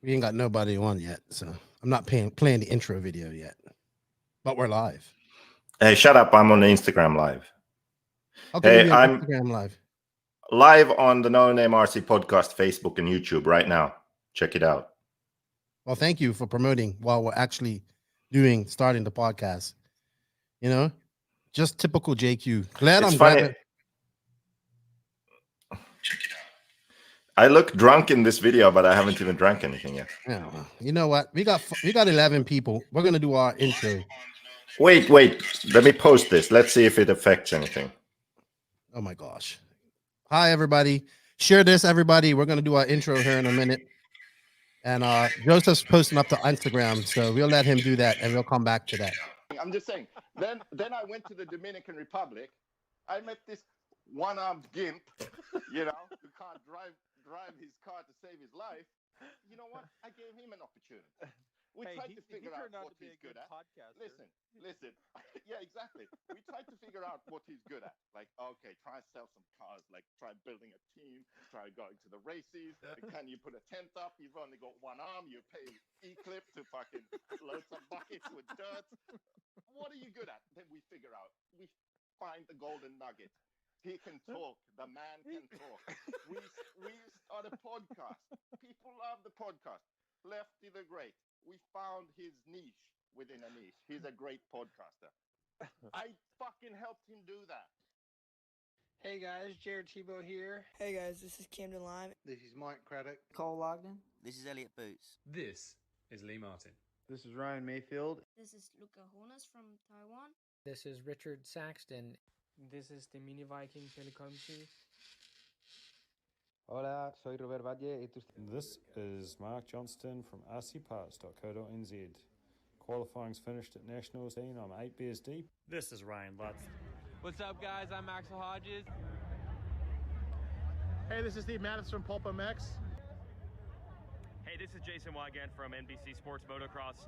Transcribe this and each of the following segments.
We ain't got nobody on yet, so I'm not playing the intro video yet. But we're live. Hey, shut up! I'm on Instagram Live. Okay, Hey, I'm I'm Instagram live. live on the No Name RC podcast, Facebook and YouTube right now. Check it out. Well, thank you for promoting while we're actually starting the podcast. You know, just typical JQ. Glad It's I'm funny. grabbing. Check it out. I look drunk in this video, but I haven't even drank anything yet. Yeah, well, you know what? We got 11 people. We're gonna do our intro. Wait. Let me post this. Let's see if it affects anything. Oh my gosh. Hi, everybody. Share this, everybody. We're gonna do our intro here in a minute. And Joseph's posting up to Instagram, so we'll let him do that, and we'll come back to that. I'm just saying. Then I went to the Dominican Republic. I met this one-armed gimp, who can't drive his car to save his life. You know what? I gave him an opportunity. We tried to figure out what he's good at. Listen. Yeah, exactly. We tried to figure out what he's good at. Like, okay, try and sell some cars. Like, try building a team. Try going to the races. Can you put a tent up? You've only got one arm. You pay E-Clip to fucking load some buckets with dirt. What are you good at? Then we figure out. We find the golden nugget. He can talk. The man can talk. We start a podcast. People love the podcast. Lefty the Great. We found his niche within a niche. He's a great podcaster. I fucking helped him do that. Hey guys, Jared Tebow here. Hey guys, this is Camden Lime. This is Mike Craddock. Cole Logden. This is Elliot Boots. This is Lee Martin. This is Ryan Mayfield. This is Luca Jonas from Taiwan. This is Richard Saxton. This is the Mini Viking Telecomsi. Hola, soy Robert Valle. This is Mark Johnston from rcparts.co.nz. Qualifying's finished at Nationals 10. I'm 8 beers deep. This is Ryan Lutz. What's up, guys? I'm Maxwell Hodges. Hey, this is Steve Mattis from Pulp MX. Hey, this is Jason Wygant from NBC Sports Motocross.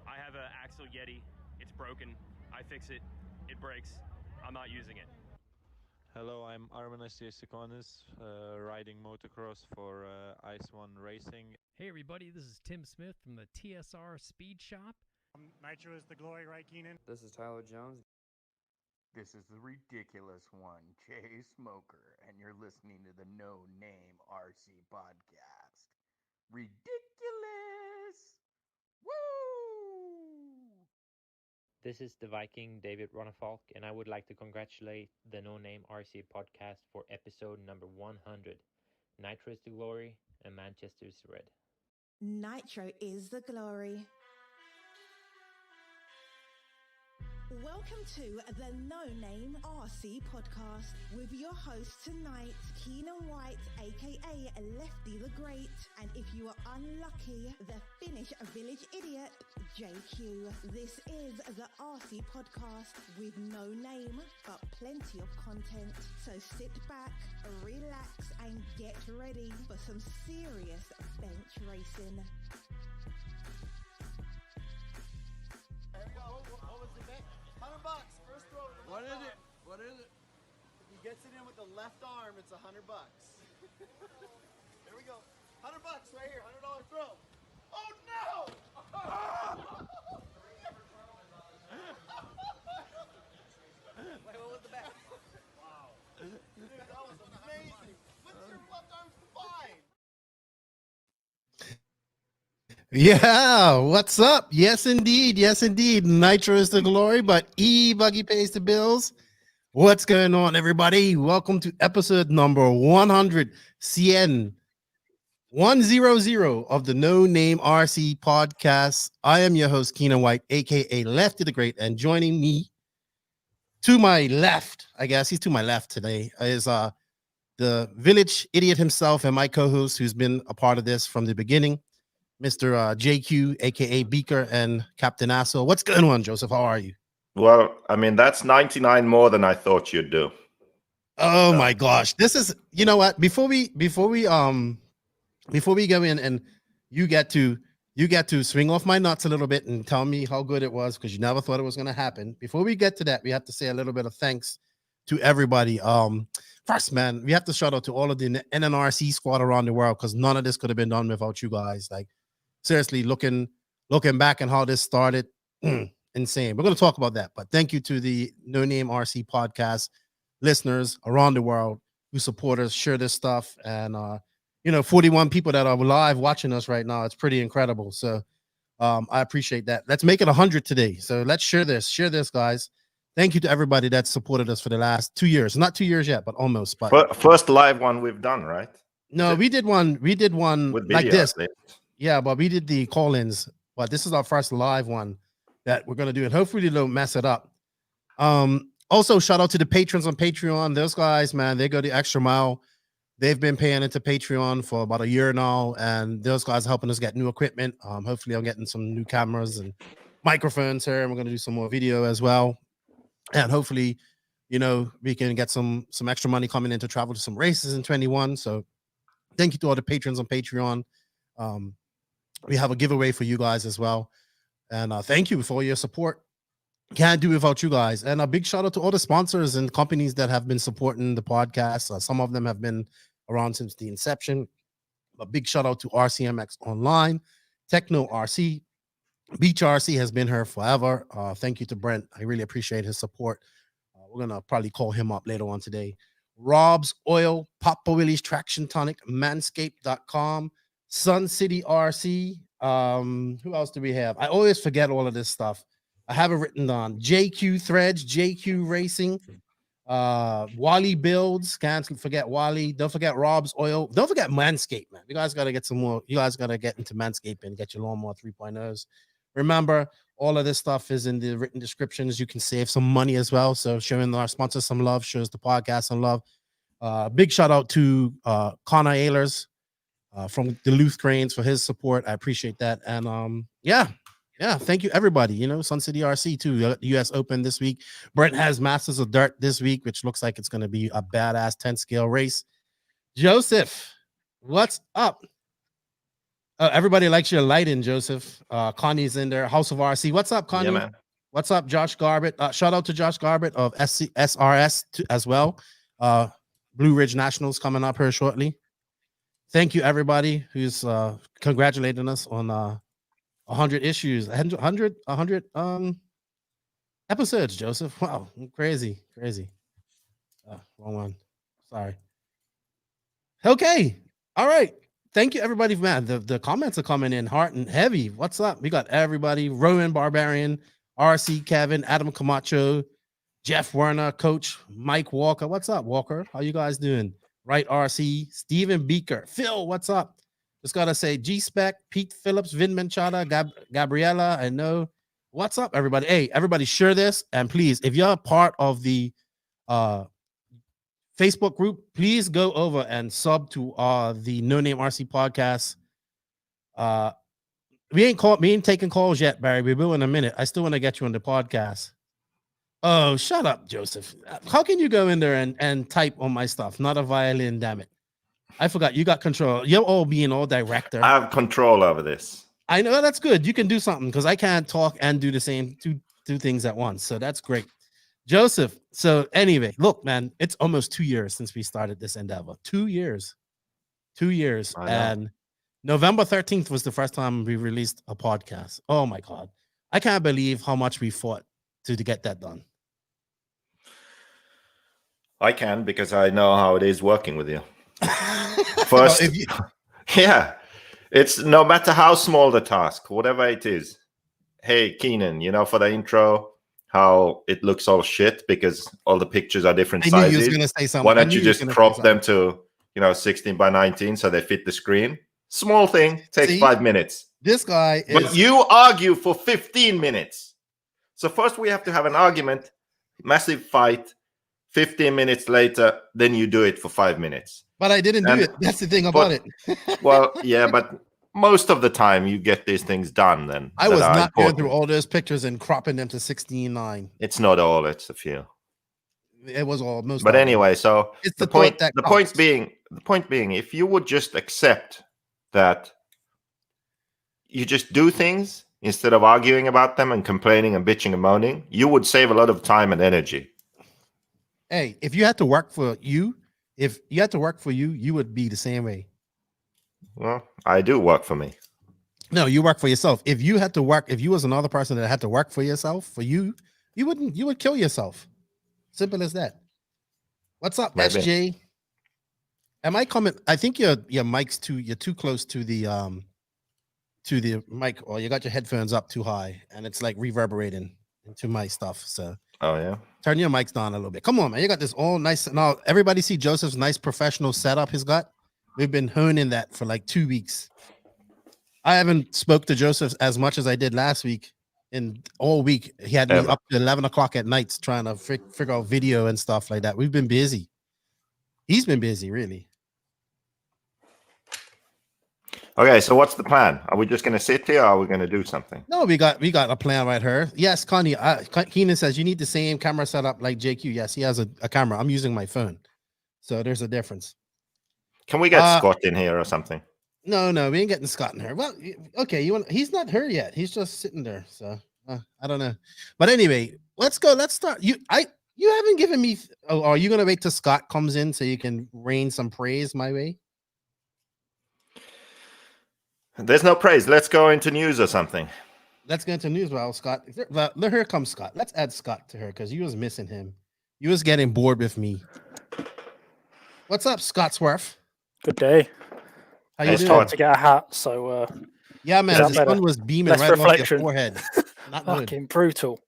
I have an Axle Yeti. It's broken. I fix it. It breaks. I'm not using it. Hello, I'm Armin Asiasikonis, riding motocross for Ice One Racing. Hey everybody, this is Tim Smith from the TSR Speed Shop. Nitro is the Glory, right, Keenan? This is Tyler Jones. This is the ridiculous one, Jay Smoker, and you're listening to the No Name RC podcast. Ridiculous! Woo! This is the Viking David Ronafalk, and I would like to congratulate the No Name RC podcast for episode number 100. Nitro is the glory, and Manchester is red. Nitro is the glory. Welcome to the No Name RC podcast with your host tonight, Keenan White, aka Lefty the Great, and if you are unlucky, the Finnish village idiot, JQ. This is the RC podcast with no name, but plenty of content. So sit back, relax, and get ready for some serious bench racing. What was the bet? $100. First throw with the left arm. What is it? If he gets it in with the left arm, it's $100. There we go. $100 right here. $100 throw. Oh no! Wait, what was the bet? Wow. Dude, that was amazing. What's your left arm fine? Yeah, what's up? Yes, indeed. Nitro is the glory, but E-Buggy pays the bills. What's going on, everybody? Welcome to episode number 100, CN 100 of the No Name RC podcast. I am your host, Keenan White, aka Lefty the Great, and joining me to my left, I guess he's to my left today, is the village idiot himself and my co-host who's been a part of this from the beginning, Mr. JQ, aka Beaker, and Captain Asso. What's going on, Joseph? How are you? Well, I mean, that's 99 more than I thought you'd do. Oh my gosh. This is, you know what? Before we go in and you get to swing off my nuts a little bit and tell me how good it was, because you never thought it was going to happen. Before we get to that, we have to say a little bit of thanks to everybody. First, man, we have to shout out to all of the NNRC squad around the world, because none of this could have been done without you guys. Like, seriously, looking back on how this started, insane. We're going to talk about that. But thank you to the No Name RC podcast listeners around the world who support us, share this stuff, and 41 people that are live watching us right now. It's pretty incredible. So I appreciate that. Let's make it 100 today. So let's share this, guys. Thank you to everybody that supported us for the last 2 years. Not 2 years yet, but almost. But first live one we've done, right? No, we did one with like video, this. Yeah, but we did the call-ins. But this is our first live one that we're gonna do, and hopefully they don't mess it up. Also, shout out to the patrons on Patreon. Those guys, man, they go the extra mile. They've been paying into Patreon for about a year now, and those guys are helping us get new equipment. Hopefully, I'm getting some new cameras and microphones here, and we're gonna do some more video as well. And hopefully, we can get some extra money coming in to travel to some races in 21. So, thank you to all the patrons on Patreon. We have a giveaway for you guys as well, and thank you for your support. Can't do without you guys. And a big shout out to all the sponsors and companies that have been supporting the podcast. Some of them have been around since the inception. A big shout out to RCMX Online, Techno RC, Beach RC has been here forever. Thank you to Brent. I really appreciate his support. We're gonna probably call him up later on today. Rob's Oil, Papa Willie's Traction Tonic, Manscaped.com, Sun City RC. Who else do we have? I always forget all of this stuff. I have it written down. JQ Threads, JQ Racing, Wally Builds. Can't forget Wally. Don't forget Rob's Oil. Don't forget Manscaped, man. You guys got to get some more. You guys got to get into Manscaped and get your lawnmower 3.0s. Remember, all of this stuff is in the written descriptions. You can save some money as well. So showing our sponsors some love, shows the podcast some love. Big shout out to Connor Ahlers from Duluth Cranes for his support. I appreciate that. And yeah, thank you, everybody. Sun City RC too. US Open this week. Brent has Masters of Dirt this week, which looks like it's going to be a badass 10 scale race. Joseph, what's up? Everybody likes your lighting, Joseph. Connie's in there. House of RC. What's up, Connie? Yeah, man. What's up, Josh Garbett? Shout out to Josh Garbett of SRS as well. Blue Ridge Nationals coming up here shortly. Thank you, everybody who's congratulating us on 100 issues, 100 episodes, Joseph. Wow, crazy. Wrong one. Sorry. Okay. All right. Thank you, everybody. Man, the comments are coming in hard and heavy. What's up? We got everybody. Rowan Barbarian, RC Kevin, Adam Camacho, Jeff Werner, Coach Mike Walker. What's up, Walker? How you guys doing? Right, RC, Stephen Beaker, Phil. What's up? Just gotta say, G-Spec, Pete Phillips, Vin Manchada, Gabriella. I know. What's up, everybody? Hey, everybody, share this, and please, if you're a part of the Facebook group, please go over and sub to the No Name RC podcast. We ain't taking calls yet, Barry. We will in a minute. I still want to get you on the podcast. Oh, shut up, Joseph. How can you go in there and type on my stuff? Not a violin, damn it. I forgot you got control. You're all being all director. I have control over this. I know that's good. You can do something because I can't talk and do the same two things at once. So that's great. Joseph. So anyway, look, man, it's almost 2 years since we started this endeavor. 2 years. 2 years. And November 13th was the first time we released a podcast. Oh my God. I can't believe how much we fought to get that done. I can, because I know how it is working with you. First, yeah, it's no matter how small the task, whatever it is. Hey, Keenan, for the intro, how it looks all shit because all the pictures are different sizes. You was gonna say something. Why don't you just crop them to 16 by 19 so they fit the screen? Small thing, takes 5 minutes. This guy is. But you argue for 15 minutes. So first we have to have an argument, massive fight. 15 minutes later, then you do it for 5 minutes. But I didn't do it. That's the thing about it. Well, yeah, but most of the time you get these things done. Then I was not going through all those pictures and cropping them to 16:9. It's not all; it's a few. It was all most. But anyway, so it's the point. The point being, if you would just accept that you just do things instead of arguing about them and complaining and bitching and moaning, you would save a lot of time and energy. Hey, if you had to work for you, you would be the same way. Well, I do work for me. No, you work for yourself. If you had to work, if you was another person that had to work for yourself, for you would kill yourself. Simple as that. What's up, Maybe. SJ? Am I coming? I think your mic's you're too close to the mic, or you got your headphones up too high and it's like reverberating into my stuff. So oh yeah, turn your mics down a little bit. Come on, man. You got this all nice. Now everybody see Joseph's nice professional setup he's got. We've been honing that for like 2 weeks. I haven't spoke to Joseph as much as I did last week. In all week, he had me up to 11 o'clock at nights trying to figure out video and stuff like that. We've been busy. He's been busy, really. Okay, so what's the plan? Are we just going to sit here, or are we going to do something? No, we got a plan right here. Yes, Connie. Keenan says you need the same camera setup like JQ. Yes, he has a camera. I'm using my phone, so there's a difference. Can we get Scott in here or something? No, we ain't getting Scott in here. Well, okay, he's not here yet. He's just sitting there. So I don't know. But anyway, let's go. Let's start. You haven't given me. Oh, are you gonna wait till Scott comes in so you can rain some praise my way? There's no praise. Let's go into news or something. Let's go into news. Well, Scott. Well, here comes Scott. Let's add Scott to her because you was missing him. You was getting bored with me. What's up, Scottsworth? Good day. How you doing? Trying to get a hat, so yeah, man. The sun was beaming less right reflection. off your forehead. Not fucking brutal.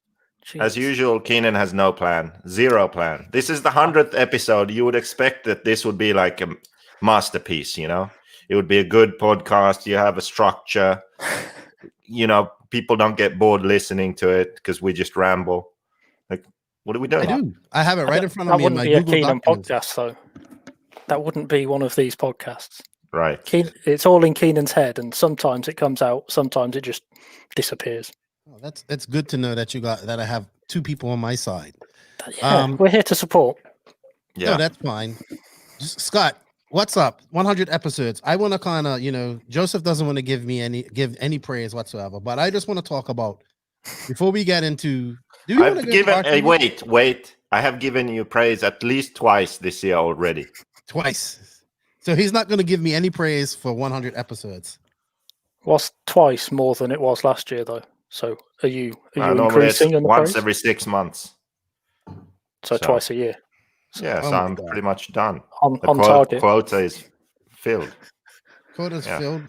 Jeez. As usual, Keenan has no plan, zero plan. This is the 100th episode. You would expect that this would be like a masterpiece, you know? It would be a good podcast. You have a structure. You know, people don't get bored listening to it because we just ramble. Like, what are we doing? I do. I have it right in front of me. That wouldn't be Google a Keenan documents. podcast, though. That wouldn't be one of these podcasts. Right. It's all in Keenan's head, and sometimes it comes out, sometimes it just disappears. Oh, that's good to know that I have two people on my side. Yeah, we're here to support. Yeah, no, that's fine. Scott, what's up? 100 episodes. I want to kind of, Joseph doesn't want to give any praise whatsoever, but I just want to talk about before we get into. Wait. I have given you praise at least twice this year already. Twice. So he's not going to give me any praise for 100 episodes. Was twice more than it was last year, though. So are you increasing in the once praise? every 6 months? So twice a year. Yeah, so I'm pretty much done. On target. Quota is filled. Quota's filled.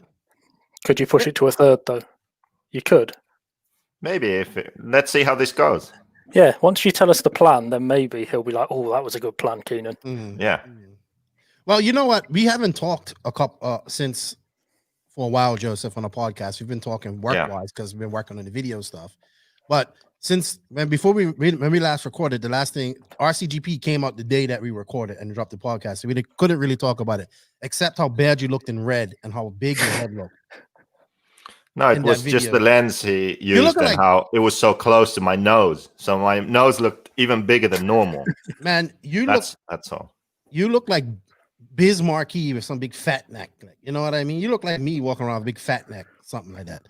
Could you push it to a third, though? You could. Maybe. Let's see how this goes. Yeah, once you tell us the plan, then maybe he'll be like, "Oh, that was a good plan, Keenan." Yeah. Well, you know what? We haven't talked since for a while, Joseph, on a podcast. We've been talking work-wise because we've been working on the video stuff. But when we last recorded, the last thing, RCGP came out the day that we recorded and dropped the podcast. So we couldn't really talk about it, except how bad you looked in red and how big your head looked. No, it was just the lens he used and how it was so close to my nose. So my nose looked even bigger than normal. Man, that's all. You look like Biz Marquee with some big fat neck. You know what I mean? You look like me walking around with a big fat neck, something like that.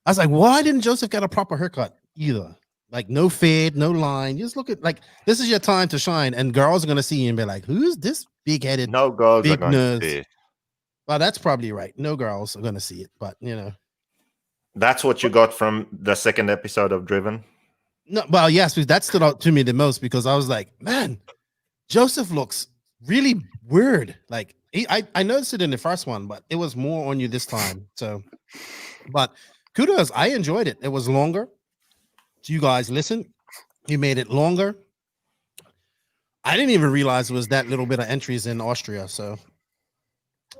I was like, why didn't Joseph get a proper haircut either? Like no fade, no line. You just look at like this is your time to shine, and girls are gonna see you and be like, "Who's this big-headed?" No girls big are going nose? to see it. Well, that's probably right. No girls are gonna see it, but That's what you got from the second episode of Driven? No, well, yes, that stood out to me the most because I was like, man, Joseph looks really weird. Like I noticed it in the first one, but it was more on you this time. So, but kudos, I enjoyed it. It was longer. So you guys listen, you made it longer. I didn't even realize it was that little bit of entries in Austria. So,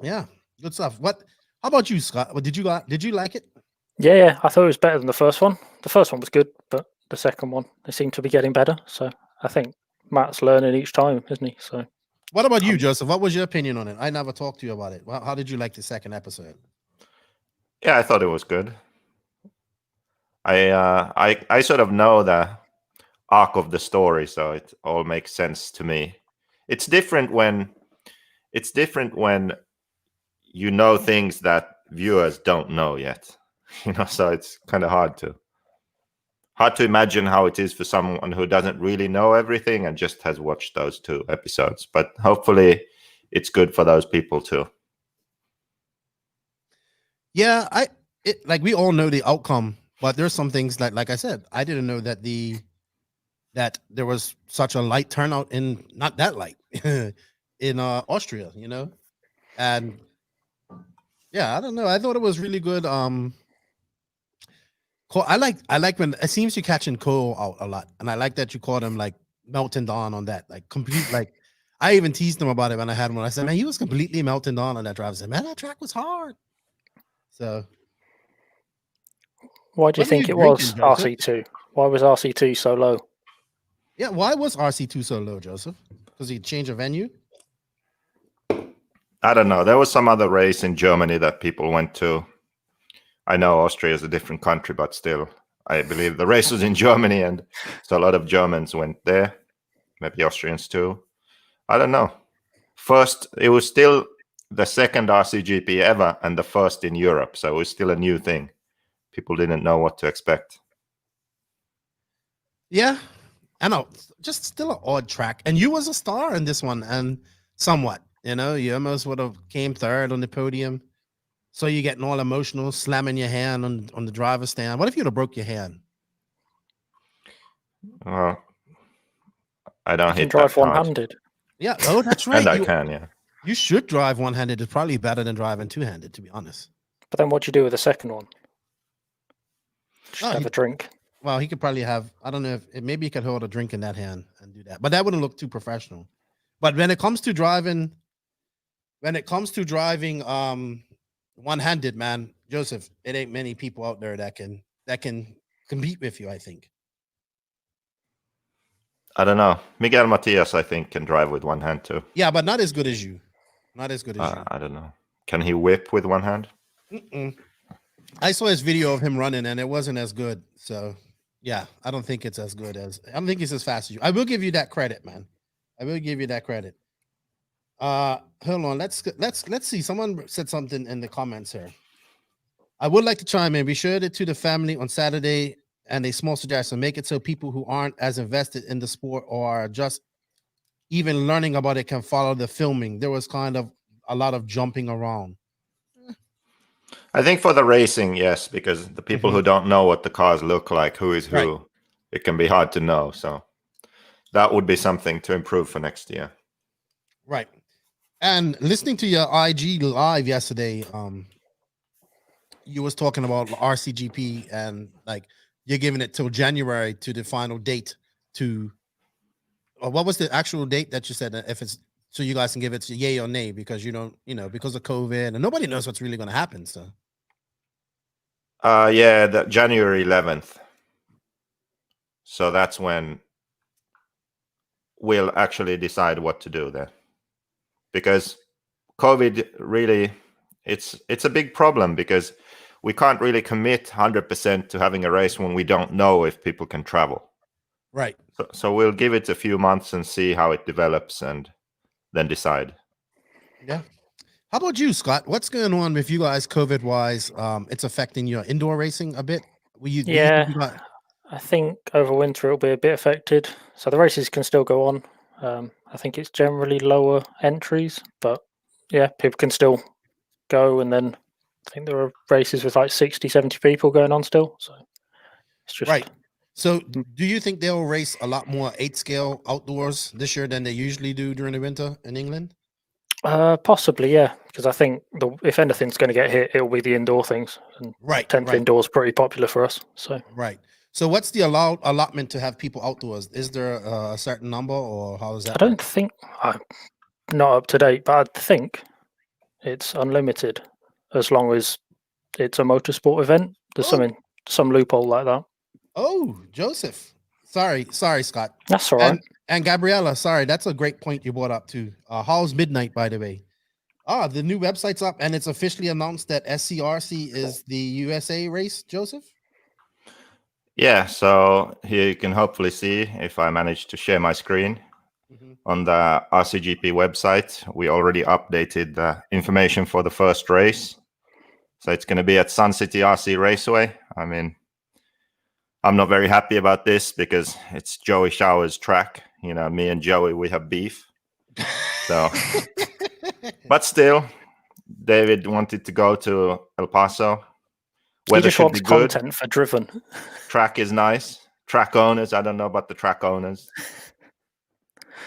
yeah, good stuff. How about you, Scott? Did you like it? Yeah, I thought it was better than the first one. The first one was good, but the second one, they seem to be getting better. So I think Matt's learning each time, isn't he? So, what about you, Joseph? What was your opinion on it? I never talked to you about it. How did you like the second episode? Yeah, I thought it was good. I sort of know the arc of the story, so it all makes sense to me. It's different when you know things that viewers don't know yet. So it's kind of hard to imagine how it is for someone who doesn't really know everything and just has watched those 2 episodes. But hopefully it's good for those people too. Yeah, like we all know the outcome, but there's some things that, like I said, I didn't know that there was such a light turnout in not that light in Austria, you know, and yeah, I don't know. I thought it was really good. I like when it seems you're catching Cole out a lot, and I like that you called him like melting down on that, like complete. Like I even teased him about it when I had him. When I said, "Man, he was completely melting down on that drive." I said, "Man, that track was hard." So, why do you what are think you it was drinking, Joseph? RC2? Why was RC2 so low? Yeah, why was RC2 so low, Joseph? Because he changed a venue? I don't know. There was some other race in Germany that people went to. I know Austria is a different country, but still, I believe the race was in Germany, and so a lot of Germans went there. Maybe Austrians too. I don't know. First, it was still the second RCGP ever and the first in Europe, so it was still a new thing. People didn't know what to expect. Yeah, I know. Just still an odd track. And you was a star in this one, and somewhat, you know, you almost would have came third on the podium. So you're getting all emotional, slamming your hand on the driver's stand. What if you'd have broke your hand? Well, I don't You can hit drive that hard. one-handed. Yeah. Oh, that's right. And I can, yeah. You should drive one-handed. It's probably better than driving two-handed, to be honest. But then what do you do with the second one? Just have a drink. Well, he could probably have, I don't know if maybe he could hold a drink in that hand and do that. But that wouldn't look too professional. But when it comes to driving one-handed, man, Joseph, it ain't many people out there that can compete with you, I think. I don't know. Miguel Matias, I think, can drive with one hand too. Yeah, but not as good as you. Not as good as you. I don't know. Can he whip with one hand? I saw his video of him running, and it wasn't as good. So, yeah, I don't think it's as good as. I don't think it's as fast as you. I will give you that credit, man. I will give you that credit. Hold on. Let's see. Someone said something in the comments here. I would like to chime in. We showed it to the family on Saturday, and a small suggestion: make it so people who aren't as invested in the sport or are just even learning about it can follow the filming. There was kind of a lot of jumping around. I think for the racing, yes, because the people who don't know what the cars look like, who is who, it can be hard to know. So that would be something to improve for next year. Right. And listening to your IG live yesterday, you was talking about RCGP and like you're giving it till January to the final date to what was the actual date that you said if it's so you guys can give it to yay or nay because you don't, because of COVID and nobody knows what's really going to happen. So yeah, the January 11th. So that's when we'll actually decide what to do there. Because COVID really, it's a big problem because we can't really commit 100% to having a race when we don't know if people can travel. Right. So we'll give it a few months and see how it develops and then decide. Yeah. How about you, Scott? What's going on with you guys COVID wise? It's affecting your indoor racing a bit. I think over winter it'll be a bit affected. So the races can still go on. I think it's generally lower entries, but yeah, people can still go. And then I think there are races with like 60, 70 people going on still. So it's just right. So do you think they'll race a lot more 8-scale outdoors this year than they usually do during the winter in England? Possibly, yeah. Because I think if anything's going to get hit, it'll be the indoor things. And 10th indoor is pretty popular for us. So right. So what's the allotment to have people outdoors? Is there a certain number or how is that? I don't think, I'm not up to date, but I think it's unlimited as long as it's a motorsport event. There's some loophole like that. Oh, Joseph. Sorry, Scott. That's all right. And Gabriella, sorry, that's a great point you brought up too. How's Midnight, by the way? The new website's up and it's officially announced that SCRC is the USA race, Joseph? Yeah, so here you can hopefully see if I manage to share my screen. On the RCGP website, we already updated the information for the first race. So it's going to be at Sun City RC Raceway. I mean, I'm not very happy about this because it's Joey Shower's track. Me and Joey, we have beef. So, but still, David wanted to go to El Paso. Weather just should wants be good. content for Driven. Track is nice. Track owners, I don't know about the track owners.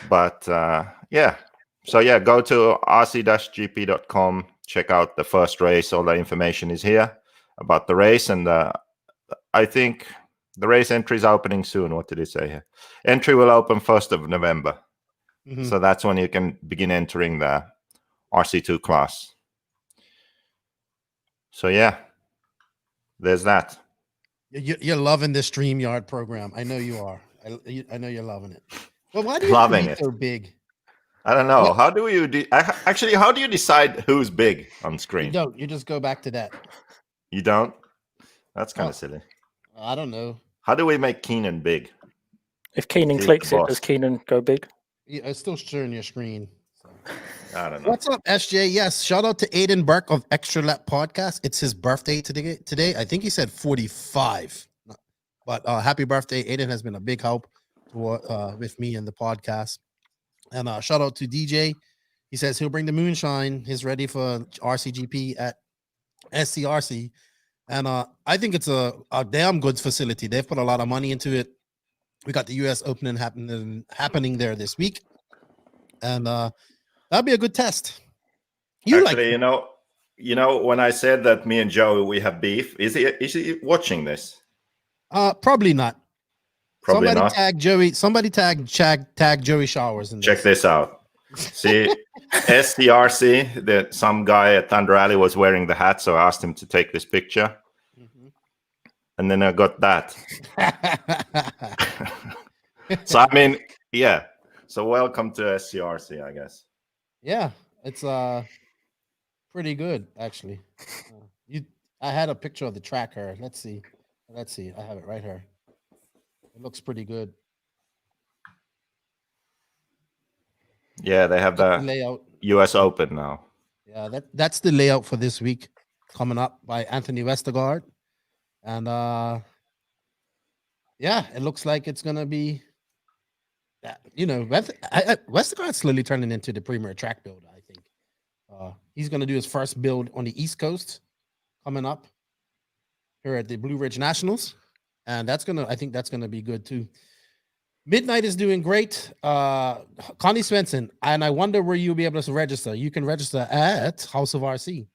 But yeah. So yeah, go to rc-gp.com, check out the first race. All the information is here about the race. And I think the race entry is opening soon. What did it say here? Entry will open 1st of November. Mhm. So that's when you can begin entering the RC2 class. So yeah, there's that. You're loving this StreamYard program. I know you are. I know you're loving it. Well, why do you Loving have to be it. so big? I don't know. What? How do you actually? How do you decide who's big on You screen? don't. You just go back to that. You don't? That's kind Oh. of silly. I don't know. How do we make Keenan big? If Keenan He's clicks the it, boss. does Keenan go big? Yeah, it's still sharing your screen. So. I don't know. What's up, SJ? Yes, shout out to Aiden Burke of Extra Lap Podcast. It's his birthday today. I think he said 45. But happy birthday. Aiden has been a big help with me and the podcast. And shout out to DJ. He says he'll bring the moonshine. He's ready for RCGP at SCRC. And I think it's a damn good facility. They've put a lot of money into it. We got the US Opening happening there this week. And that'll be a good test. Actually, you know, when I said that me and Joey we have beef, is he watching this? Probably not. Probably somebody not. Tag Joey. Somebody tag Joey Showers in this. Check this out. See, SCRC, that some guy at Thunder Alley was wearing the hat, so I asked him to take this picture. And then I got that. So I mean, yeah. So welcome to SCRC, I guess. Yeah, it's pretty good actually. I had a picture of the tracker. Let's see. I have it right here. It looks pretty good. Yeah, they have the layout. US Open now. Yeah, that's the layout for this week coming up by Anthony Westergaard. And yeah, it looks like it's gonna be Westergaard's slowly turning into the premier track builder, I think. He's gonna do his first build on the East Coast coming up here at the Blue Ridge Nationals. And I think that's gonna be good too. Midnight is doing great. Connie Svensson, and I wonder where you'll be able to register. You can register at House of RC.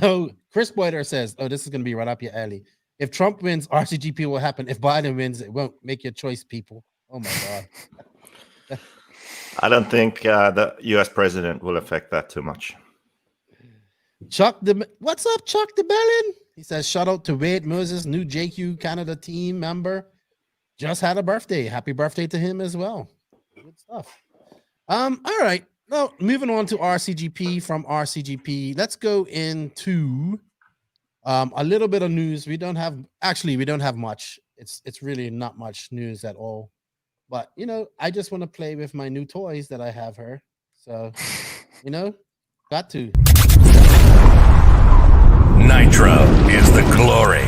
Oh, Chris Boyder says, this is going to be right up your alley. If Trump wins, RCGP will happen. If Biden wins, it won't. Make your choice, people. Oh, my God. I don't think the US president will affect that too much. What's up, Chuck the Bellin? He says, shout out to Wade Moses, new JQ Canada team member. Just had a birthday. Happy birthday to him as well. Good stuff. All right. Now, moving on to RCGP from RCGP. Let's go into a little bit of news. We don't have much. It's really not much news at all. But, I just want to play with my new toys that I have here. So, got to. Nitro is the glory,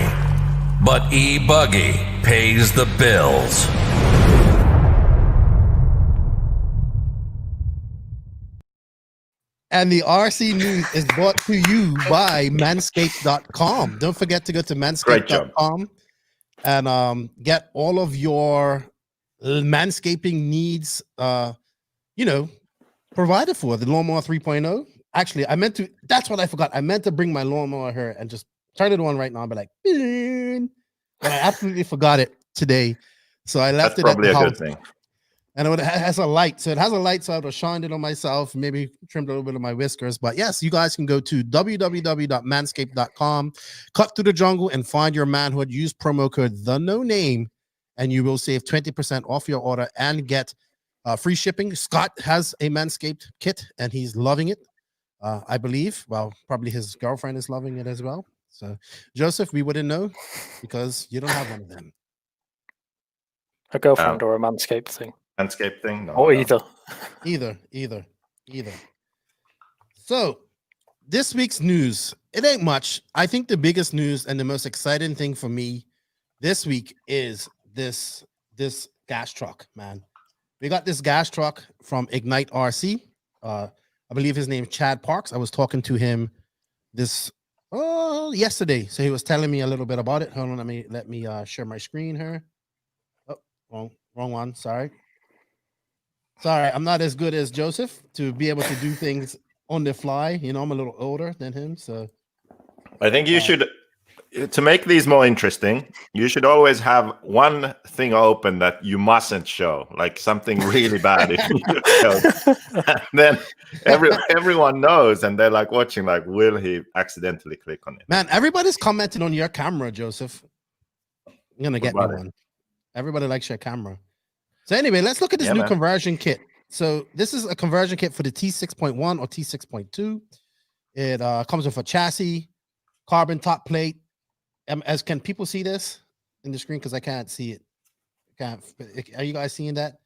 but E-Buggy pays the bills. And the RC news is brought to you by manscaped.com. Don't forget to go to manscaped.com and get all of your manscaping needs, provided for. The Lawnmower 3.0. Actually, that's what I forgot. I meant to bring my lawnmower here and just turn it on right now and be like, but I absolutely forgot it today. So I left it at the house. That's probably a good thing. And it has a light. So it has a light, so I would have shined it on myself, maybe trimmed a little bit of my whiskers. But yes, you guys can go to www.manscaped.com, cut through the jungle, and find your manhood. Use promo code TheNoName, and you will save 20% off your order and get free shipping. Scott has a Manscaped kit, and he's loving it, I believe. Well, probably his girlfriend is loving it as well. So, Joseph, we wouldn't know because you don't have one of them. A girlfriend or a Manscaped thing? Manscaped thing? No, or either. Either. So, this week's news, it ain't much. I think the biggest news and the most exciting thing for me this week is this gas truck, man. We got this gas truck from Ignite RC. I believe his name is Chad Parks. I was talking to him this Oh, yesterday. So he was telling me a little bit about it. Hold on, let me share my screen here. Oh, wrong one. Sorry, I'm not as good as Joseph to be able to do things on the fly. You know, I'm a little older than him, so I think you should, to make these more interesting, you should always have one thing open that you mustn't show, like something really bad. If you show, and then everyone knows, and they're like watching, like, will he accidentally click on it? Man, everybody's commenting on your camera, Joseph. You're gonna get me one. Everybody likes your camera. So anyway, let's look at this new conversion kit. So this is a conversion kit for the T6.1 or T6.2. It comes with a chassis, carbon top plate. As can people see this in the screen? Because I can't see it. Are you guys seeing that?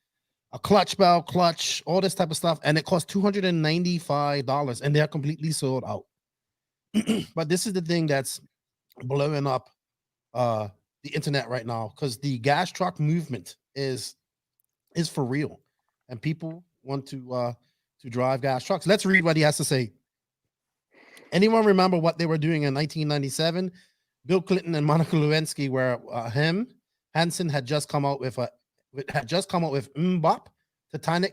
A clutch bell, clutch, all this type of stuff, and it costs $295, and they're completely sold out. But this is the thing that's blowing up the internet right now, because the gas truck movement is for real, and people want to drive gas trucks. Let's read what he has to say. Anyone remember what they were doing in 1997? Bill Clinton and Monica Lewinsky, where Hansen had just come out with Mbop.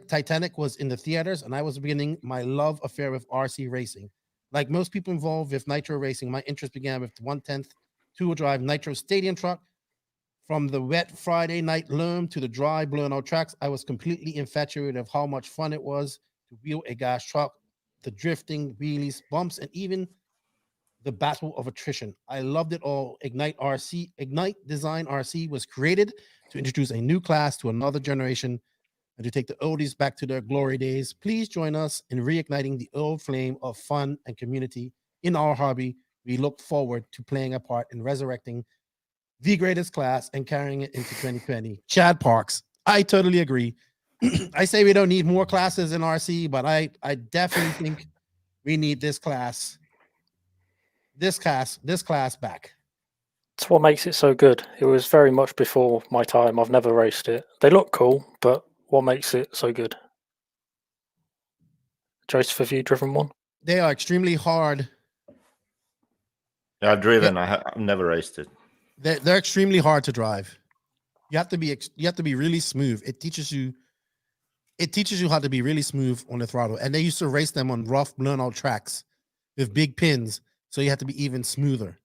Titanic was in the theaters, and I was beginning my love affair with RC racing. Like most people involved with nitro racing, my interest began with the 1/10 two-wheel drive nitro stadium truck. From the wet Friday night loom to the dry blown out tracks, I was completely infatuated of how much fun it was to wheel a gas truck, the drifting, wheelies, bumps, and even the battle of attrition. I loved it all. Ignite Design RC was created to introduce a new class to another generation and to take the oldies back to their glory days. Please join us in reigniting the old flame of fun and community in our hobby. We look forward to playing a part in resurrecting the greatest class and carrying it into 2020. Chad Parks, I totally agree. I say we don't need more classes in RC, but I definitely think we need this class back. It's what makes it so good. It was very much before my time. I've never raced it. They look cool, but what makes it so good? Joseph, have you driven one? They are extremely hard. Yeah, I've driven. I've never raced it. They're extremely hard to drive. You have to be really smooth. It teaches you how to be really smooth on the throttle. And they used to race them on rough, blown out tracks with big pins, so you have to be even smoother.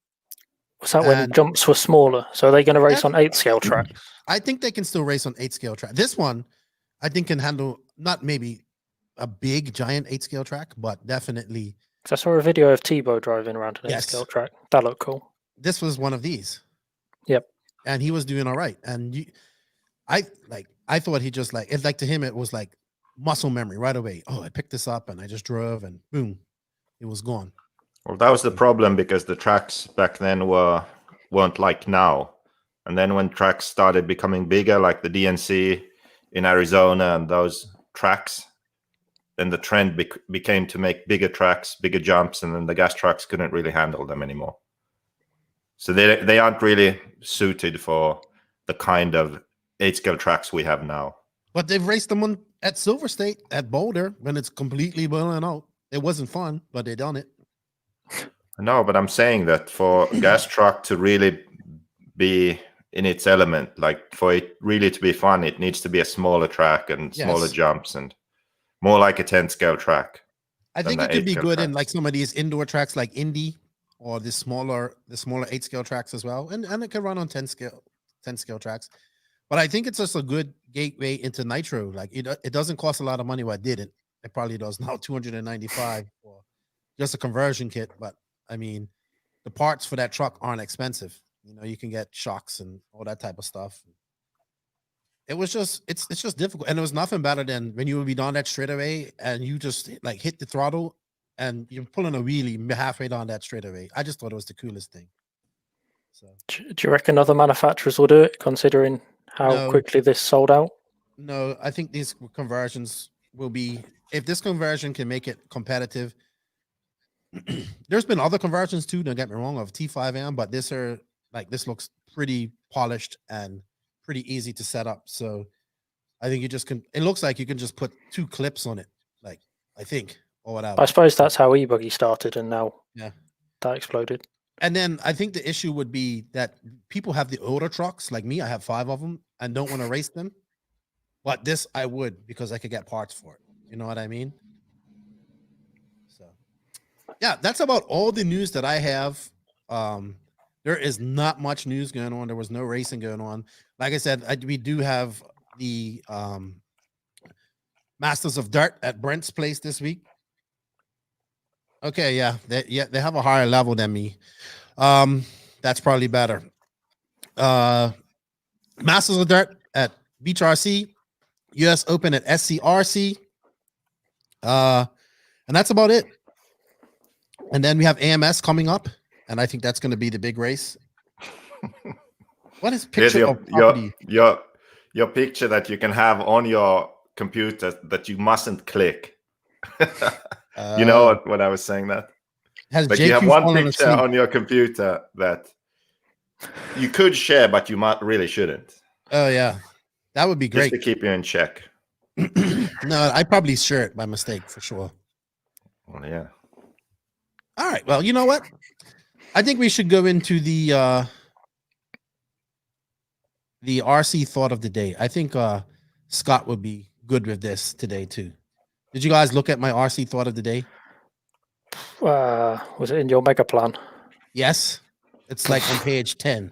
Was that when jumps were smaller? So are they going to race on 8 scale tracks? I think they can still race on 8 scale track. This one, I think, can handle not maybe a big giant 8 scale track, but definitely. I saw a video of Tebow driving around an 8 scale track. That looked cool. This was one of these. Yep. And he was doing all right. And I thought he just to him it was like muscle memory right away. Oh, I picked this up and I just drove and boom, it was gone. Well, that was the problem, because the tracks back then weren't like now. And then when tracks started becoming bigger, like the DNC in Arizona and those tracks, then the trend became to make bigger tracks, bigger jumps, and then the gas trucks couldn't really handle them anymore. So they aren't really suited for the kind of 8 scale tracks we have now. But they've raced them at Silver State, at Boulder, when it's completely blown out. It wasn't fun, but they done it. No, but I'm saying that for a gas truck to really be in its element, like for it really to be fun, it needs to be a smaller track and smaller jumps and more like a 10 scale track. I think it could be good in like some of these indoor tracks like Indy or the smaller 8 scale tracks as well. And it can run on 10 scale tracks. But I think it's just a good gateway into nitro. Like it doesn't cost a lot of money. Well, it didn't. It probably does now, $295 for just a conversion kit. But I mean, the parts for that truck aren't expensive. You know, you can get shocks and all that type of stuff. It was just, it's just difficult. And it was nothing better than when you would be down that straightaway and you just like hit the throttle and you're pulling a wheelie halfway down that straightaway. I just thought it was the coolest thing. So, do you reckon other manufacturers will do it, considering how quickly this sold out? No, I think these conversions will be, if this conversion can make it competitive. There's been other conversions too, don't get me wrong, of T5M, but this looks pretty polished and pretty easy to set up. So I think it looks like you can just put 2 clips on it, like, I think, or whatever. I suppose that's how eBuggy started, and now that exploded. And then I think the issue would be that people have the older trucks, like me. I have 5 of them and don't want to race them. But this I would, because I could get parts for it. You know what I mean? So, yeah, that's about all the news that I have. There is not much news going on. There was no racing going on. Like I said, we do have the Masters of Dirt at Brent's place this week. Okay, yeah, they have a higher level than me. That's probably better. Masters of Dirt at Beach RC, US Open at SCRC. And that's about it. And then we have AMS coming up, and I think that's going to be the big race. What is picture of property? Your picture that you can have on your computer that you mustn't click. You know what I was saying that? But you have one picture on your computer that you could share, but you really shouldn't. Oh, yeah. That would be great. Just to keep you in check. No, I probably share it by mistake for sure. Well, yeah. All right. Well, you know what? I think we should go into the RC thought of the day. I think Scott would be good with this today too. Did you guys look at my RC thought of the day? Was it in your mega plan? Yes. It's like on page 10.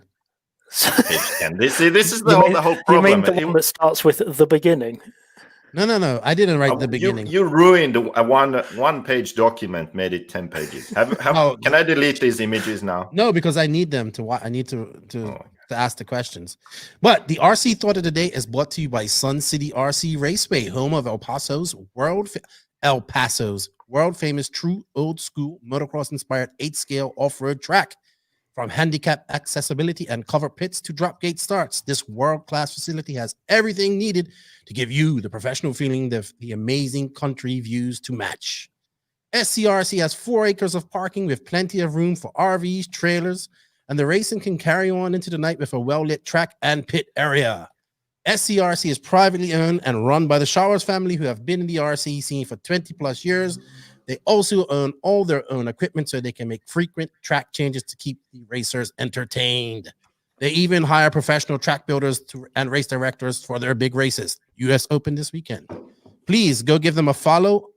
Page 10. This is the whole problem. You mean the one that starts with the beginning? No. I didn't write the beginning. You ruined a one-page document, made it 10 pages. Can I delete these images now? No, because I need them to. I need to ask the questions. But the RC thought of the day is brought to you by Sun City RC Raceway, home of El Paso's world famous true old school motocross inspired 8-scale off-road track. From handicap accessibility and covered pits to drop gate starts, this world-class facility has everything needed to give you the professional feeling, the amazing country views to match. SCRC has 4 acres of parking with plenty of room for RVs, trailers, and the racing can carry on into the night with a well-lit track and pit area. SCRC is privately owned and run by the Showers family, who have been in the RC scene for 20 plus years. They also own all their own equipment so they can make frequent track changes to keep the racers entertained. They even hire professional track builders and race directors for their big races. US Open this weekend. Please go give them a follow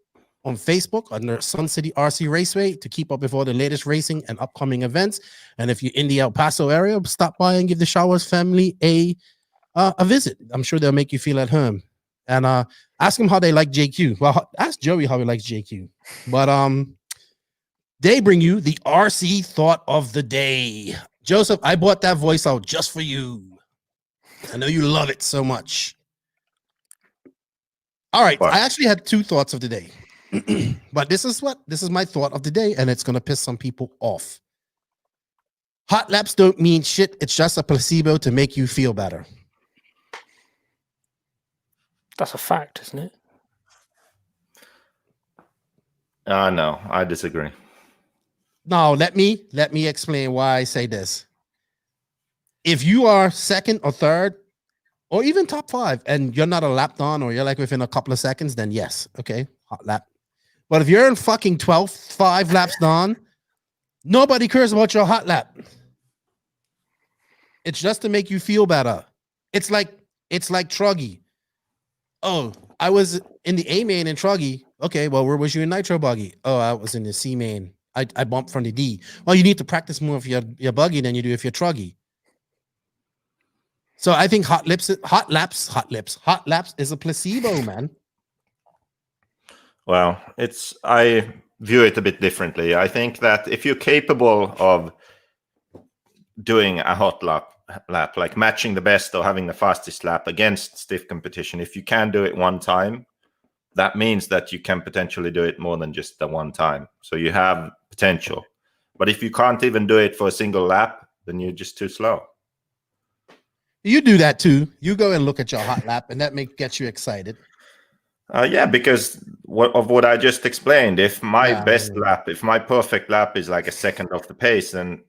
on Facebook under Sun City RC Raceway to keep up with all the latest racing and upcoming events. And if you're in the El Paso area, stop by and give the Showers family a visit. I'm sure they'll make you feel at home. And ask them how they like JQ. Well, ask Joey how he likes JQ. But they bring you the RC thought of the day. Joseph, I bought that voice out just for you. I know you love it so much. All right, I actually had 2 thoughts of the day. But this is my thought of the day, and it's going to piss some people off. Hot laps don't mean shit. It's just a placebo to make you feel better. That's a fact, isn't it? No, I disagree. No, let me explain why I say this. If you are second or third, or even top 5, and you're not a lap down, or you're like within a couple of seconds, then yes, okay, hot lap. But if you're in fucking 12th, 5 laps down, nobody cares about your hot lap. It's just to make you feel better. It's like Truggy. Oh, I was in the A main in Truggy. Okay, well, where was you in Nitro Buggy? Oh, I was in the C main. I bumped from the D. Well, you need to practice more if you're buggy than you do if you're Truggy. So I think hot laps is a placebo, man. Well, I view it a bit differently. I think that if you're capable of doing a hot lap, like matching the best or having the fastest lap against stiff competition, if you can do it one time, that means that you can potentially do it more than just the one time. So you have potential. But if you can't even do it for a single lap, then you're just too slow. You do that too. You go and look at your hot lap, and that gets you excited. Yeah, because of what I just explained. If my lap, if my perfect lap is like a second off the pace, then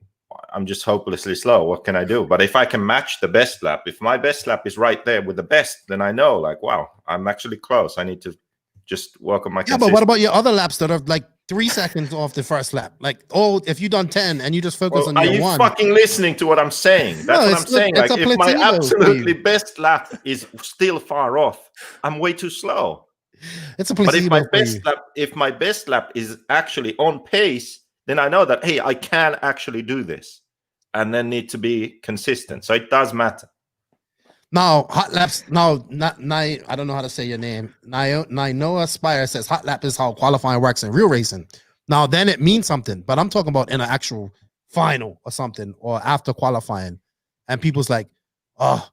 I'm just hopelessly slow. What can I do? But if I can match the best lap, if my best lap is right there with the best, then I know, like, wow, I'm actually close. I need to just work on my but what about your other laps that are like 3 seconds off the first lap. Like, if you done 10 and you just focus on are your you one. fucking listening to what I'm saying? That's what I'm saying. Like, if my absolutely best lap is still far off, I'm way too slow. It's a placebo if my best lap is actually on pace, then I know that, hey, I can actually do this, and then need to be consistent. So it does matter. Now, hot laps. Now, I don't know how to say your name. Noah Spire says hot lap is how qualifying works in real racing. Now, then it means something, but I'm talking about in an actual final or something, or after qualifying, and people's like, "Oh,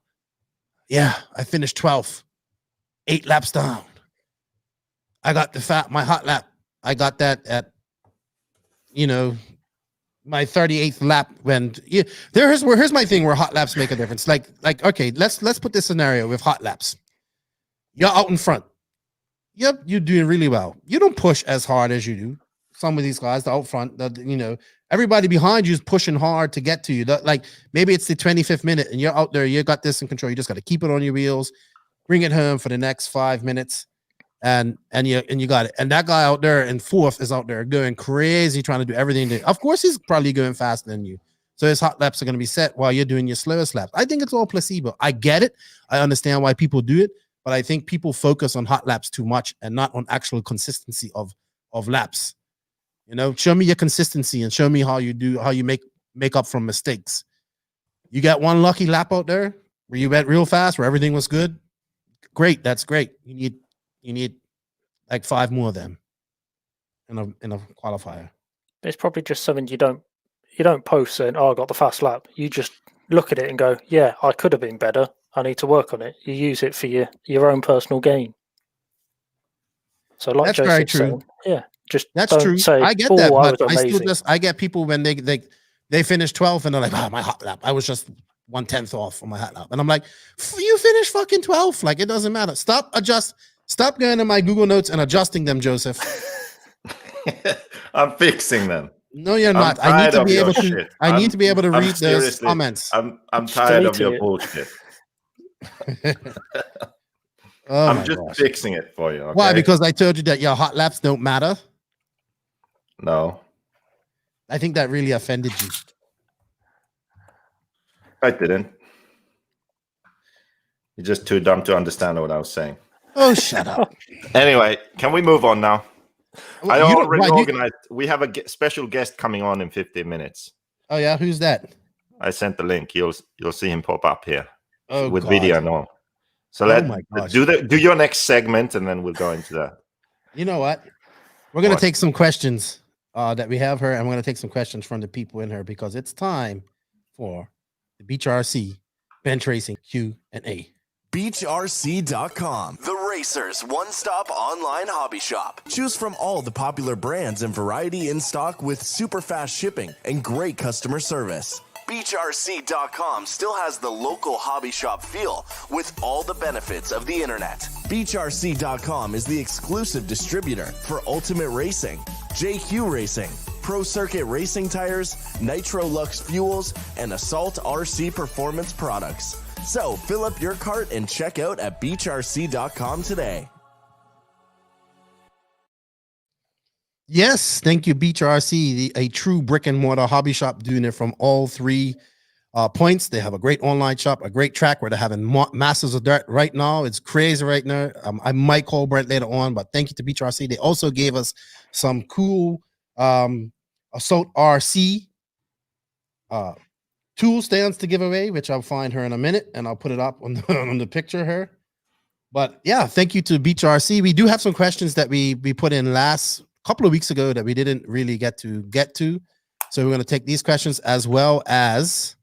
yeah, I finished 12th, 8 laps down. I got my hot lap. I got that at, my 38th lap." When here's my thing where hot laps make a difference. Like okay, let's put this scenario with hot laps. You're out in front. Yep, you're doing really well. You don't push as hard as you do. Some of these guys, the out front, everybody behind you is pushing hard to get to you. Like maybe it's the 25th minute and you're out there, you got this in control. You just got to keep it on your wheels, bring it home for the next 5 minutes. And you got it. And that guy out there in 4th is out there going crazy, trying to do everything. Of course, he's probably going faster than you. So his hot laps are going to be set while you're doing your slowest laps. I think it's all placebo. I get it. I understand why people do it, but I think people focus on hot laps too much and not on actual consistency of laps. Show me your consistency and show me how you make up from mistakes. You got one lucky lap out there where you went real fast, where everything was good. Great, that's great. You need like 5 more of them in a qualifier. It's probably just something you don't post saying, "Oh, I got the fast lap." You just look at it and go, "Yeah, I could have been better. I need to work on it." You use it for your own personal gain. So, like that's Joseph very true. saying, yeah, just that's don't true. say, I get "Oh, that, I but was I get people when they finish 12th and they're like, "Oh, my hot lap. I was just 1/10 off on my hot lap," and I'm like, "You finished fucking 12th. Like it doesn't matter. Stop going to my Google Notes and adjusting them, Joseph." I'm fixing them. No, you're not. I need to be able to. I need to be able to read those seriously, comments. I'm tired of your bullshit. I'm just fixing it for you. Okay? Why? Because I told you that your hot laps don't matter. No, I think that really offended you. I didn't. You're just too dumb to understand what I was saying. Oh, shut up. Anyway, can we move on now? Well, I already organized. We have a special guest coming on in 15 minutes. Oh yeah, who's that? I sent the link. You'll see him pop up here with God. video and all. So do your next segment, and then we'll go into that. You know what? We're gonna take some questions that we have her, and we're gonna take some questions from the people in her because it's time for the Beach RC bench racing Q&A. BeachRC.com, the racers' one-stop online hobby shop. Choose from all the popular brands and variety in stock with super fast shipping and great customer service. BeachRC.com still has the local hobby shop feel with all the benefits of the internet. BeachRC.com is the exclusive distributor for Ultimate Racing, JQ Racing, Pro Circuit Racing Tires, Nitro Lux Fuels, and Assault RC Performance products. So fill up your cart and check out at BeachRC.com today. Yes, thank you, Beach RC, a true brick and mortar hobby shop doing it from all 3 points. They have a great online shop, a great track where they're having masses of dirt right now. It's crazy right now. I might call Brent later on, but thank you to Beach RC. They also gave us some cool Assault RC tool stands to give away, which I'll find her in a minute and I'll put it up on the picture of her. But yeah, thank you to Beach RC. We do have some questions that we put in last couple of weeks ago that we didn't really get to. So we're going to take these questions as well as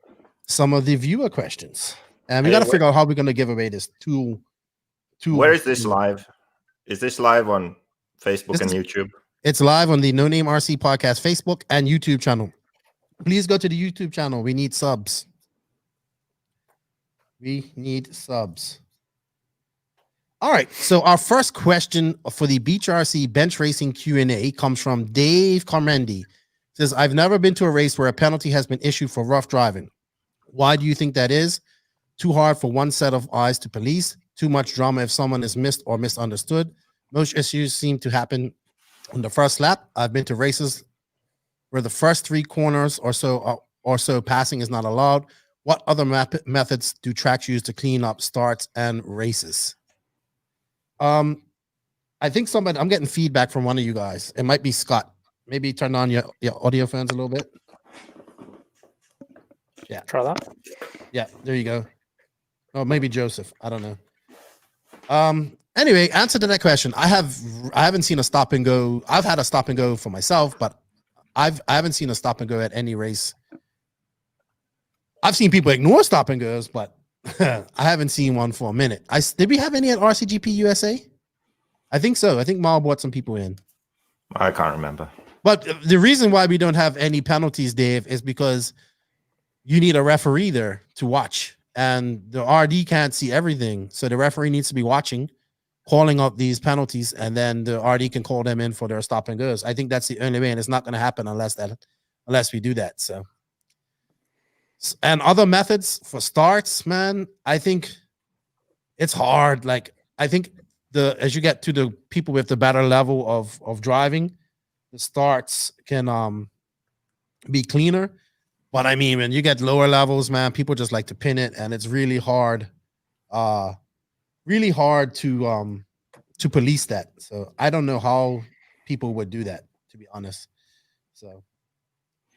some of the viewer questions. And we got to figure out how we're going to give away this tool. Where is this live? Is this live on Facebook and YouTube? It's live on the No Name RC Podcast Facebook and YouTube channel. Please go to the YouTube channel. We need subs. All right. So our first question for the Beach RC bench racing Q&A comes from Dave Carmendi. It says, I've never been to a race where a penalty has been issued for rough driving. Why do you think that is? Too hard for one set of eyes to police. Too much drama if someone is missed or misunderstood. Most issues seem to happen on the first lap. I've been to races where the first 3 corners or so passing is not allowed. What other methods do tracks use to clean up starts and races? I think somebody. I'm getting feedback from one of you guys. It might be Scott. Maybe turn on your audio fans a little bit. Yeah, try that. Yeah, there you go. Oh, maybe Joseph. I don't know. Anyway, answer to that question. I haven't seen a stop and go. I've had a stop and go for myself, but I haven't seen a stop and go at any race. I've seen people ignore stop and goes, but I haven't seen one for a minute. Did we have any at RCGP USA? I think so. I think Mal brought some people in. I can't remember. But the reason why we don't have any penalties, Dave, is because you need a referee there to watch, and the RD can't see everything. So the referee needs to be watching, calling out these penalties, and then the RD can call them in for their stop and goes. I think that's the only way, and it's not going to happen unless we do that. So, and other methods for starts, man, I think it's hard. Like, I think as you get to the people with the better level of driving, the starts can be cleaner. But I mean, when you get lower levels, man, people just like to pin it, and it's really hard to police that. So I don't know how people would do that, to be honest. So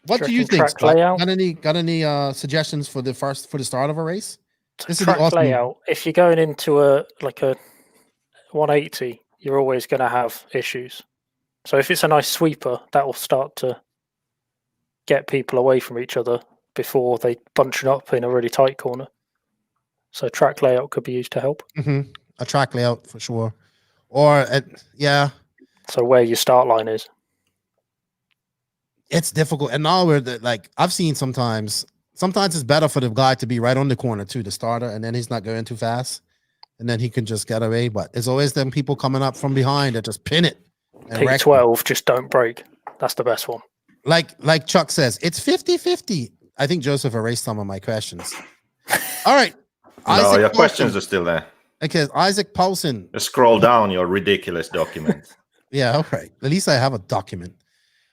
what do you think, Scott? Got any suggestions for the start of a race? This is the awesome layout. If you're going into a 180, you're always going to have issues. So if it's a nice sweeper, that will start to get people away from each other before they bunch up in a really tight corner. So track layout could be used to help. Mm-hmm. A track layout for sure. Or so where your start line is. It's difficult. And now I've seen sometimes it's better for the guy to be right on the corner too, the starter, and then he's not going too fast. And then he can just get away. But there's always them people coming up from behind that just pin it. P12, just don't break. That's the best one. Like Chuck says, it's 50-50. I think Joseph erased some of my questions. All right. No, your questions are still there. Okay, Isaac Paulson. Just scroll down your ridiculous document. Yeah, all right. At least I have a document.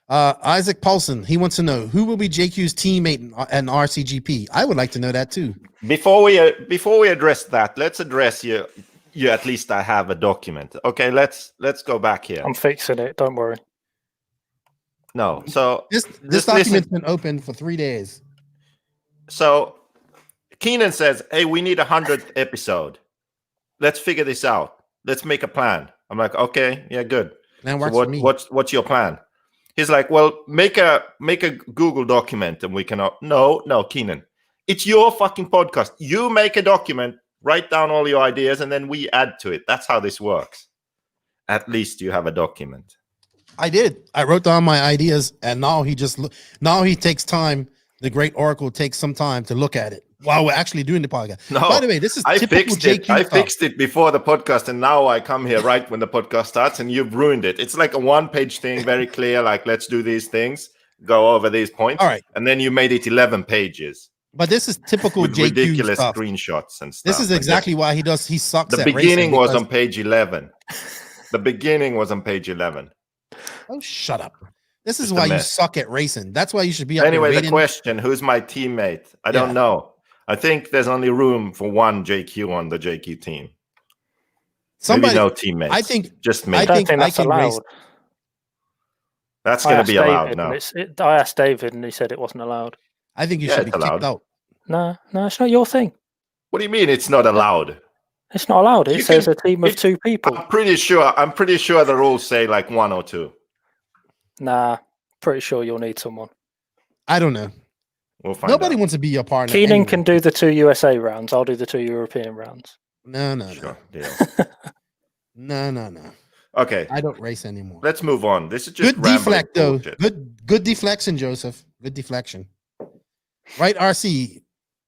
Isaac Paulson, he wants to know who will be JQ's teammate in RCGP. I would like to know that too. Before we address that, let's address you at least I have a document. Okay, let's go back here. I'm fixing it. Don't worry. No, so this document's been open for 3 days. So Keenan says, "Hey, we need 100th episode. Let's figure this out. Let's make a plan." I'm like, "Okay, yeah, good." That works for me. What's your plan? He's like, "Well, make a Google document, and we can." No, Keenan, it's your fucking podcast. You make a document, write down all your ideas, and then we add to it. That's how this works. At least you have a document. I did. I wrote down my ideas, and now he takes time. The great Oracle takes some time to look at it while we're actually doing the podcast. No, by the way, this is I typical fixed it. JQ I stuff. fixed it before the podcast, and now I come here right when the podcast starts, and you've ruined it. It's like a one-page thing, very clear. Like, let's do these things, go over these points. All right, and then you made it 11 pages. But this is typical with JQ ridiculous stuff. Screenshots and stuff. This is exactly why he does. He sucks. The at beginning racing was because- on page 11. The beginning was on page 11. Oh, shut up. This is Just a why you mess. suck at racing. That's why you should be up Anyway, there the rating. question: who's my teammate? I don't know. I think there's only room for one JQ on the JQ team. Somebody, maybe no teammates. I think just me. I don't think that's allowed. That's going to be allowed now. I asked David, and he said it wasn't allowed. I think you Yeah, should be it's kicked allowed. out. No, it's not your thing. What do you mean it's not allowed? It's not allowed. It You says can- a team of 2 people. I'm pretty sure the rules say like 1 or 2. Nah, pretty sure you'll need someone. I don't know. We'll find Nobody out. wants to be your partner. Keenan anyway. can do the 2 USA rounds. I'll do the 2 European rounds. No. Sure, deal. No. Okay, I don't race anymore. let's move on. This is just Good rambling deflect though. bullshit. Good deflection, Joseph. Good deflection. Right, RC.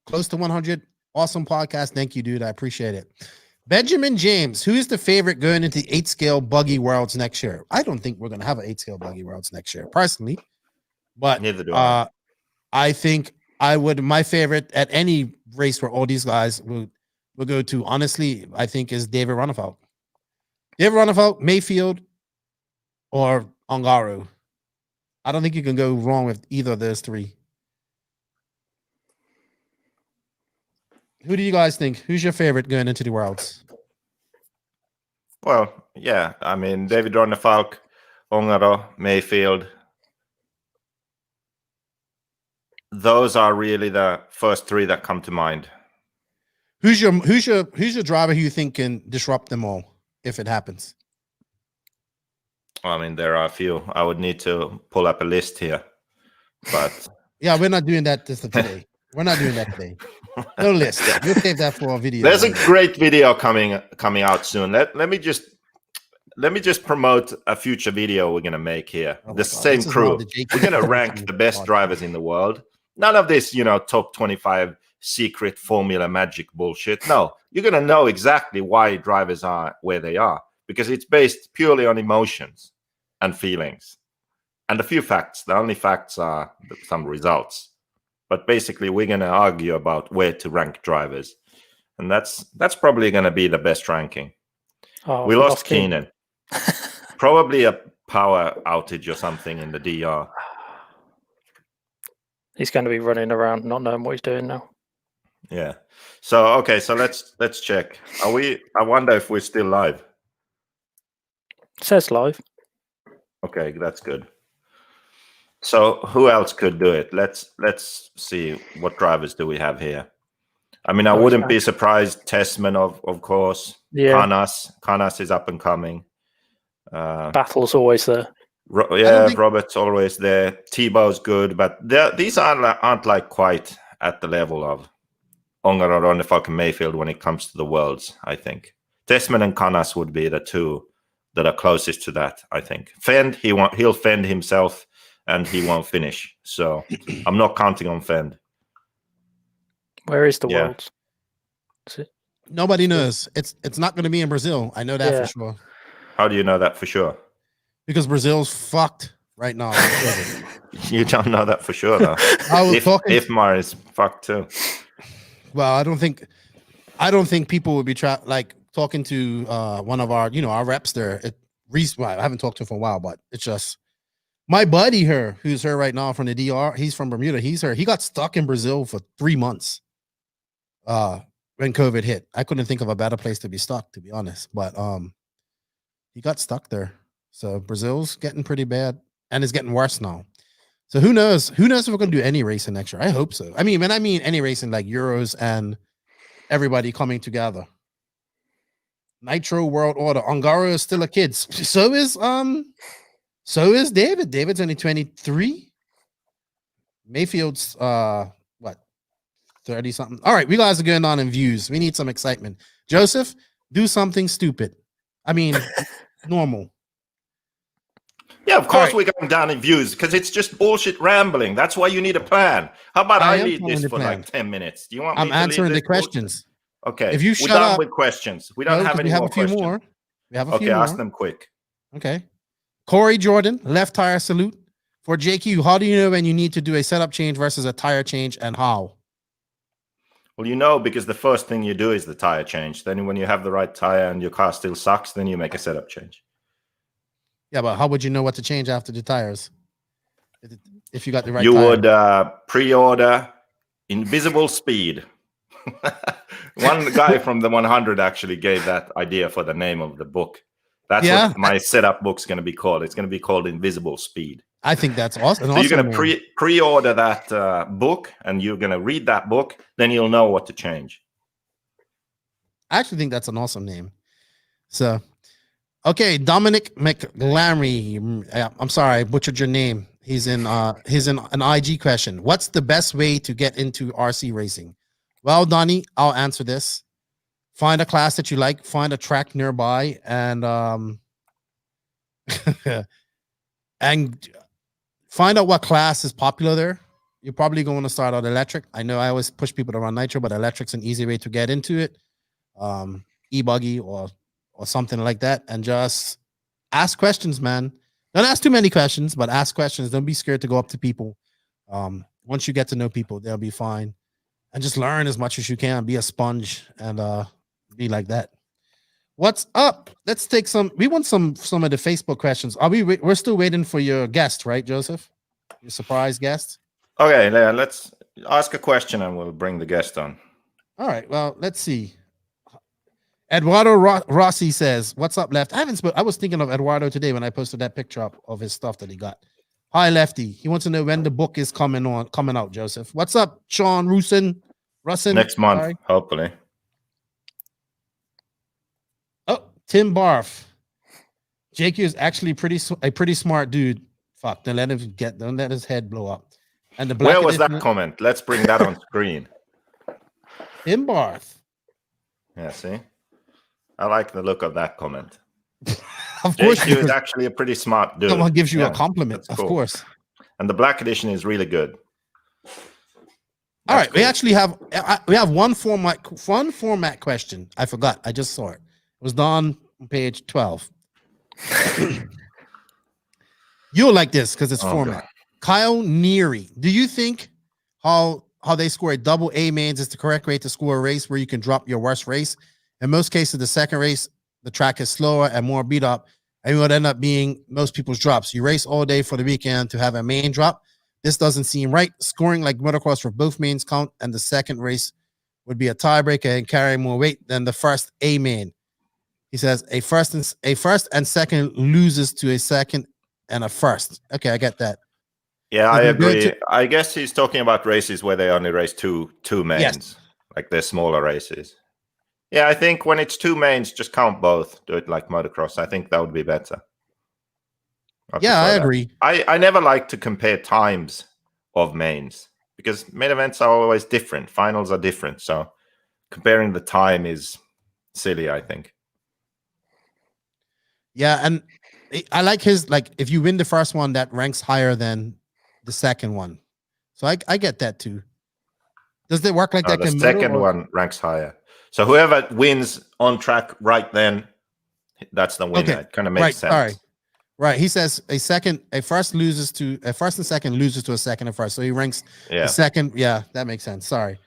Close to 100. Awesome podcast. Thank you, dude. I appreciate it. Benjamin James, who is the favorite going into 8-scale buggy worlds next year? I don't think we're going to have an 8-scale buggy worlds next year, personally. But Neither do I. I think I would. My favorite at any race where all these guys will go to, honestly, I think is David Ronnefalk. David Ronnefalk, Mayfield, or Ongaro. I don't think you can go wrong with either of those three. Who do you guys think? Who's your favorite going into the Worlds? Well, yeah, I mean, David Ronnefalk, Ongaro, Mayfield. Those are really the first three that come to mind. Who's your driver who you think can disrupt them all if it happens? I mean, there are a few. I would need to pull up a list here, but yeah, we're not doing that today. We're not doing that today. No list. We'll save that for a video. There's a great video coming out soon. Let me just promote a future video we're gonna make here. The same crew. We're gonna rank the best drivers in the world. None of this, top 25 secret formula magic bullshit. No, you're gonna know exactly why drivers are where they are because it's based purely on emotions and feelings and a few facts. The only facts are some results. But basically, we're going to argue about where to rank drivers. And that's probably going to be the best ranking. Oh, we lost Keenan. Probably a power outage or something in the DR. He's going to be running around not knowing what he's doing now. Yeah. So, okay. So let's check. I wonder if we're still live. It says live. Okay, that's good. So who else could do it? Let's see what drivers do we have here. I mean, I wouldn't be surprised. Tessman, of course. Yeah. Canas is up and coming. Battle's always there. Robert's always there. Tebow's good, but these aren't like quite at the level of Ongaro, Ronnefalk, and Mayfield when it comes to the Worlds. I think Tessman and Canas would be the two that are closest to that. I think Fend, he'll fend himself. And he won't finish. So I'm not counting on Fend. Where is the Worlds? Nobody knows. It's not going to be in Brazil. I know that for sure. How do you know that for sure? Because Brazil's fucked right now. You don't know that for sure, though. Ifmar is fucked too. Well, I don't think people would be talking to one of our our reps there. I haven't talked to him for a while, but it's just. My buddy who's here right now from the DR, he's from Bermuda. He got stuck in Brazil for 3 months when COVID hit. I couldn't think of a better place to be stuck, to be honest. But he got stuck there. So Brazil's getting pretty bad and it's getting worse now. So who knows? Who knows if we're going to do any racing next year? I hope so. I mean, when I mean any racing, like Euros and everybody coming together. Nitro World Order. Ongaro is still a kid. So is David. David's only 23. Mayfield's 30 something. All right, we guys are going on in views. We need some excitement. Joseph, do something stupid. I mean, normal. Yeah, of course we're going down in views because it's just bullshit rambling. That's why you need a plan. How about I lead this for like 10 minutes? Do you want me to answering the questions. Okay. If you we're done with questions. We don't have any more questions. We have a few more. Ask them quick. Okay. Corey Jordan, left tire salute. For JQ, how do you know when you need to do a setup change versus a tire change and how? Well, because the first thing you do is the tire change. Then when you have the right tire and your car still sucks, then you make a setup change. Yeah, but how would you know what to change after the tires? If you got the right tire? You would pre-order Invisible Speed. One guy from the 100 actually gave that idea for the name of the book. That's what my setup book's going to be called. It's going to be called Invisible Speed. I think that's awesome. So you're going to pre-order that book, and you're going to read that book. Then you'll know what to change. I actually think that's an awesome name. So, okay, Dominic McLary. I'm sorry, I butchered your name. He's in an IG question. What's the best way to get into RC racing? Well, Donnie, I'll answer this. Find a class that you like, find a track nearby, and and find out what class is popular there. You're probably going to start out electric. I know I always push people to run nitro, but electric's an easy way to get into it. E-buggy or something like that, and just ask questions, man. Don't ask too many questions, but ask questions. Don't be scared to go up to people. Once you get to know people, they'll be fine. And just learn as much as you can. Be a sponge and be like that. What's up? Let's take some. We want some of the Facebook questions. Are we? We're still waiting for your guest, right, Joseph? Your surprise guest. Okay, let's ask a question and we'll bring the guest on. All right. Well, let's see. Eduardo Rossi says, "What's up, Left?" I was thinking of Eduardo today when I posted that picture up of his stuff that he got. Hi, Lefty. He wants to know when the book is coming out, Joseph. What's up, Sean Russin? Next month, hopefully. Oh, Tim Barf. JQ is actually a pretty smart dude. Fuck, don't let his head blow up. And the Where was that comment? Let's bring that on screen. Tim Barf. Yeah, see? I like the look of that comment. Of course, JQ is actually a pretty smart dude. Someone gives you a compliment, of course. And the black edition is really good. All right, cool. We actually have one format question. I forgot. I just saw it. It was on page 12. You'll like this because it's format. God. Kyle Neary, do you think how they score a double A mains is the correct way to score a race where you can drop your worst race? In most cases, the second race, the track is slower and more beat up, and it would end up being most people's drops. You race all day for the weekend to have a main drop. This doesn't seem right. Scoring like motocross for both mains count, and the second race would be a tiebreaker and carry more weight than the first A main. He says a first and second loses to a second and a first. Okay, I get that. Yeah, I agree. I guess he's talking about races where they only race two mains, yes. Like they're smaller races. Yeah, I think when it's two mains, just count both. Do it like motocross. I think that would be better. I agree. I never like to compare times of mains because main events are always different. Finals are different. So comparing the time is silly, I think. Yeah, and I like his, like, if you win the first one, that ranks higher than the second one. So I get that too. Does it work like that? The second one ranks higher. So whoever wins on track right then, that's the winner. Okay. It kind of makes sense. All right. Right. He says a first and second loses to a second and first. So he ranks the second. Yeah, that makes sense. Sorry.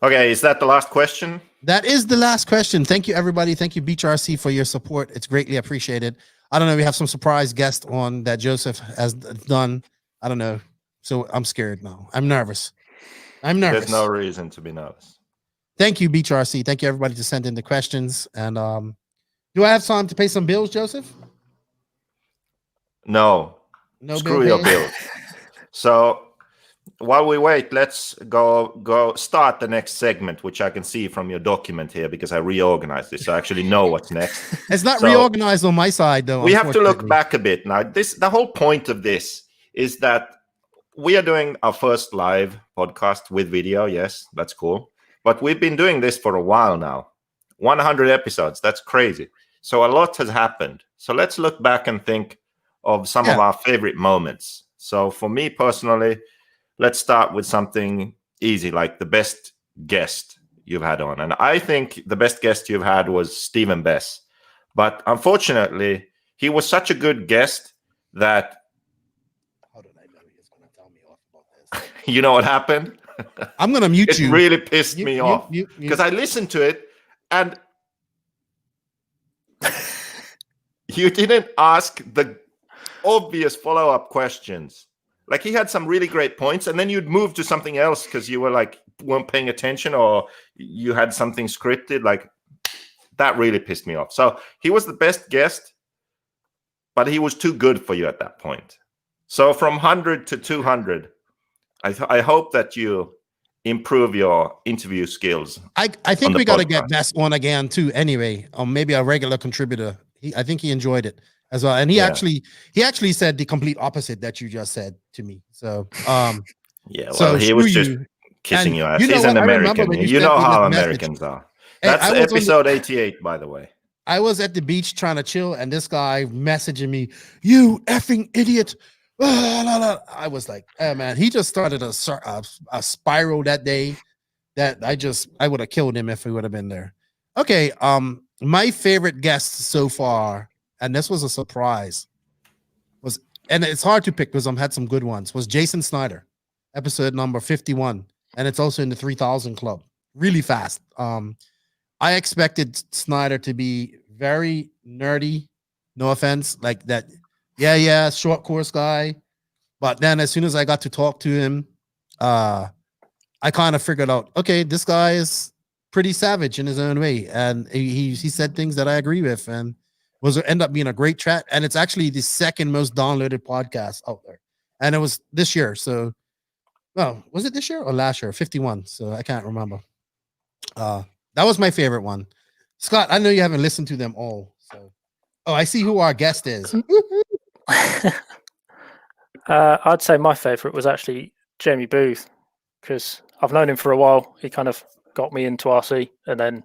Okay, is that the last question? That is the last question. Thank you, everybody. Thank you, Beach RC, for your support. It's greatly appreciated. I don't know. We have some surprise guest on that Joseph has done. I don't know. So I'm scared now. I'm nervous. There's no reason to be nervous. Thank you, Beach RC. Thank you, everybody, to send in the questions. And do I have time to pay some bills, Joseph? No. Screw your bills. So while we wait, let's go start the next segment, which I can see from your document here because I reorganized this. So I actually know what's next. It's not reorganized on my side, though. We have to look back a bit now. The whole point of this is that we are doing our first live podcast with video. Yes, that's cool. But we've been doing this for a while now. 100 episodes. That's crazy. So a lot has happened. So let's look back and think of some of our favorite moments. So for me personally, let's start with something easy, like the best guest you've had on. And I think the best guest you've had was Stephen Bess. But unfortunately, he was such a good guest that... How did I know he was going to tell me off about this? You know what happened? I'm going to mute you. It really pissed me off because I listened to it and you didn't ask the obvious follow-up questions. Like he had some really great points and then you'd move to something else because you were like, weren't paying attention or you had something scripted. Like that really pissed me off. So he was the best guest, but he was too good for you at that point. So from 100 to 200, I hope that you improve your interview skills. I think we got to get Bess on again too. Anyway, or maybe a regular contributor. I think he enjoyed it as well, and he actually said the complete opposite that you just said to me. So well, he was just kissing your ass. He's an American. You know how Americans are. That's episode 88, by the way. I was at the beach trying to chill, and this guy messaging me, "You effing idiot." I was like, oh man, he just started a spiral that day that I would have killed him if he would have been there. Okay, my favorite guest so far, and this was a surprise, and it's hard to pick because I've had some good ones, was Jason Snyder, episode number 51, and it's also in the 3000 club. Really fast. I expected Snyder to be very nerdy. No offense, like that. Yeah, short course guy. But then as soon as I got to talk to him, I kind of figured out, okay, this guy is pretty savage in his own way, and he said things that I agree with, and end up being a great chat. And it's actually the second most downloaded podcast out there, and it was this year. So, well, was it this year or last year? 51. So I can't remember. That was my favorite one. Scott, I know you haven't listened to them all. So, I see who our guest is. I'd say my favorite was actually Jamie Booth, because I've known him for a while. He kind of got me into RC, and then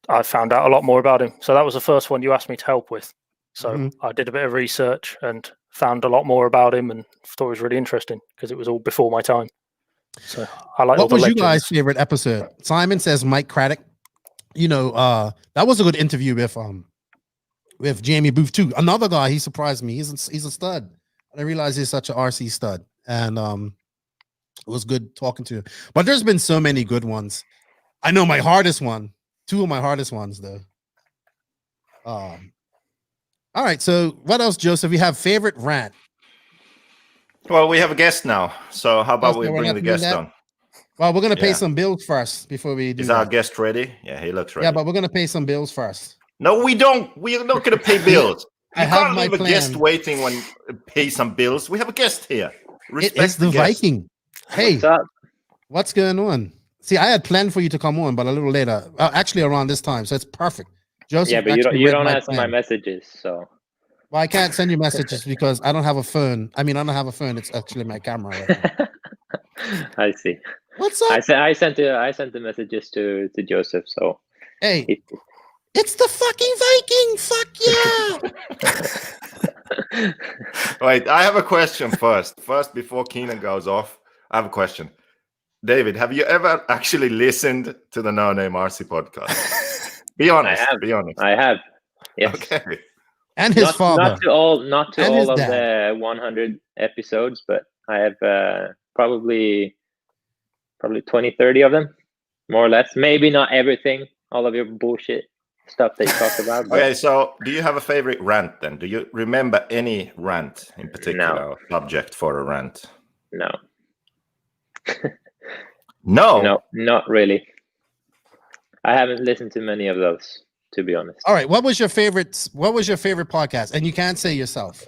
I found out a lot more about him. So that was the first one you asked me to help with. So I did a bit of research and found a lot more about him, and thought it was really interesting because it was all before my time. So I like. What was you guys' favorite episode? Simon says Mike Craddock. You know, that was a good interview with Jamie Booth too. Another guy, he surprised me. He's a stud. I didn't realize he's such an RC stud, and it was good talking to him. But there's been so many good ones. I know my hardest one. Two of my hardest ones, though. All right. So what else, Joseph? We have favorite rant. Well, we have a guest now. So how about we bring the guest on? Well, we're gonna pay some bills first before we do. Is our guest ready? Yeah, he looks ready. Yeah, but we're gonna pay some bills first. No, we don't. We are not gonna pay bills. You can't leave a guest waiting when pay some bills. We have a guest here. It's the Viking. Hey, what's going on? See, I had planned for you to come on, but a little later. Actually, around this time, so it's perfect. Joseph, yeah, but you don't answer my messages, so. Well, I can't send you messages because I don't have a phone. I mean, I don't have a phone. It's actually my camera right now. I see. What's up? I sent the messages to Joseph. So hey, it's the fucking Viking. Fuck yeah. Wait, I have a question first. First, before Keenan goes off, I have a question. David, have you ever actually listened to the No Name RC podcast? Be honest. I have. Be honest. I have. Yes. Okay. And his father. Not to all of the 100 episodes, but I have probably 20, 30 of them, more or less. Maybe not everything, all of your bullshit stuff that you talked about. Okay, so do you have a favorite rant then? Do you remember any rant in particular, subject for a rant? No. No, not really. I haven't listened to many of those, to be honest. All right, what was your favorite podcast? And you can't say yourself.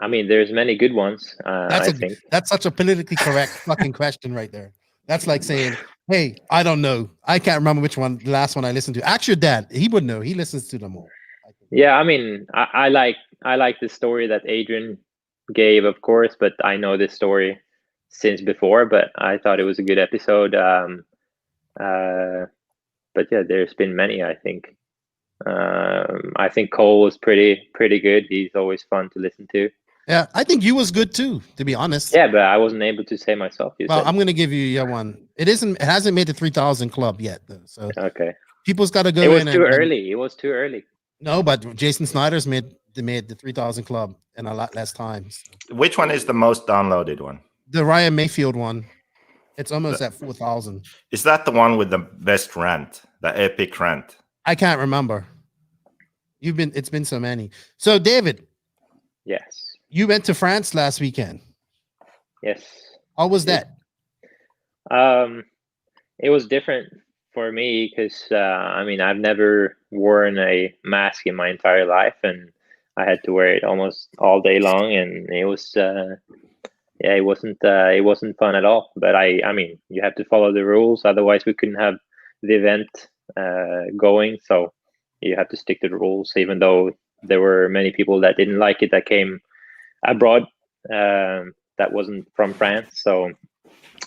I mean, there's many good ones. I think that's such a politically correct fucking question right there. That's like saying, "Hey, I don't know. I can't remember which one, the last one I listened to." Ask your dad; he would know. He listens to them all. Yeah, I mean, I like the story that Adrian gave, of course, but I know this story since before. But I thought it was a good episode. But yeah, there's been many. I think. I think Cole was pretty good. He's always fun to listen to. Yeah, I think you was good too, to be honest. Yeah, but I wasn't able to say myself. Well, I'm gonna give you one. It hasn't made the 3,000 club yet, though. So okay, people's got to go. It was too early. It was too early. No, but Jason Snyder's made the 3,000 club in a lot less time. So. Which one is the most downloaded one? The Ryan Mayfield one. It's almost at 4,000. Is that the one with the best rant, the epic rant? I can't remember. It's been so many. So David. Yes. You went to France last weekend. Yes. How was that? It was different for me because I mean, I've never worn a mask in my entire life, and I had to wear it almost all day long, and it was it wasn't fun at all. But I mean, you have to follow the rules, otherwise we couldn't have the event going. So you have to stick to the rules, even though there were many people that didn't like it that came abroad that wasn't from France. So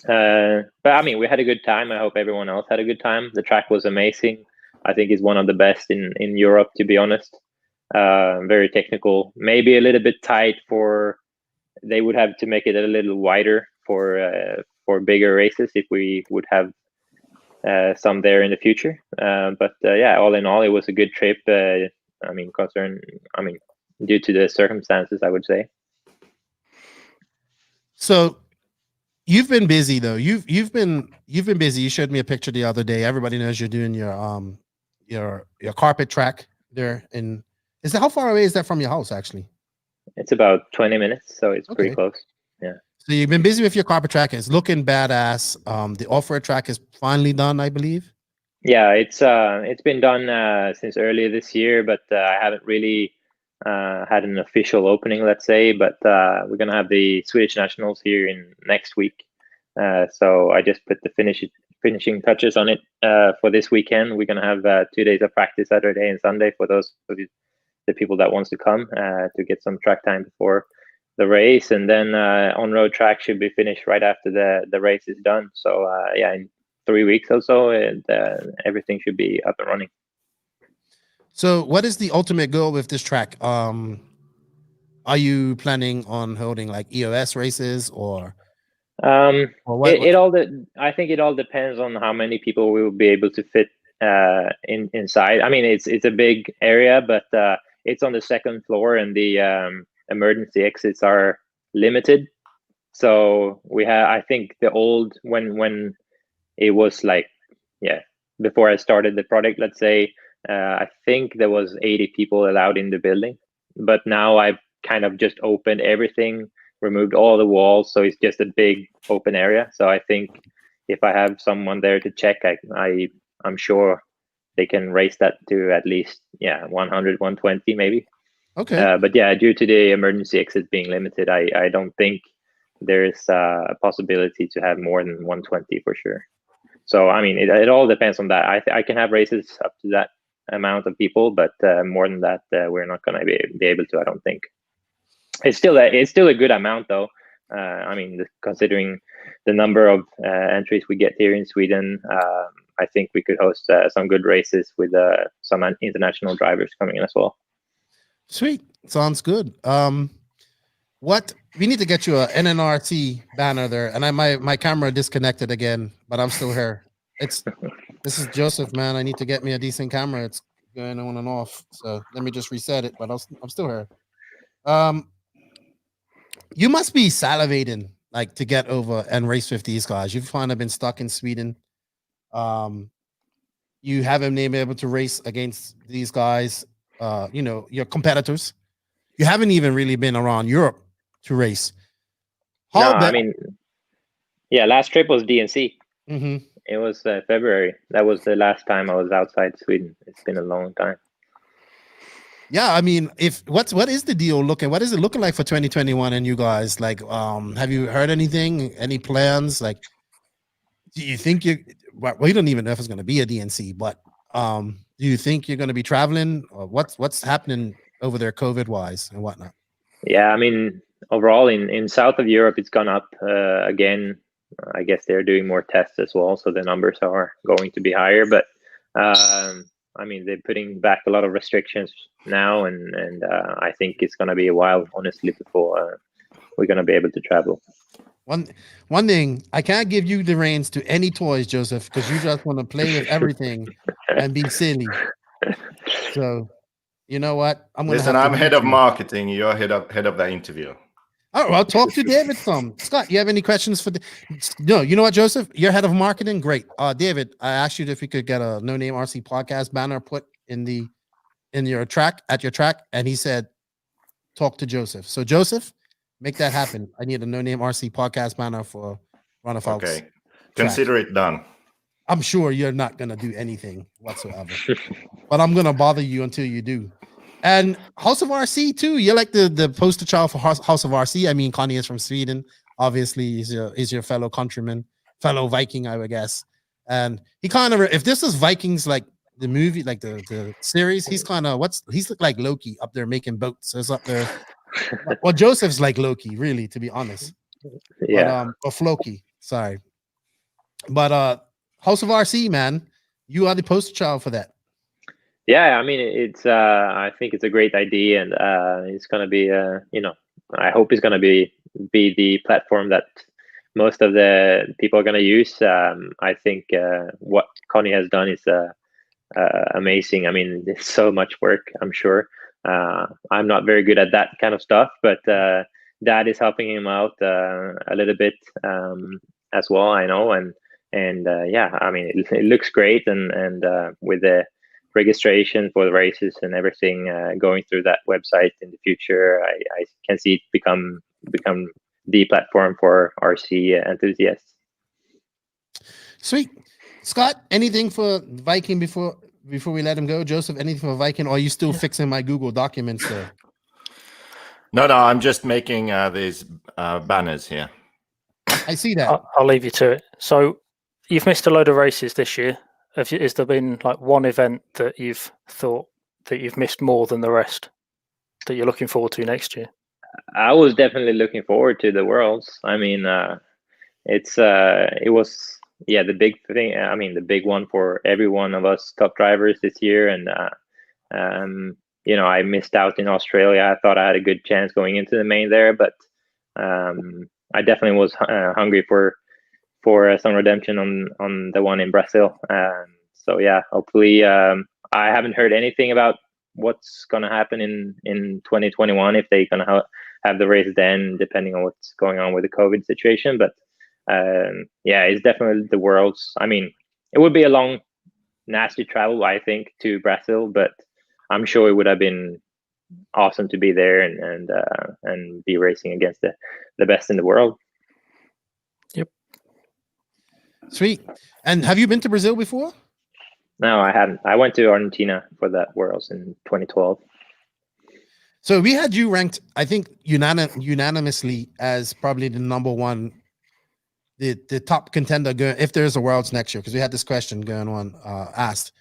but I mean, we had a good time. I hope everyone else had a good time. The track was amazing. I think it's one of the best in Europe, to be honest. Very technical, maybe a little bit tight they would have to make it a little wider for bigger races if we would have some there in the future. But yeah, all in all, it was a good trip. I mean, due to the circumstances, I would say. So You've been busy though. You've been busy. You showed me a picture the other day. Everybody knows you're doing your carpet track there. And how far away is that from your house actually? It's about 20 minutes, so it's pretty Okay. close. Yeah. So you've been busy with your carpet track. And it's looking badass. The off-road track is finally done, I believe. Yeah, it's been done since earlier this year, but I haven't really had an official opening, let's say. But we're gonna have the Swedish Nationals here in next week. So I just put the finishing touches on it for this weekend. We're gonna have 2 days of practice, Saturday and Sunday, for those of the people that wants to come to get some track time before the race, and then on-road track should be finished right after the race is done. So yeah, in 3 weeks or so, and everything should be up and running. So what is the ultimate goal with this track? Are you planning on holding like EOS races or what? I think it all depends on how many people we will be able to fit inside. I mean, it's a big area, but it's on the second floor, and the emergency exits are limited. So we have, I think, the old when it was like, yeah, before I started the product, let's say, I think there was 80 people allowed in the building, but now I've kind of just opened everything, removed all the walls, so it's just a big open area. So I think if I have someone there to check, I'm sure they can raise that to at least 100, 120 maybe. Okay. But yeah, due to the emergency exit being limited, I don't think there's a possibility to have more than 120 for sure. So I mean, it all depends on that. I can have races up to that amount of people, but more than that, we're not going to be able to. I don't think. It's still a good amount though. I mean, considering the number of entries we get here in Sweden, I think we could host some good races with some international drivers coming in as well. Sweet, sounds good. What we need to get you a NNRC banner there, and my camera disconnected again, but I'm still here. This is Joseph, man. I need to get me a decent camera. It's going on and off, so let me just reset it. But I'm still here. You must be salivating like to get over and race with these guys. You've kind of been stuck in Sweden. You haven't been able to race against these guys. Your competitors. You haven't even really been around Europe to race. I mean, yeah, last trip was DNC. Mm-hmm. It was February. That was the last time I was outside Sweden. It's been a long time. Yeah, I mean, what is the deal looking? What is it looking like for 2021? And you guys, like, have you heard anything? Any plans? Like, do you think we don't even know if it's going to be a DNC, but do you think you're going to be traveling? Or what's happening over there, COVID wise and whatnot? Yeah, I mean, overall in south of Europe, it's gone up again. I guess they're doing more tests as well, so the numbers are going to be higher. But I mean, they're putting back a lot of restrictions now, and I think it's going to be a while, honestly, before we're going to be able to travel. One thing, I can't give you the reins to any toys, Joseph, because you just want to play with everything and be silly. So, you know what? I'm head of marketing. You're head of the interview. Oh, well, talk to David some. Scott, you have any questions for no, you know what, Joseph? You're head of marketing. Great. David, I asked you if we could get a No Name RC podcast banner put in your track, and he said, talk to Joseph. So Joseph, make that happen. I need a No Name RC podcast banner for Runner Folks. Okay. Consider it done. I'm sure you're not gonna do anything whatsoever. But I'm gonna bother you until you do. And House of RC too. You're like the poster child for House of RC. I mean, Connie is from Sweden. Obviously, he's your fellow countryman, fellow Viking, I would guess. And he kind of, if this is Vikings like the movie, like the series, he's kind of he's like Loki up there making boats. So it's up there. Well, Joseph's like Loki, really, to be honest. Yeah. But, or Floki, sorry. But House of RC, man, you are the poster child for that. Yeah, I mean, it's I think it's a great idea, and it's going to be I hope it's going to be the platform that most of the people are going to use. I think what Connie has done is amazing. I mean, there's so much work, I'm sure. I'm not very good at that kind of stuff, but Dad is helping him out a little bit as well, I know, and yeah, I mean, it looks great, and with the registration for the races and everything going through that website in the future, I can see it become the platform for RC enthusiasts. Sweet. Scott, anything for Viking before we let him go? Joseph, anything for Viking, or are you still fixing my Google documents there? No, I'm just making these banners here. I see that. I'll leave you to it. So you've missed a load of races this year. Has there been like one event that you've thought that you've missed more than the rest that you're looking forward to next year? I was definitely looking forward to the Worlds. I mean, it was the big thing. I mean, the big one for every one of us top drivers this year, and I missed out in Australia. I thought I had a good chance going into the main there, but I definitely was hungry for some redemption on the one in Brazil. So yeah, hopefully, I haven't heard anything about what's gonna happen in 2021 if they're gonna have the race then, depending on what's going on with the COVID situation. But it's definitely the Worlds. I mean, it would be a long, nasty travel, I think, to Brazil, but I'm sure it would have been awesome to be there and be racing against the best in the world. Yep. Sweet. And have you been to Brazil before? No, I haven't. I went to Argentina for that Worlds in 2012. So we had you ranked, I think, unanimously as probably the number one, the top contender going if there's a Worlds next year, because we had this question going on asked.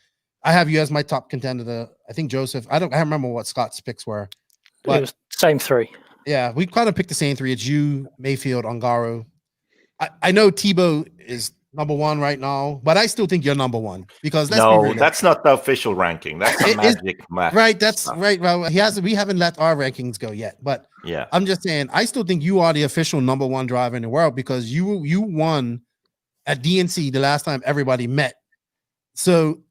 I have you as my top contender. I think Joseph. I remember what Scott's picks were, but it was same three. Yeah, we kind of picked the same three. It's you, Mayfield, Ongaro. I know Tebow is number one right now, but I still think you're number one because that's not the official ranking. That's a magic math. Right, that's right. Well, we haven't let our rankings go yet, but yeah, I'm just saying I still think you are the official number one driver in the world because you won at DNC the last time everybody met. So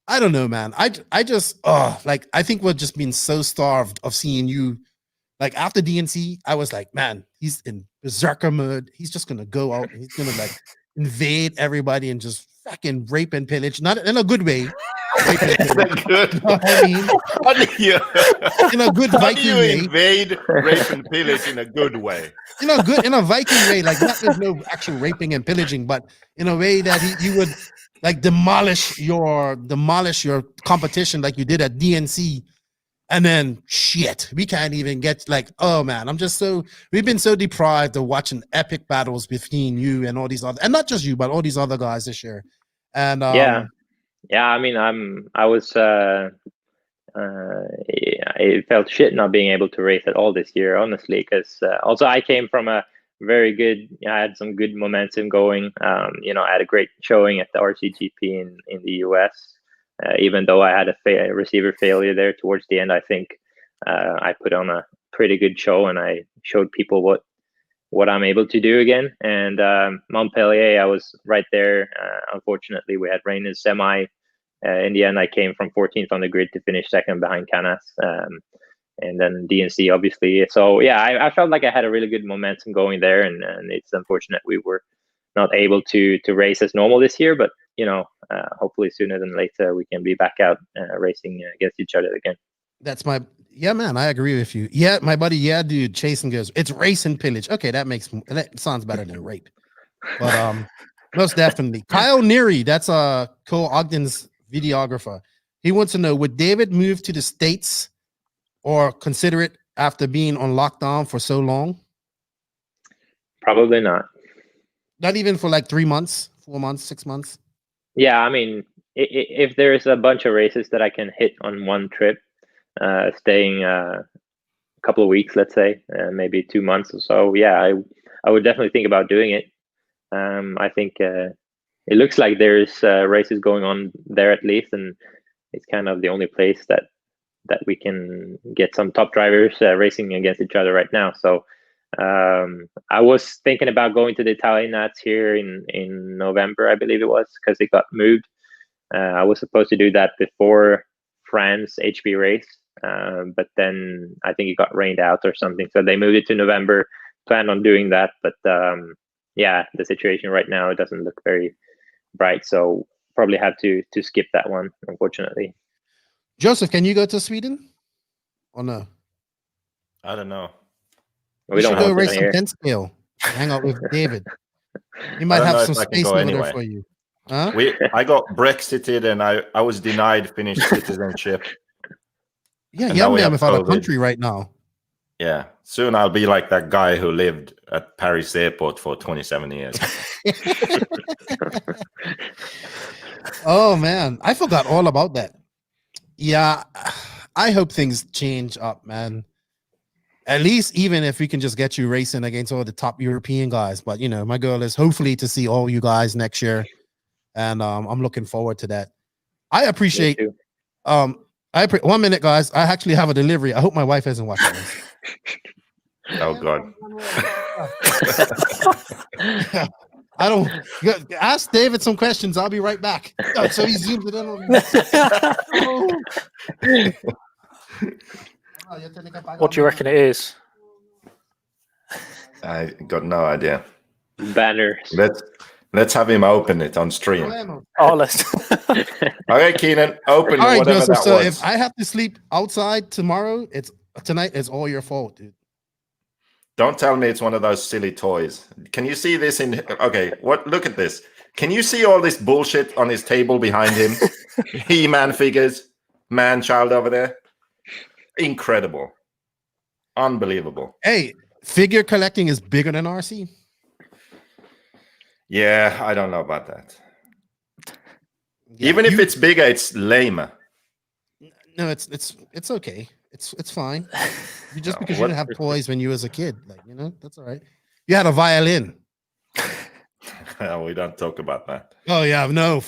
I don't know, man. I just I think we're just being so starved of seeing you. Like after DNC, I was like, man, he's in berserker mode. He's just gonna go out and he's gonna like invade everybody and just fucking rape and pillage, not in a good way. Rape and pillage. Good. You know what I mean? In a good Viking way. Invade, rape, and pillage in a good way. In a Viking way, like not there's no actual raping and pillaging, but in a way that he would like demolish your competition like you did at DNC. And then shit, we can't even get like, oh man, we've been so deprived of watching epic battles between you and all these other, and not just you, but all these other guys this year. And I mean, it felt shit not being able to race at all this year, honestly, because also I came from I had some good momentum going. I had a great showing at the RCGP in the US. Even though I had a receiver failure there towards the end, I think I put on a pretty good show and I showed people what I'm able to do again. And Montpellier, I was right there. Unfortunately, we had rain in semi. In the end, I came from 14th on the grid to finish second behind Canas. And then DNC, obviously. So, yeah, I felt like I had a really good momentum going there. And it's unfortunate we were not able to race as normal this year. But hopefully sooner than later we can be back out racing against each other again. That's man, I agree with you. Yeah, my buddy, dude, Chasen goes, it's race and pillage. Okay, that sounds better than rape. But most definitely. Kyle Neary, that's Cole Ogden's videographer. He wants to know, would David move to the States or consider it after being on lockdown for so long? Probably not. Not even for like 3 months, 4 months, 6 months? Yeah, I mean, if there's a bunch of races that I can hit on one trip, staying a couple of weeks, let's say, maybe 2 months or so, yeah, I would definitely think about doing it. I think it looks like there's races going on there at least, and it's kind of the only place that we can get some top drivers racing against each other right now. So I was thinking about going to the Italian Nats here in November, I believe it was, because it got moved. I was supposed to do that before France HB race, but then I think it got rained out or something, so they moved it to November. Planned on doing that, but yeah, the situation right now, it doesn't look very bright, so probably have to skip that one, unfortunately. Joseph, can you go to Sweden or no? I don't know. We You don't should go want race them some here. 10 scale. Hang out with David. He I might don't have know some if I can space go over there anyway. for you. Huh? I got Brexited and I was denied Finnish citizenship. Yeah, And now young we man have without a COVID. country right now. Yeah. Soon I'll be like that guy who lived at Paris airport for 27 years. Oh man, I forgot all about that. Yeah, I hope things change up, man. At least even if we can just get you racing against all the top European guys. But you know, my goal is hopefully to see all you guys next year. And I'm looking forward to that. I appreciate 1 minute, guys. I actually have a delivery. I hope my wife hasn't watched this. Oh God. I don't ask David some questions. I'll be right back. So he zoomed it in on me. What do you reckon it is? I got no idea. Banners. Let's have him open it on stream. Ahlers. Okay, Keenan, open All right, whatever Joseph. that So was. if I have to sleep outside tomorrow, tonight is all your fault, dude. Don't tell me it's one of those silly toys. Can you see this in? Okay, look at this. Can you see all this bullshit on his table behind him? He-Man figures, man-child over there. Incredible. Unbelievable. Hey, figure collecting is bigger than RC. Yeah, I don't know about that. Yeah, even if it's bigger, it's lamer. No, it's okay. It's fine. Just because you didn't have toys when you was a kid, like, you know, that's all right. You had a violin. We don't talk about that. Oh yeah, no.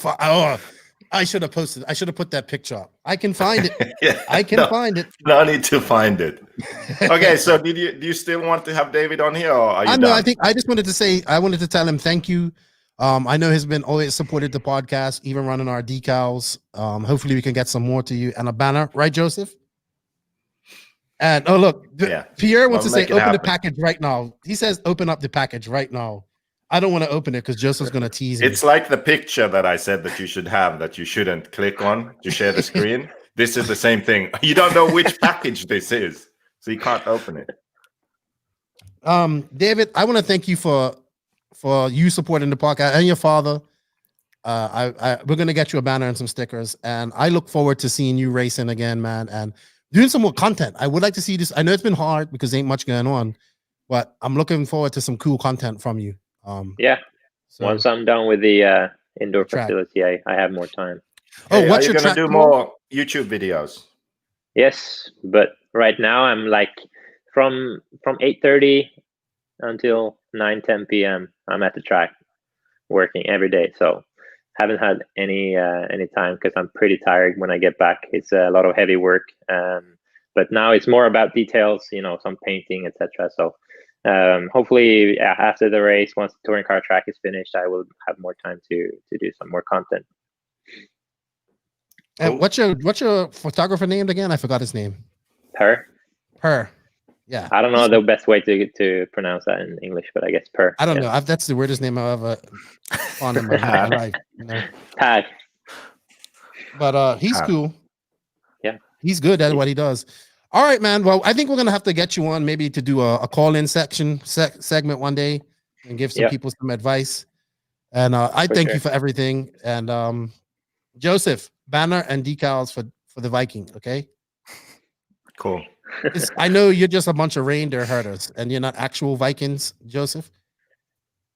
I should have posted. I should have put that picture up. I can find it. Yeah, I can find it. No need to find it. Okay, so do you still want to have David on here, or are you I know. done? I think I just wanted to say I wanted to tell him thank you. I know he's been always supported the podcast, even running our decals. Hopefully we can get some more to you and a banner, right, Joseph? And oh look, Pierre wants to say open the package right now. He says open up the package right now. I don't want to open it because Joseph's going to tease me. It's like the picture that I said that you should have that you shouldn't click on to share the screen. This is the same thing. You don't know which package this is, so you can't open it. David, I want to thank you for you supporting the podcast and your father. We're going to get you a banner and some stickers, and I look forward to seeing you racing again, man, and doing some more content. I would like to see this. I know it's been hard because there ain't much going on, but I'm looking forward to some cool content from you. Yeah. So, once I'm done with the indoor facility, I have more time. Hey, what's your gonna do more YouTube videos? Yes, but right now I'm like from 8:30 until 9-10 p.m. I'm at the track working every day. So haven't had any time because I'm pretty tired when I get back. It's a lot of heavy work. But now it's more about details, you know, some painting, etc. So hopefully after the race, once the touring car track is finished, I will have more time to do some more content. And what's your photographer named again? I forgot his name. Per. Yeah. I don't know the best way to pronounce that in English, but I guess Per. I don't know. That's the weirdest name I've ever found in my life. You know? Tag. But he's cool. Yeah. He's good at what he does. All right, man. Well, I think we're gonna have to get you on maybe to do a call-in segment one day and give some people some advice. And I thank you for everything. And Joseph, banner and decals for the Viking. Okay. Cool. I know you're just a bunch of reindeer herders and you're not actual Vikings, Joseph.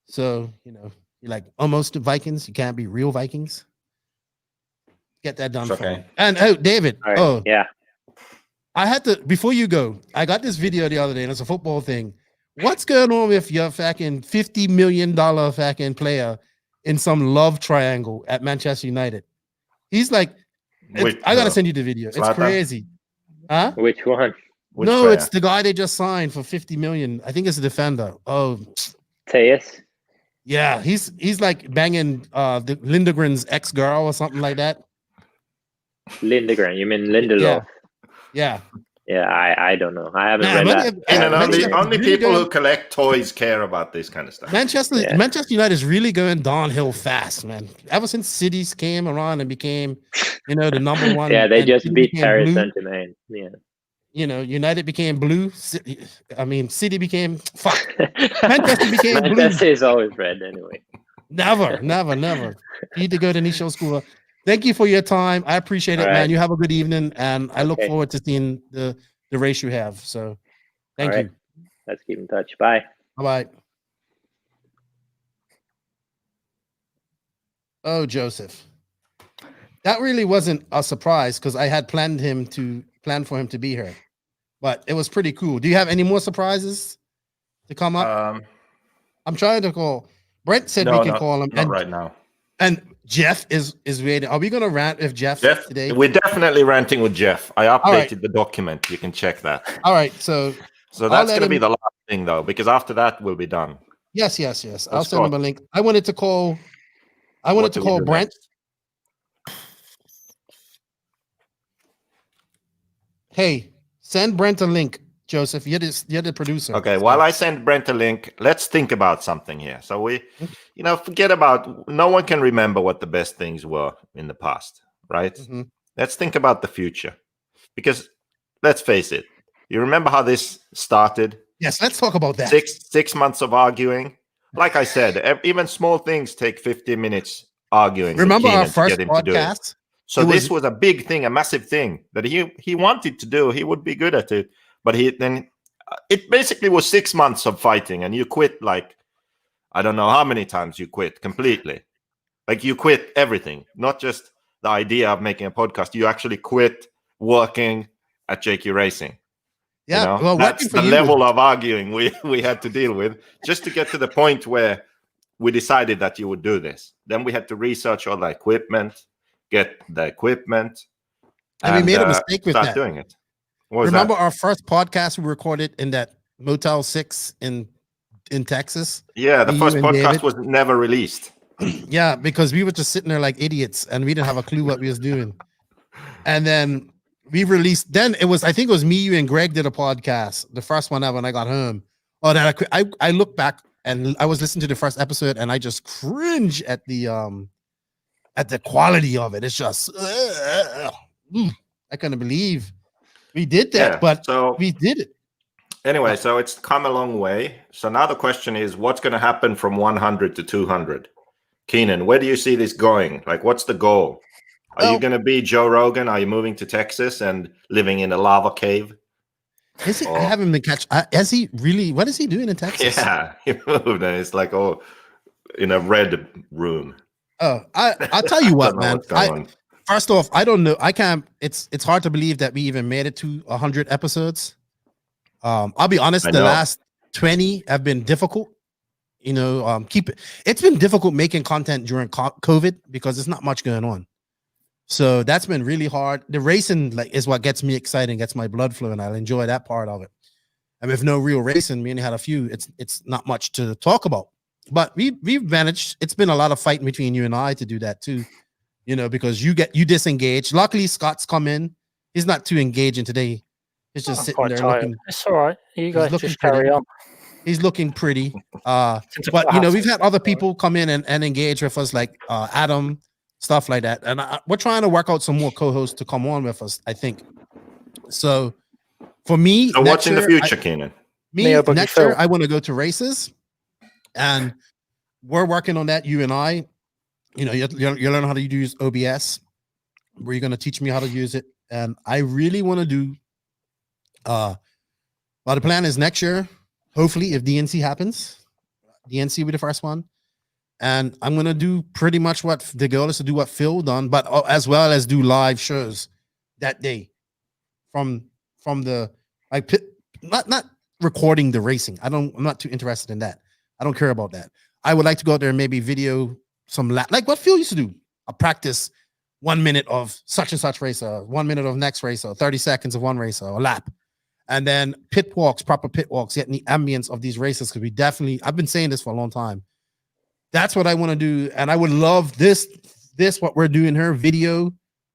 So, you know, you're like almost Vikings. You can't be real Vikings. Get that done for me. And David. Right. Yeah. I had to, before you go, I got this video the other day and it's a football thing. What's going on with your fucking $50 million fucking player in some love triangle at Manchester United? He's like, I gotta send you the video. It's crazy. Huh? Which one? No, it's the guy they just signed for 50 million. I think it's a defender. Oh, Tejas. Yeah, he's like banging the Lindegren's ex-girl or something like that. Lindegren, you mean Lindelof? Yeah. Yeah, I don't know. I haven't Nah, read money- that. And Manchester only is really people who going- collect toys care about this kind of stuff. Manchester Yeah. Manchester United is really going downhill fast, man. Ever since cities came around and became, the number one. Yeah, they and just City beat became Paris blue, Saint-Germain. Yeah. United became blue. City became fuck. Manchester became blue. Manchester is always red anyway. Never. You need to go to Nisho School. Thank you for your time. I appreciate it, All man. right. You have a good evening, and I look Okay. forward to seeing the race you have. So, thank All right. you. Let's keep in touch. Bye. Bye bye. Oh, Joseph, that really wasn't a surprise because I had planned for him to be here, but it was pretty cool. Do you have any more surprises to come up? I'm trying to call. Brent said we can call him, Not right now. And Jeff is waiting. Are we going to rant with Jeff today? We're definitely ranting with Jeff. I updated right. the document. You can check that. All right, so that's going to be the last thing, though, because after that we'll be done. Yes. I'll send him a link. I wanted to call Brent. Hey, send Brent a link, Joseph. You're the producer. Okay, while I send Brent a link, let's think about something here. So we, forget about, no one can remember what the best things were in the past, right? Mm-hmm. Let's think about the future. Because let's face it, you remember how this started? Yes, let's talk about that. 6 months of arguing. Like I said, even small things take 15 minutes arguing. Remember our first podcast? So this was a big thing, a massive thing that he wanted to do. He would be good at it. But it basically was 6 months of fighting, and you quit like, I don't know how many times you quit completely. Like you quit everything, not just the idea of making a podcast. You actually quit working at JQ Racing. Yeah, well, that's the level of arguing we had to deal with just to get to the point where we decided that you would do this. Then we had to research all the equipment, get the equipment, and we made a mistake with start that. doing it. Remember our first podcast we recorded in that Motel 6 in Texas? Yeah, the first podcast was never released. Yeah, because we were just sitting there like idiots and we didn't have a clue what we was doing. And then we released, I think it was me, you, and Greg did a podcast, the first one ever when I got home. Oh, that I look back and I was listening to the first episode and I just cringe at the quality of it. It's just I couldn't believe we did that, but we did it. Anyway, so it's come a long way. So now the question is, what's going to happen from 100 to 200? Keenan, where do you see this going? Like, what's the goal? Are you going to be Joe Rogan? Are you moving to Texas and living in a lava cave? Is he? I haven't been catch. Is he really? What is he doing in Texas? Yeah, he moved, and it's like in a red room. Oh, I'll tell you what, man. First off, I don't know. I can't. It's hard to believe that we even made it to 100 episodes. I'll be honest. The last 20 have been difficult. It's been difficult making content during COVID because there's not much going on. So that's been really hard. The racing is what gets me excited, gets my blood flowing. I'll enjoy that part of it. And with no real racing, we only had a few. It's not much to talk about. But we've managed. It's been a lot of fighting between you and I to do that too. Because you disengaged. Luckily, Scott's come in. He's not too engaging today. He's just sitting there looking. It's all right. You guys just carry on. He's looking pretty. But we've had other people come in and engage with us, like Adam, stuff like that. And we're trying to work out some more co-hosts to come on with us, I think. So for me, so what's in the future, Keenan? Next year, I want to go to races, and we're working on that. You and I, you learn how to use OBS. Where you're going to teach me how to use it, and I really want to do. Well, the plan is next year. Hopefully, if DNC happens, DNC will be the first one. And I'm going to do pretty much what the goal is to do what Phil done, but as well as do live shows that day from the, not recording the racing. I'm not too interested in that. I don't care about that. I would like to go out there and maybe video some like what Phil used to do. A practice 1 minute of such and such racer, 1 minute of next racer, 30 seconds of one racer, a lap. And then proper pit walks, getting the ambience of these races. Because I've been saying this for a long time. That's what I want to do. And I would love this what we're doing here, video,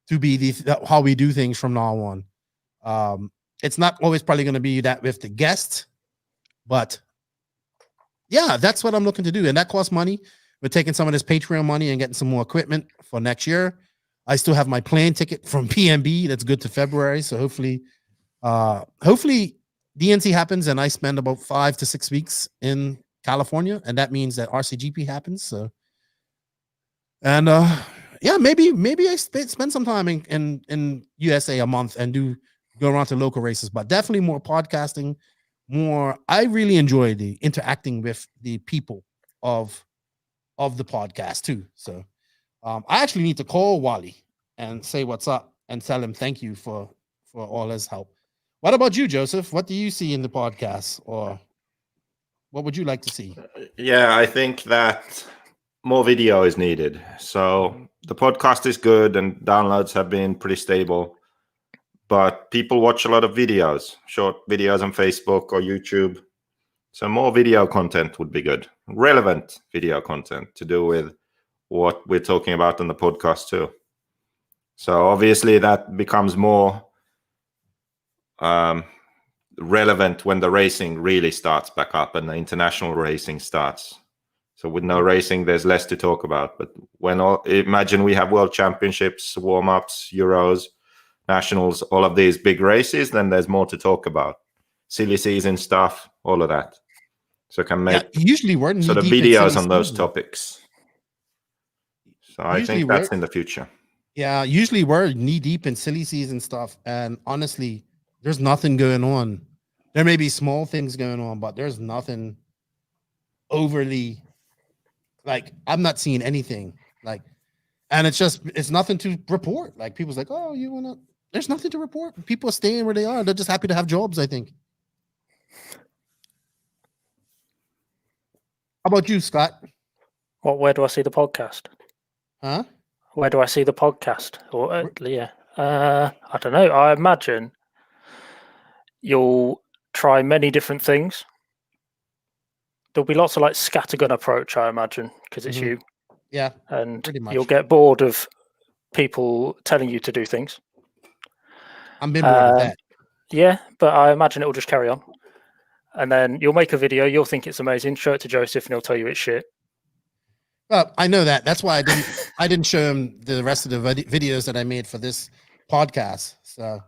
to be how we do things from now on. It's not always probably going to be that with the guests, but yeah, that's what I'm looking to do. And that costs money. We're taking some of this Patreon money and getting some more equipment for next year. I still have my plane ticket from PNB that's good to February. So hopefully DNC happens and I spend about 5 to 6 weeks in California. And that means that RCGP happens. So, and yeah, maybe I spend some time in USA a month and go around to local races, but definitely more podcasting, more. I really enjoy the interacting with the people of the podcast too. So I actually need to call Wally and say what's up and tell him thank you for all his help. What about you, Joseph? What do you see in the podcast, or what would you like to see? Yeah, I think that more video is needed. So the podcast is good and downloads have been pretty stable, but people watch a lot of videos, short videos on Facebook or YouTube. So more video content would be good. Relevant video content to do with what we're talking about on the podcast too. So obviously that becomes more relevant when the racing really starts back up and the international racing starts. So with no racing, there's less to talk about. But imagine we have world championships, warm-ups, Euros, nationals, all of these big races, then there's more to talk about. Silly season stuff, all of that. So can make usually we're sort of videos on those topics. So I think that's in the future. Yeah, usually we're knee deep in silly season stuff, and honestly, there's nothing going on. There may be small things going on, but there's nothing overly, like, I'm not seeing anything like, and it's nothing to report. Like, people's like, oh, there's nothing to report. People are staying where they are. They're just happy to have jobs, I think. How about you, Scott? Where do I see the podcast? Huh? Where do I see the podcast? Or yeah, I don't know. I imagine you'll try many different things. There'll be lots of like scattergun approach, I imagine, because it's you. Yeah, and pretty much. You'll get bored of people telling you to do things. I'm been bored of that. Yeah, but I imagine it will just carry on. And then you'll make a video, you'll think it's amazing, show it to Joseph, and he'll tell you it's shit. Well, I know that. That's why I didn't show him the rest of the videos that I made for this podcast. So,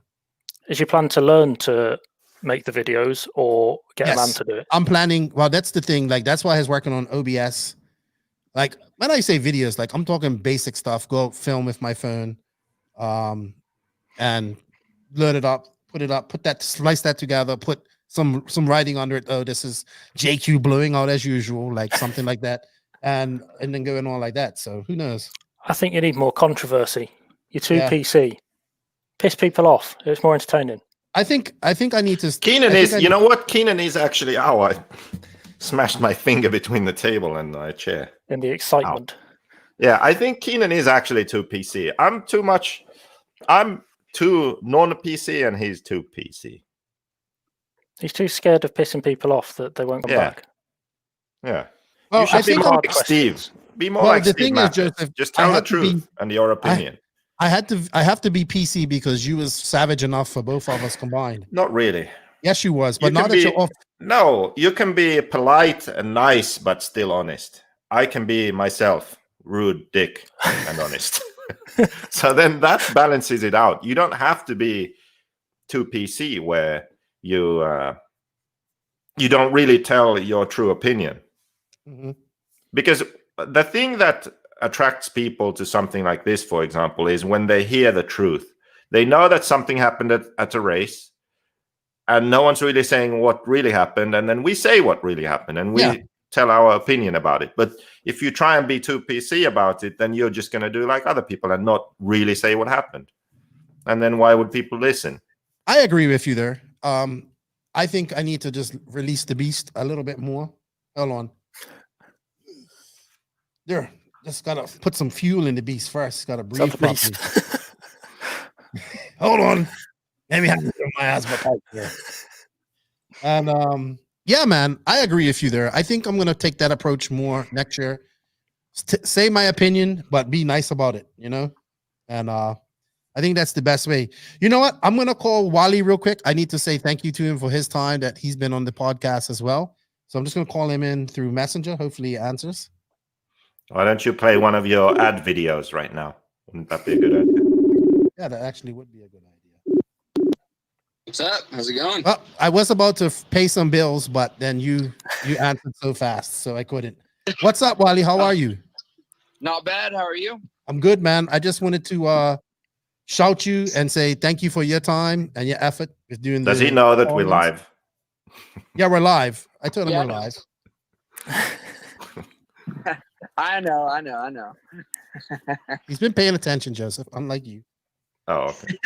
is your plan to learn to make the videos or get a man to do it? I'm planning. Well, that's the thing. Like, that's why I was working on OBS. Like, when I say videos, like, I'm talking basic stuff. Go film with my phone, and load it up, put that, slice that together, put some writing under it. Oh, this is JQ blowing out as usual, like something like that. And then going on like that. So who knows? I think you need more controversy. You're too PC. Piss people off. It's more entertaining. I think I need to. Keenan is. You know what? Keenan is actually. Ow! I smashed my finger between the table and my chair. In the excitement. Ow. Yeah, I think Keenan is actually too PC. I'm too much. I'm too non-PC, and he's too PC. He's too scared of pissing people off that they won't come back. Yeah. Well, you should be more like Steve. Be more like Steve Matthews. Just tell the truth and your opinion. I have to be PC because you was savage enough for both of us combined. Not really. Yes, you was. But now that you're off. No, you can be polite and nice, but still honest. I can be myself, rude, dick, and honest. So then that balances it out. You don't have to be too PC where you don't really tell your true opinion. Mm-hmm. Because the thing that attracts people to something like this, for example, is when they hear the truth. They know that something happened at a race and no one's really saying what really happened. And then we say what really happened and we tell our opinion about it. But if you try and be too PC about it, then you're just going to do like other people and not really say what happened. And then why would people listen? I agree with you there. I think I need to just release the beast a little bit more. Hold on. There. Just gotta put some fuel in the beast first. Gotta breathe properly. Hold on. Maybe I have to throw my ass back out there. And yeah, man, I agree with you there. I think I'm gonna take that approach more next year. Say my opinion, but be nice about it, you know. And I think that's the best way. You know what? I'm going to call Wally real quick. I need to say thank you to him for his time that he's been on the podcast as well. So I'm just going to call him in through Messenger. Hopefully he answers. Why don't you play one of your ad videos right now? Wouldn't that be a good idea? Yeah, that actually would be a good idea. What's up? How's it going? Well, I was about to pay some bills, but then you answered so fast, so I couldn't. What's up, Wally? How are you? Not bad. How are you? I'm good, man. I just wanted to shout you and say thank you for your time and your effort with doing this. Does he know that we're live? Yeah, we're live. I told him we're live. I know. He's been paying attention, Joseph, unlike you. Oh, okay.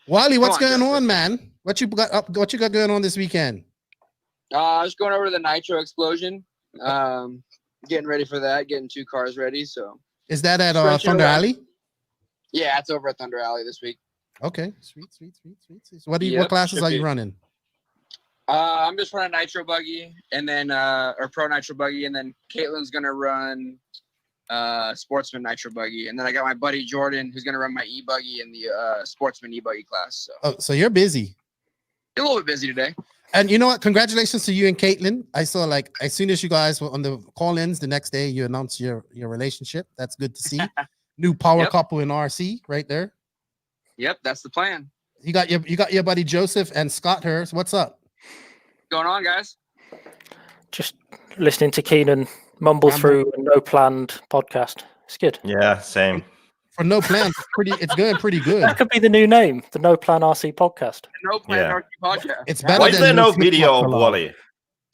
Wally, what's Come on, going on, man? What you got going on this weekend? I was going over to the Nitro Explosion. Getting ready for that, getting 2 cars ready. So Is that at Stretching Thunder around. Alley? Yeah, it's over at Thunder Alley this week. Okay, sweet. So what classes are you running? I'm just running Nitro Buggy and then or Pro Nitro Buggy, and then Caitlin's gonna run Sportsman Nitro Buggy, and then I got my buddy Jordan who's gonna run my e-buggy in the Sportsman e-buggy class. So So you're busy. a little bit busy today. And you know what? Congratulations to you and Caitlin. I saw like as soon as you guys were on the call-ins, the next day you announced your relationship. That's good to see. New power couple in RC right there. Yep, that's the plan. You got your buddy Joseph and Scott Hurst. What's up? Going on, guys? Just listening to Keenan mumble through a no planned podcast. It's good. Yeah, same. For no plan, it's going pretty good. That could be the new name, the No Plan RC podcast. No Plan RC podcast. It's better. Why is than there no New Flip video Flop of Collab. Wally?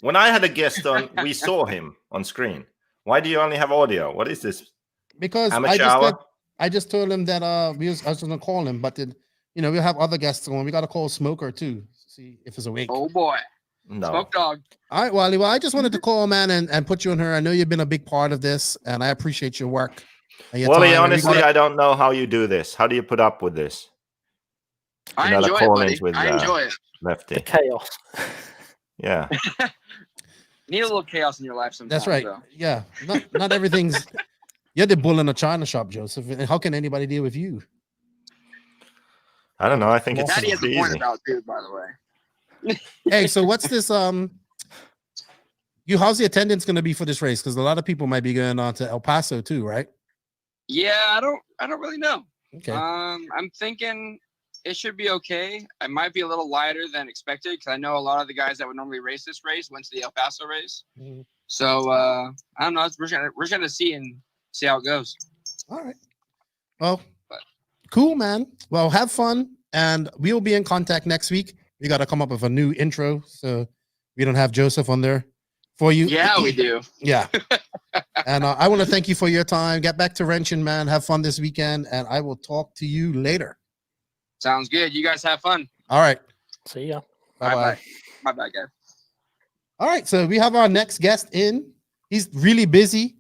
When I had a guest on, we saw him on screen. Why do you only have audio? What is this? Because Amateur hour? I just told him that I was gonna call him, but we'll have other guests on. We got to call Smoker too, see if he's awake. Oh boy. No. Smoke dog. All right, Wally. Well, I just wanted to call, man, and put you on her. I know you've been a big part of this, and I appreciate your work. And your Wally, time. And we honestly, gotta- I don't know how you do this. How do you put up with this? I Another enjoy it, call-ins buddy. with, I enjoy it. Lefty. Chaos. Yeah. You need a little chaos in your life sometimes. That's right. though. Yeah, not everything's. You're the bull in a china shop, Joseph. And how can anybody deal with you? I don't know. I think it's Daddy has a easy. point about too, by the way. Hey, so what's this? How's the attendance going to be for this race? Because a lot of people might be going on to El Paso too, right? Yeah, I don't really know. Okay. I'm thinking it should be okay. I might be a little lighter than expected because I know a lot of the guys that would normally race this race went to the El Paso race. Mhm. So I don't know. We're gonna see and see how it goes. All right. Well, cool, man. Well, have fun, and we will be in contact next week. We got to come up with a new intro, so we don't have Joseph on there for you. Yeah, we do. Yeah. And I want to thank you for your time. Get back to wrenching, man. Have fun this weekend, and I will talk to you later. Sounds good. You guys have fun. All right. See ya. Bye-bye. Bye, guys. All right, so we have our next guest in. He's really busy,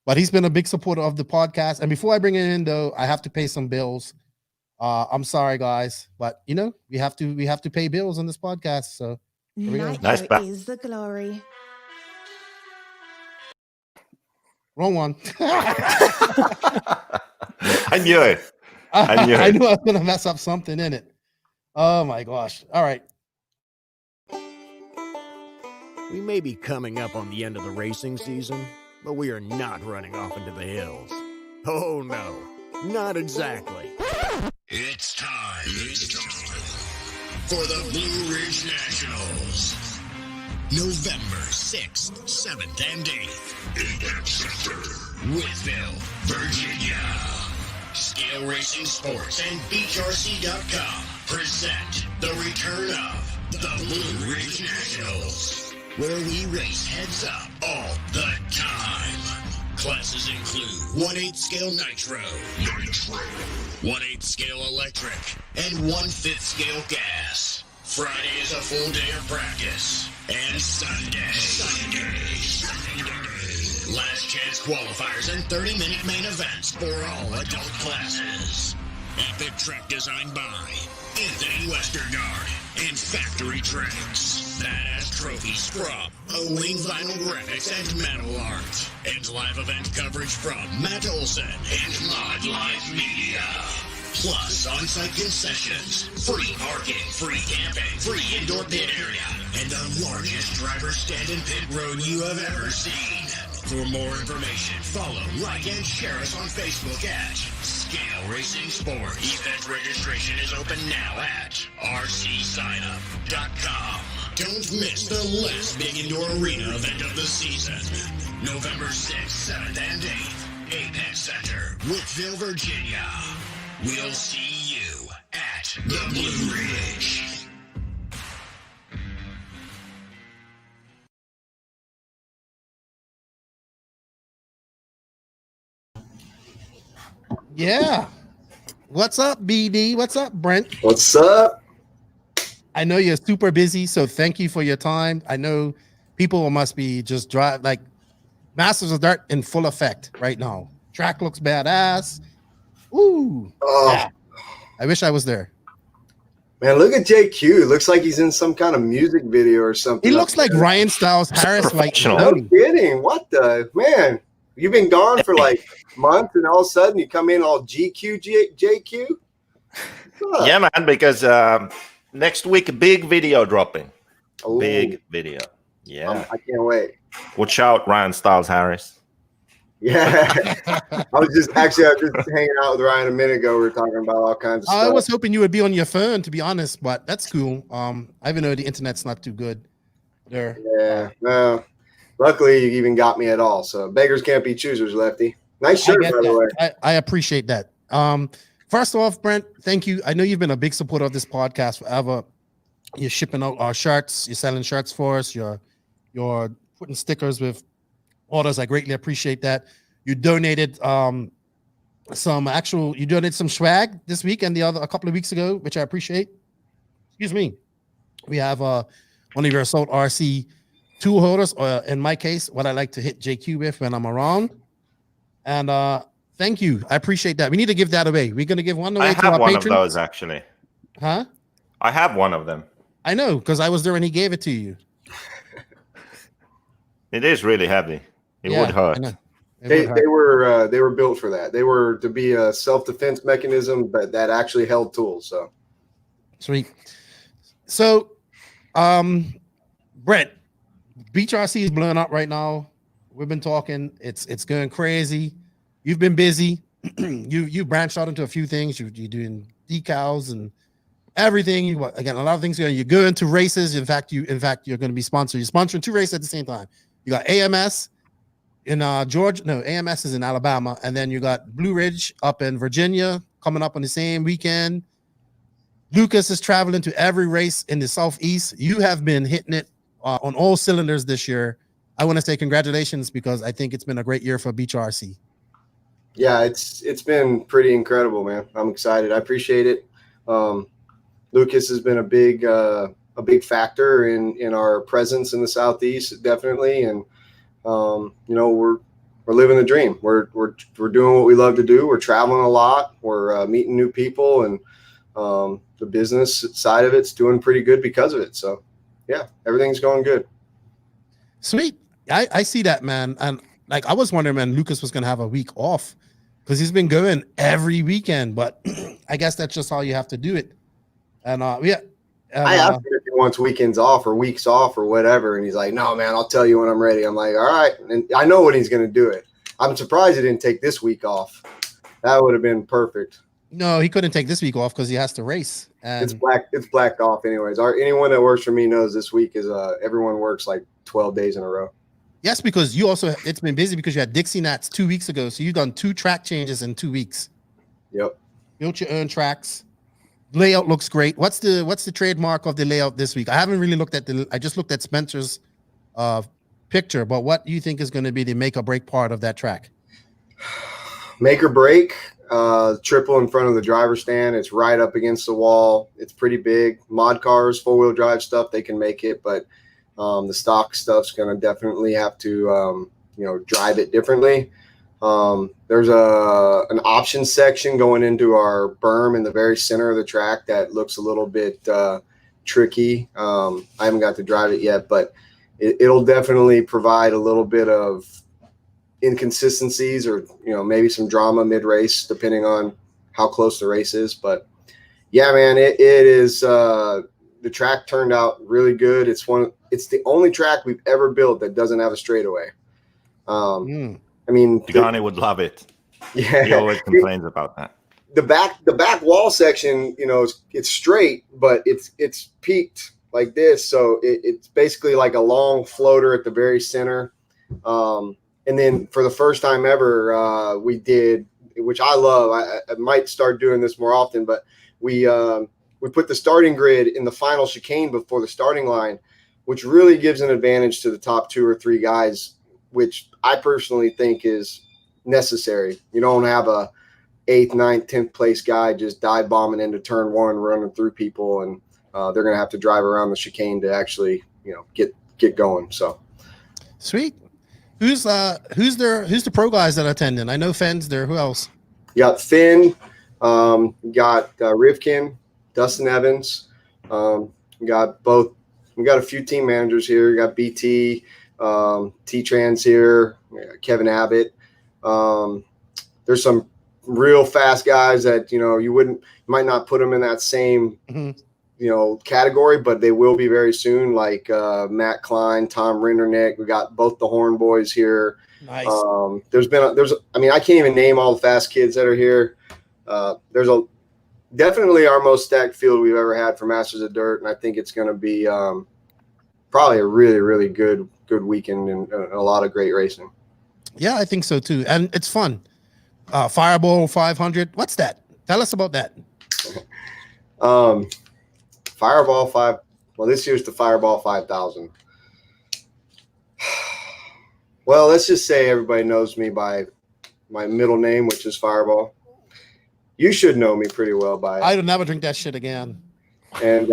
but he's been a big supporter of the podcast. And before I bring him in, though, I have to pay some bills. I'm sorry, guys, but we have to pay bills on this podcast. So here we go. Nitro is the glory. Wrong one. I knew it. I knew it. I knew I was gonna mess up something in it. Oh my gosh! All right. We may be coming up on the end of the racing season, but we are not running off into the hills. Oh no, not exactly. It's time for the Blue Ridge Nationals. November 6th, 7th, and 8th in Camp Center, Louisville, Virginia. Scale Racing Sports and BeachRC.com present the return of the Blue Ridge Nationals, where we race heads up all the time. Classes include 1/8 scale nitro, 1/8 scale electric, and 1/5 scale gas. Friday is a full day of practice, and Sunday. Last chance qualifiers and 30-minute main events for all adult classes. Epic truck designed by Anthony Westergaard and Factory Tracks. Badass trophies from Owing Vinyl Graphics and Metal Art. And live event coverage from Matt Olson and Mod Live Media. plus on-site concessions, free parking, free camping, free indoor pit area, and the largest driver stand and pit road you have ever seen. For more information, follow, like, and share us on Facebook at Scale Racing Sports. Event registration is open now at rcsignup.com. Don't miss the last big indoor arena event of the season. November 6th, 7th, and 8th, Apex Center, Woodville, Virginia. We'll see you at the Blue Ridge. Yeah. What's up, BD? What's up, Brent? What's up? I know you're super busy, so thank you for your time. I know people must be just like Masters of Dirt in full effect right now. Track looks badass. Ooh. Oh. Yeah. I wish I was there. Man, look at JQ. Looks like he's in some kind of music video or something. He looks like Ryan Styles Harris. Like, no kidding. What the man? You've been gone for like months, and all of a sudden you come in all JQ. Huh. Yeah, man, because next week, a big video dropping. Ooh. Big video. Yeah. I can't wait. Watch out, Ryan Styles Harris. Yeah. I was just hanging out with Ryan a minute ago. We were talking about all kinds of stuff. I was hoping you would be on your phone, to be honest, but that's cool. I even know the internet's not too good there. Yeah. No. Luckily, you even got me at all. So beggars can't be choosers, Lefty. Nice shirt, by the way. I appreciate that. First off, Brent, thank you. I know you've been a big supporter of this podcast forever. You're shipping out our shirts. You're selling shirts for us. You're putting stickers with orders. I greatly appreciate that. You donated some swag this week and a couple of weeks ago, which I appreciate. Excuse me. We have one of your Assault RC tool holders, or in my case, what I like to hit JQ with when I'm around. And thank you. I appreciate that. We need to give that away. We're going to give one away to our patrons. I have one of those, actually. Huh? I have one of them. I know, because I was there when he gave it to you. It is really heavy. It would hurt. They were built for that. They were to be a self-defense mechanism, but that actually held tools. So sweet. So, Brent, Beach RC is blowing up right now. We've been talking. It's going crazy. You've been busy. you branched out into a few things. You're doing decals and everything. Again, a lot of things going. You're going to races. In fact, you're going to be sponsored. You're sponsoring 2 races at the same time. You got AMS in Georgia. No, AMS is in Alabama, and then you got Blue Ridge up in Virginia coming up on the same weekend. Lucas is traveling to every race in the Southeast. You have been hitting it on all cylinders this year. I want to say congratulations, because I think it's been a great year for Beach RC. Yeah, it's been pretty incredible, man. I'm excited. I appreciate it. Lucas has been a big factor in our presence in the Southeast, definitely. And we're living the dream. We're doing what we love to do. We're traveling a lot. We're meeting new people, and the business side of it's doing pretty good because of it. So yeah, everything's going good. Sweet. I see that, man. And like, I was wondering when Lucas was going to have a week off, because he's been going every weekend, but I guess that's just how you have to do it. And I asked him if he wants weekends off or weeks off or whatever, and he's like, "No, man, I'll tell you when I'm ready." I'm like, "All right," and I know when he's going to do it. I'm surprised he didn't take this week off. That would have been perfect. No, he couldn't take this week off because he has to race. And it's blacked off anyways. Anyone that works for me knows this week is everyone works like 12 days in a row. Yes, because it's been busy because you had Dixie Nats 2 weeks ago. So you've done 2 track changes in 2 weeks. Yep. Built your own tracks. Layout looks great. What's the trademark of the layout this week? I haven't really looked at I just looked at Spencer's picture, but what do you think is going to be the make or break part of that track? Make or break, triple in front of the driver's stand. It's right up against the wall. It's pretty big. Mod cars, 4-wheel drive stuff, they can make it, but the stock stuff's going to definitely have to, drive it differently. There's an option section going into our berm in the very center of the track that looks a little bit tricky. I haven't got to drive it yet, but it'll definitely provide a little bit of inconsistencies or, maybe some drama mid-race, depending on how close the race is. But yeah, man, it is. The track turned out really good. It's the only track we've ever built that doesn't have a straightaway. I mean, Pagani would love it. Yeah, he always complains about that. The back wall section, it's straight, but it's peaked like this, so it's basically like a long floater at the very center. And then for the first time ever, we did, which I love. I might start doing this more often, but we put the starting grid in the final chicane before the starting line, which really gives an advantage to the top 2 or 3 guys, which I personally think is necessary. You don't have a 8th, 9th, 10th place guy just dive bombing into turn 1, running through people, and they're going to have to drive around the chicane to actually, get going. So sweet. Who's the pro guys that are attending? I know Fenn's there. Who else? You got Finn, got Rivkin, Dustin Evans. We got a few team managers here. You got BT, T-Trans here, Kevin Abbott. There's some real fast guys that, you might not put them in that same, category, but they will be very soon, like Matt Klein, Tom Rindernick. We got both the Horn boys here. Nice. I can't even name all the fast kids that are here. There's definitely our most stacked field we've ever had for Masters of Dirt, and I think it's going to be probably a really, really good weekend and a lot of great racing. Yeah, I think so too, and it's fun. Fireball 500. What's that? Tell us about that. Fireball 5. Well, this year's the Fireball 5000. Well, let's just say everybody knows me by my middle name, which is Fireball. You should know me pretty well by it. I will never drink that shit again. And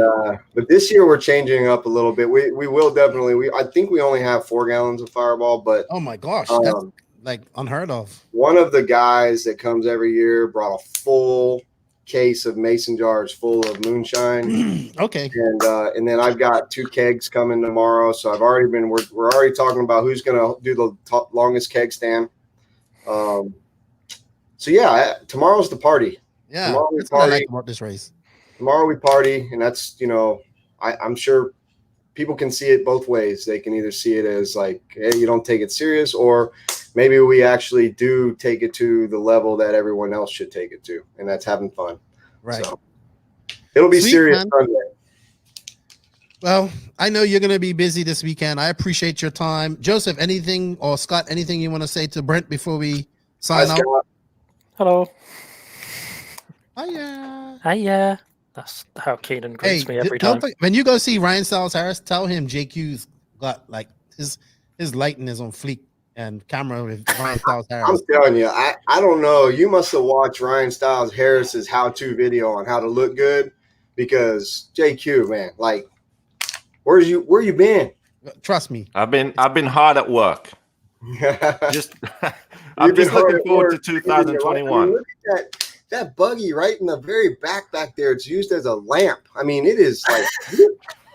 but this year we're changing up a little bit. We will definitely. I think we only have 4 gallons of Fireball, but oh my gosh, that's like unheard of. One of the guys that comes every year brought a full case of mason jars full of moonshine. Okay. And then I've got 2 kegs coming tomorrow. So we're already talking about who's going to do the longest keg stand. So yeah, tomorrow's the party. Yeah. Tomorrow we That's what I party. like about this race. Tomorrow we party, and that's, I'm sure people can see it both ways. They can either see it as like, hey, you don't take it serious, or maybe we actually do take it to the level that everyone else should take it to, and that's having fun. Right. So it'll be Sweet, serious man. Sunday. Well, I know you're going to be busy this weekend. I appreciate your time. Joseph, anything, or Scott, anything you want to say to Brent before we sign out? Hello. Hiya. Hiya. That's how Keenan greets me every don't time. when you go see Ryan Styles Harris, tell him JQ's got like his lighting is on fleek and camera with Ryan Styles Harris. I'm telling you, I don't know. You must have watched Ryan Styles Harris's how-to video on how to look good, because JQ, man, like, where you been? Trust me, I've been hard at work. Just I'm just looking forward to 2021. I mean, look at that buggy right in the very back there. It's used as a lamp. I mean, it is like,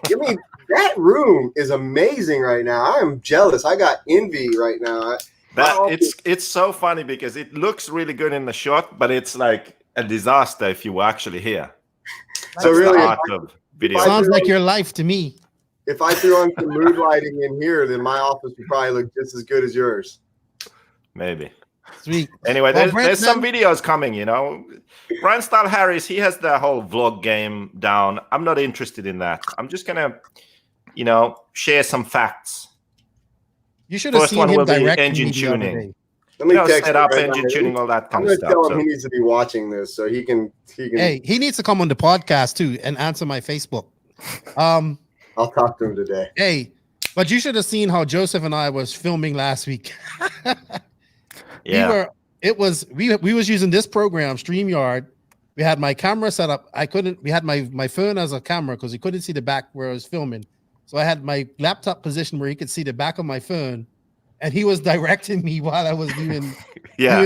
I mean, that room is amazing right now. I am jealous. I got envy right now. It's so funny because it looks really good in the shot, but it's like a disaster if you were actually here. So really, sounds like your life to me. If I threw on some mood lighting in here, then my office would probably look just as good as yours. Maybe. Sweet. Anyway, Well, there's some videos coming, Ryan Styles Harris, he has the whole vlog game down. I'm not interested in that. I'm just going to, share some facts. You should have First seen one him will be direct engine me the other tuning. day. Let me text set him up right engine now. tuning, all that kind I'm of going to stuff. tell him So- he needs to be watching this so he can. Hey, he needs to come on the podcast too and answer my Facebook. I'll talk to him today. Hey, but you should have seen how Joseph and I was filming last week. Yeah. We was using this program, StreamYard. We had my camera set up. We had my phone as a camera because we couldn't see the back where I was filming. So I had my laptop positioned where he could see the back of my phone, and he was directing me while I was doing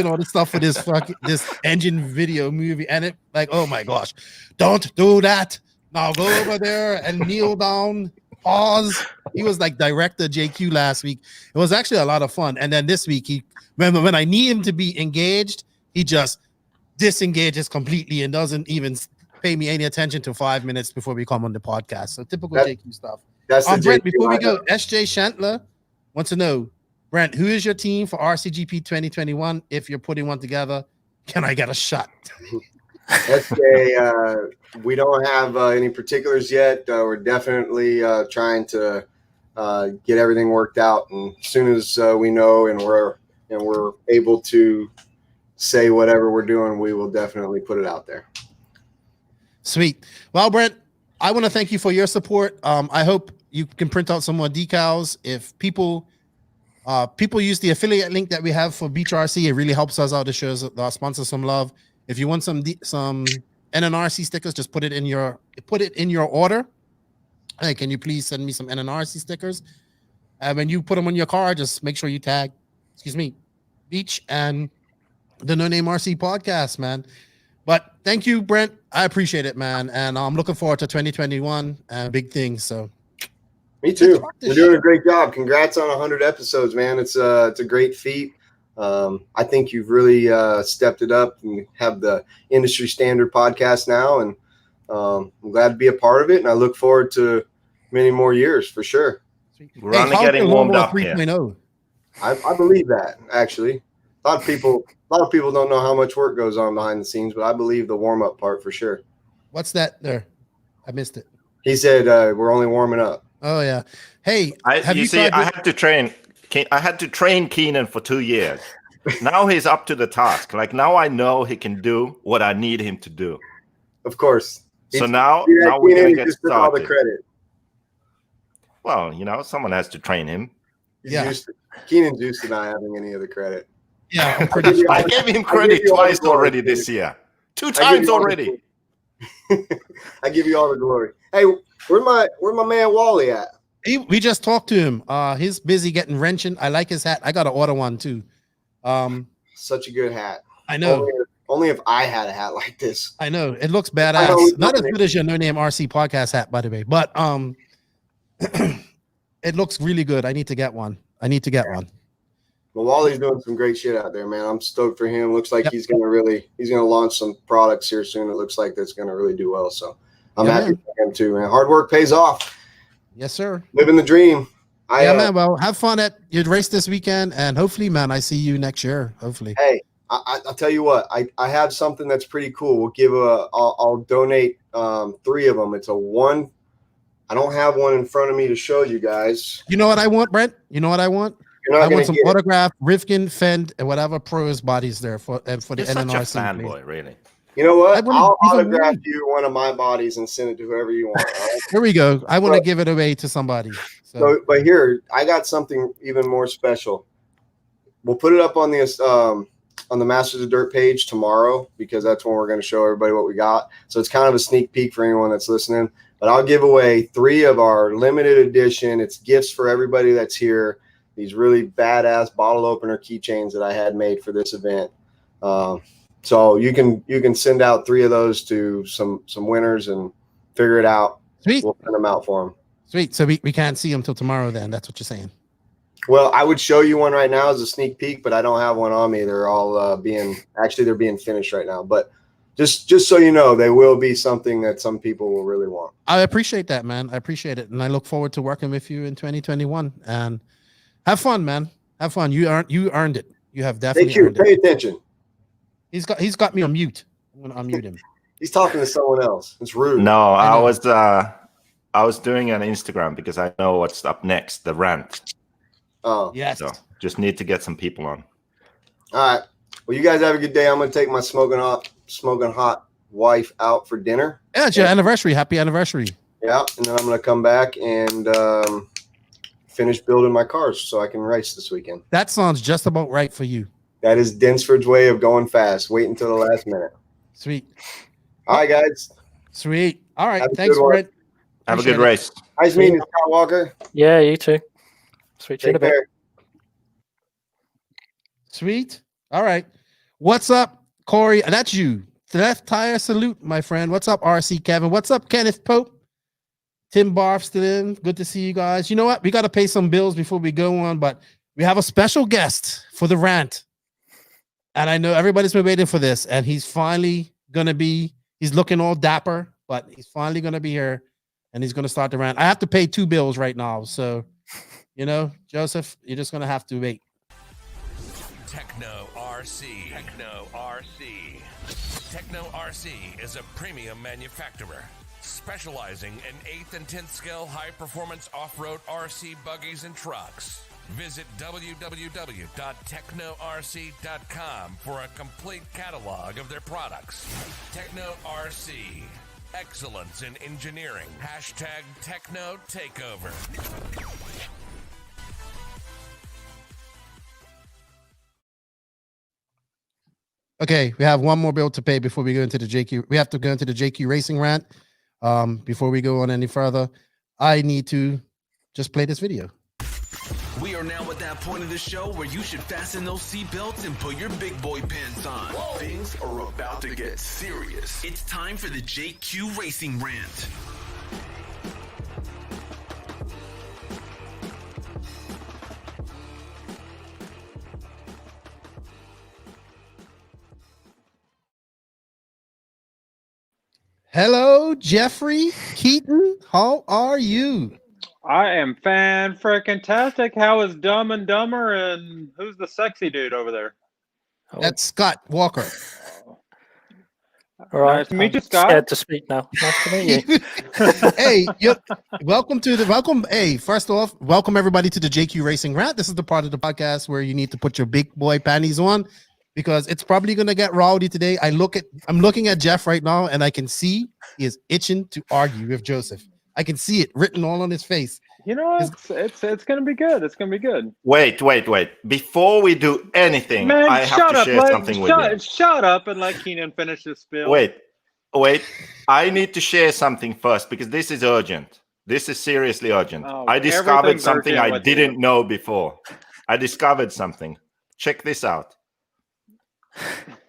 all the stuff for this engine video movie. And it like, oh my gosh, don't do that. Now go over there and kneel down, pause. He was like director JQ last week. It was actually a lot of fun. And then this week, when I need him to be engaged, he just disengages completely and doesn't even pay me any attention to 5 minutes before we come on the podcast. So typical JQ stuff. That's the Brent, JQ before we I go, know. SJ Shantler wants to know, Brent, who is your team for RCGP 2021? If you're putting one together, can I get a shot? SJ, we don't have any particulars yet. We're definitely trying to get everything worked out, and as soon as we know and we're able to say whatever we're doing, we will definitely put it out there. Sweet. Well, Brent, I want to thank you for your support. I hope you can print out some more decals. If people use the affiliate link that we have for Beach RC, it really helps us out to show our sponsors some love. If you want some NNRC stickers, just put it in your order. Hey, can you please send me some NNRC stickers? And when you put them on your car, just make sure you tag, Beach and the No Name RC podcast, man. But thank you, Brent. I appreciate it, man. And I'm looking forward to 2021 and big things. So me too. You're doing a great job. Congrats on 100 episodes, man. It's a great feat. I think you've really stepped it up and have the industry standard podcast now. And I'm glad to be a part of it. And I look forward to many more years for sure. We're only getting warmed up 3.0. I believe that, actually. A lot of people don't know how much work goes on behind the scenes, but I believe the warm-up part for sure. What's that there? I missed it. He said we're only warming up. Oh yeah. Hey, I had to train Keenan for 2 years. Now he's up to the task. Like now I know he can do what I need him to do. Of course. So now we're gonna get started. All the credit. Well, someone has to train him. Keenan's used to not having any of the credit. Yeah, I gave him credit twice already this year. 2 times already. I give you all the glory. Hey, where my man Wally at? We just talked to him. He's busy getting wrenching. I like his hat. I got to order one too. Such a good hat. I know. Only if I had a hat like this. I know. It looks badass. Not as good as your No Name RC podcast hat, by the way, but it looks really good. I need to get one. one. Well, Wally's doing some great shit out there, man. I'm stoked for him. Looks like he's gonna launch some products here soon. It looks like that's gonna really do well. So I'm happy for him too, man. Hard work pays off. Yes, sir. Living the dream. Man. Well, have fun at your race this weekend, and hopefully, man, I see you next year. Hopefully. Hey, I'll tell you what. I have something that's pretty cool. We'll give I'll donate 3 of them. It's a one. I don't have one in front of me to show you guys. You know what I want, Brent? You know what I want? I want some autographed Rivkin, Fend, and whatever pros bodies there for the NNRC. Such a fanboy, really. You know what? I'll autograph you one of my bodies and send it to whoever you want. Right? Here we go. I want to give it away to somebody. So, but here, I got something even more special. We'll put it up on the Masters of Dirt page tomorrow because that's when we're going to show everybody what we got. So it's kind of a sneak peek for anyone that's listening. But I'll give away 3 of our limited edition. It's gifts for everybody that's here. These really badass bottle opener keychains that I had made for this event. So you can send out 3 of those to some winners and figure it out. Sweet. We'll send them out for them. Sweet. So we can't see them till tomorrow then. That's what you're saying. Well, I would show you one right now as a sneak peek, but I don't have one on me. They're all being finished right now. But just so you know, they will be something that some people will really want. I appreciate that, man. I appreciate it. And I look forward to working with you in 2021. And have fun, man. Have fun. You earned it. You have definitely earned it. Pay attention. He's got me on mute. I'm gonna unmute him. He's talking to someone else. It's rude. No, I was doing an Instagram because I know what's up next, the rant. Oh, yes. So just need to get some people on. All right. Well, you guys have a good day. I'm gonna take my smoking hot wife out for dinner. Yeah, it's your anniversary. Happy anniversary. Yeah, and then I'm gonna come back and finish building my cars so I can race this weekend. That sounds just about right for you. That is Dinsford's way of going fast. Wait until the last minute. Sweet. All right, guys. Sweet. All right. Thanks, Brent. Have a good race. Nice meeting you, Scott Walker. Yeah, you too. Sweet. Take care. Sweet. All right. What's up, Corey? That's you. Left tire salute, my friend. What's up, RC Kevin? What's up, Kenneth Pope? Tim Barf still in. Good to see you guys. You know what? We got to pay some bills before we go on, but we have a special guest for the rant. And I know everybody's been waiting for this, and he's finally gonna be. He's looking all dapper, but he's finally gonna be here, and he's gonna start the rant. I have to pay 2 bills right now, so Joseph, you're just gonna have to wait. Techno RC. Techno RC. Techno RC is a premium manufacturer specializing in 8th and 10th scale high-performance off-road RC buggies and trucks. Visit www.technorc.com for a complete catalog of their products. Techno RC. Excellence in engineering. Hashtag Techno Takeover. Okay, we have one more bill to pay before we go into the JQ. We have to go into the JQ Racing rant. Before we go on any further, I need to just play this video. We are now at that point of the show where you should fasten those seatbelts and put your big boy pants on. Whoa. Things are about to get serious. It's time for the JQ Racing Rant. Hello, Jeffrey Keaton. How are you? I am fan-frickin-tastic. How is Dumb and Dumber, and who's the sexy dude over there? That's Scott Walker. All right, nice to meet you, I'm Scott. scared to speak now. Nice to meet you. Hey, welcome. Hey, first off, welcome everybody to the JQ Racing Rant. This is the part of the podcast where you need to put your big boy panties on because it's probably going to get rowdy today. I'm looking at Jeff right now, and I can see he is itching to argue with Joseph. I can see it written all on his face. It's going to be good. It's going to be good. Wait. Before we do anything, Man, I have to share something with you. Shut up and let Keenan finish his spiel. Wait. I need to share something first because this is urgent. This is seriously urgent. Oh, I discovered everything's something urgent I with didn't you. know before. I discovered something. Check this out.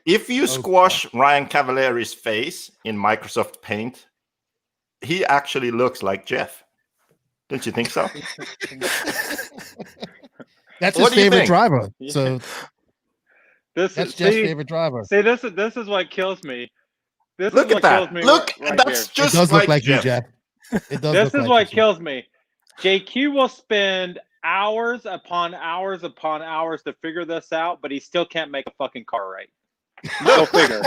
If you squash Ryan Cavallari's face in Microsoft Paint, he actually looks like Jeff. Don't you think so? That's his favorite driver. Yeah. So that's Jeff's favorite driver. See, this is what kills me. Look at that. Look, that's just it does like look like Jeff. you, Jeff. It does. This look is like what you. kills me. JQ will spend hours upon hours upon hours to figure this out, but he still can't make a fucking car right. Go figure.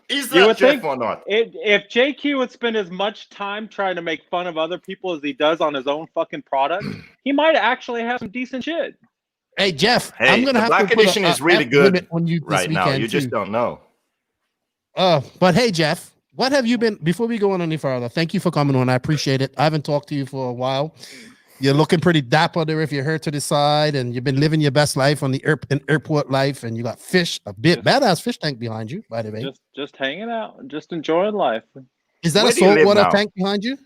Is You that would Jeff think or not? if JQ would spend as much time trying to make fun of other people as he does on his own fucking product, he might actually have some decent shit. Hey, Jeff, Hey, I'm gonna the have Black to put Edition a is really F good limit on you this right now. weekend, You just too. don't know. But hey, Jeff, what have you been before we go on any further? Thank you for coming on. I appreciate it. I haven't talked to you for a while. You're looking pretty dapper there if you're here to the side, and you've been living your best life on the airport life, and you got a badass fish tank behind you, by the way. Just hanging out, just enjoying life. Is that Where a do you live saltwater now? tank behind you?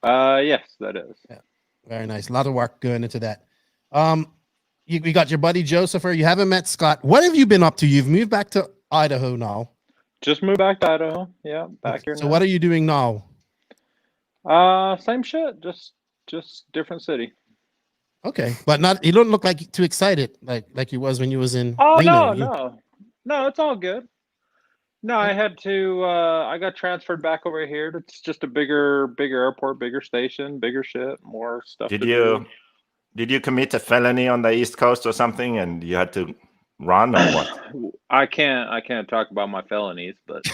Yes, that is. Yeah, very nice. A lot of work going into that. You got your buddy Joseph. You haven't met Scott. What have you been up to? You've moved back to Idaho now. Just moved back to Idaho. Yeah, back here. So what are you doing now? Same shit. Just different city. Okay, but not. You don't look like too excited, like you was when you was in. Oh Reno. no, it's all good. No, I had to. I got transferred back over here. It's just a bigger airport, bigger station, bigger shit, more stuff. Did to you do. commit a felony on the East Coast or something, and you had to run or what? I can't talk about my felonies, but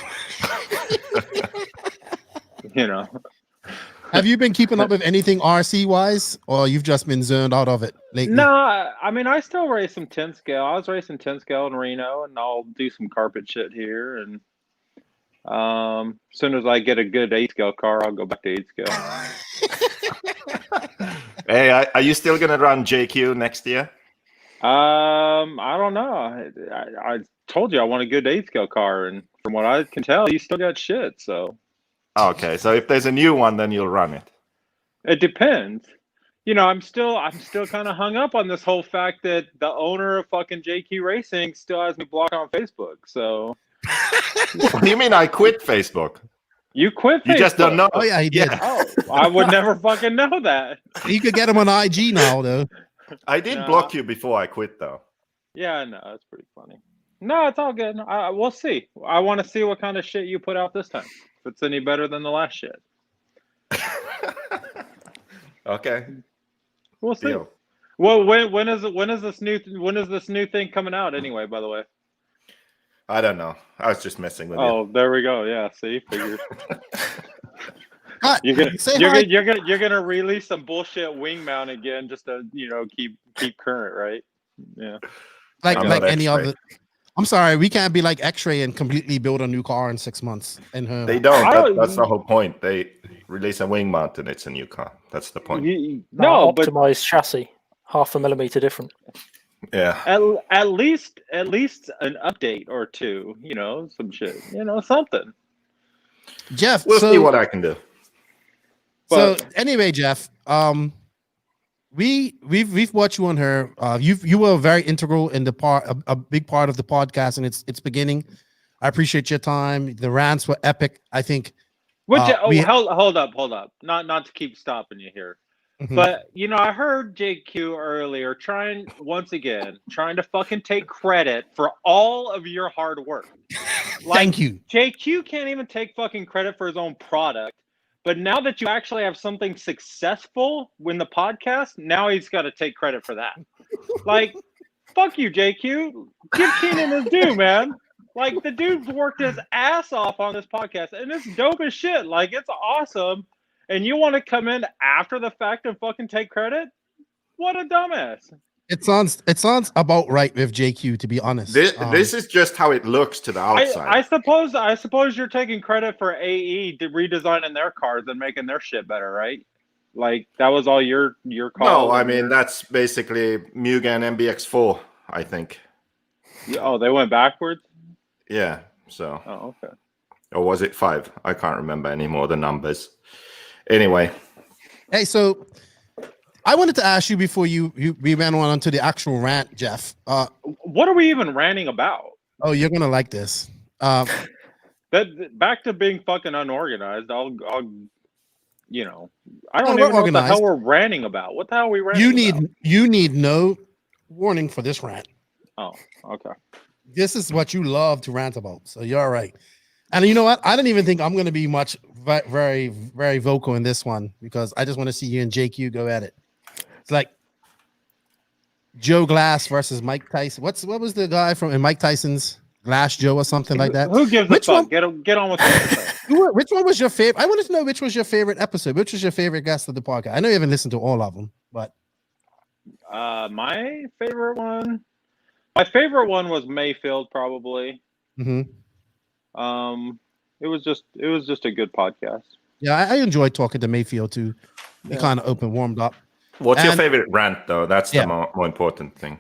Have you been keeping up with anything RC wise, or you've just been zoned out of it lately? No, I mean I still race some 10 scale. I was racing 10 scale in Reno, and I'll do some carpet shit here. And as soon as I get a good 8 scale car, I'll go back to 8 scale. Hey, are you still gonna run JQ next year? I don't know. I told you I want a good 8 scale car, and from what I can tell, you still got shit. So. Okay, so if there's a new one, then you'll run it. It depends. I'm still kind of hung up on this whole fact that the owner of fucking JQ Racing still has me blocked on Facebook. So. What do you mean I quit Facebook? You quit Facebook? You just don't know. Oh yeah, he did. Oh, I would never fucking know that. You could get him on IG now, though. I did block you before I quit, though. Yeah, I know. That's pretty funny. No, it's all good. We'll see. I want to see what kind of shit you put out this time. If it's any better than the last shit. Okay. We'll see. Deal. Well, when is this new thing coming out anyway? By the way. I don't know. I was just messing with you. Oh, there we go. Yeah, see, figures. Cut. You're gonna release some bullshit wing mount again, just to keep current, right? Yeah. Like any other. I'm sorry, we can't be like X-Ray and completely build a new car in 6 months. And they don't. That's the whole point. They release a wing mount and it's a new car. That's the point. Optimized chassis, 0.5 millimeter different. Yeah. At least an update or two. Some shit. Something. Jeff, we'll see what I can do. So anyway, Jeff, we've watched you on her. You were very integral in a big part of the podcast and its beginning. I appreciate your time. The rants were epic. I think. Hold up. Not to keep stopping you here, Mhm. but I heard JQ earlier trying to fucking take credit for all of your hard work. Thank you. JQ can't even take fucking credit for his own product. But now that you actually have something successful in the podcast, now he's got to take credit for that. Like, fuck you, JQ. Give Keenan his due, man. Like, the dude's worked his ass off on this podcast, and it's dope as shit. Like, it's awesome. And you want to come in after the fact and fucking take credit? What a dumbass. It sounds about right with JQ, to be honest. This is just how it looks to the outside. I suppose you're taking credit for AE redesigning their cars and making their shit better, right? Like that was all your call. No, I mean that's basically Mugen MBX4, I think. Oh, they went backwards? Yeah. So. Oh, okay. Or was it 5? I can't remember anymore the numbers. Anyway. Hey, so I wanted to ask you before we ran on to the actual rant, Jeff. What are we even ranting about? Oh, you're gonna like this. Back to being fucking unorganized. I don't even know what the hell we're ranting about. What the hell are we ranting about? You need no warning for this rant. Oh, okay. This is what you love to rant about, so you're all right. And you know what? I don't even think I'm going to be very, very vocal in this one because I just want to see you and JQ go at it. It's like Joe Glass versus Mike Tyson. What was the guy from Mike Tyson's Glass Joe or something like that? Who gives a fuck? Get on with it. Which one was your favorite? I wanted to know which was your favorite episode. Which was your favorite guest of the podcast? I know you haven't listened to all of them, but my favorite one was Mayfield, probably. Mm-hmm. It was just a good podcast. Yeah, I enjoyed talking to Mayfield too. He kind of warmed up. What's your favorite rant, though? That's the more important thing.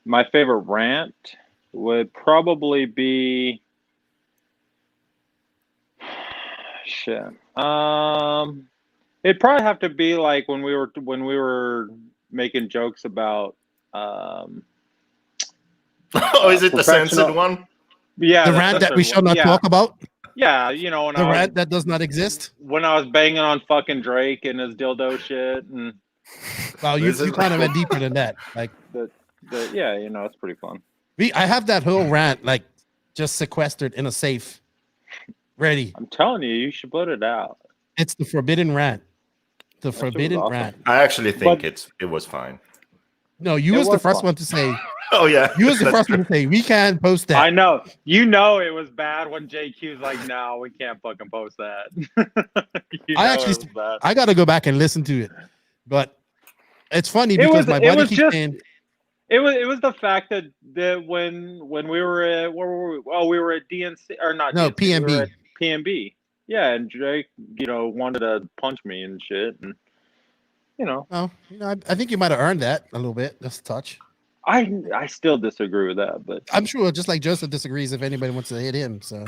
My favorite rant would probably be shit. It'd probably have to be like when we were making jokes about. Oh, is it the censored one? Yeah, the rant that we shall not talk about. Yeah, when the rant that does not exist. When I was banging on fucking Drake and his dildo shit, and well, you kind of went deeper than that. Like, yeah, it's pretty fun. I have that whole rant like just sequestered in a safe, ready. I'm telling you, you should put it out. It's the forbidden rant. The forbidden rant. I actually think it was fine. No, you was the first one to say. Oh yeah, you was the first one to say we can't post that. I know. It was bad when JQ's like, no, we can't fucking post that. I got to go back and listen to it, but it's funny because my buddy keeps saying. It was the fact that when we were at we were at DNC or not? No, DNC, PNB. we were at PNB. Yeah, and Drake, wanted to punch me and shit, and I think you might have earned that a little bit, just a touch. I still disagree with that, but I'm sure just like Joseph disagrees if anybody wants to hit him. So,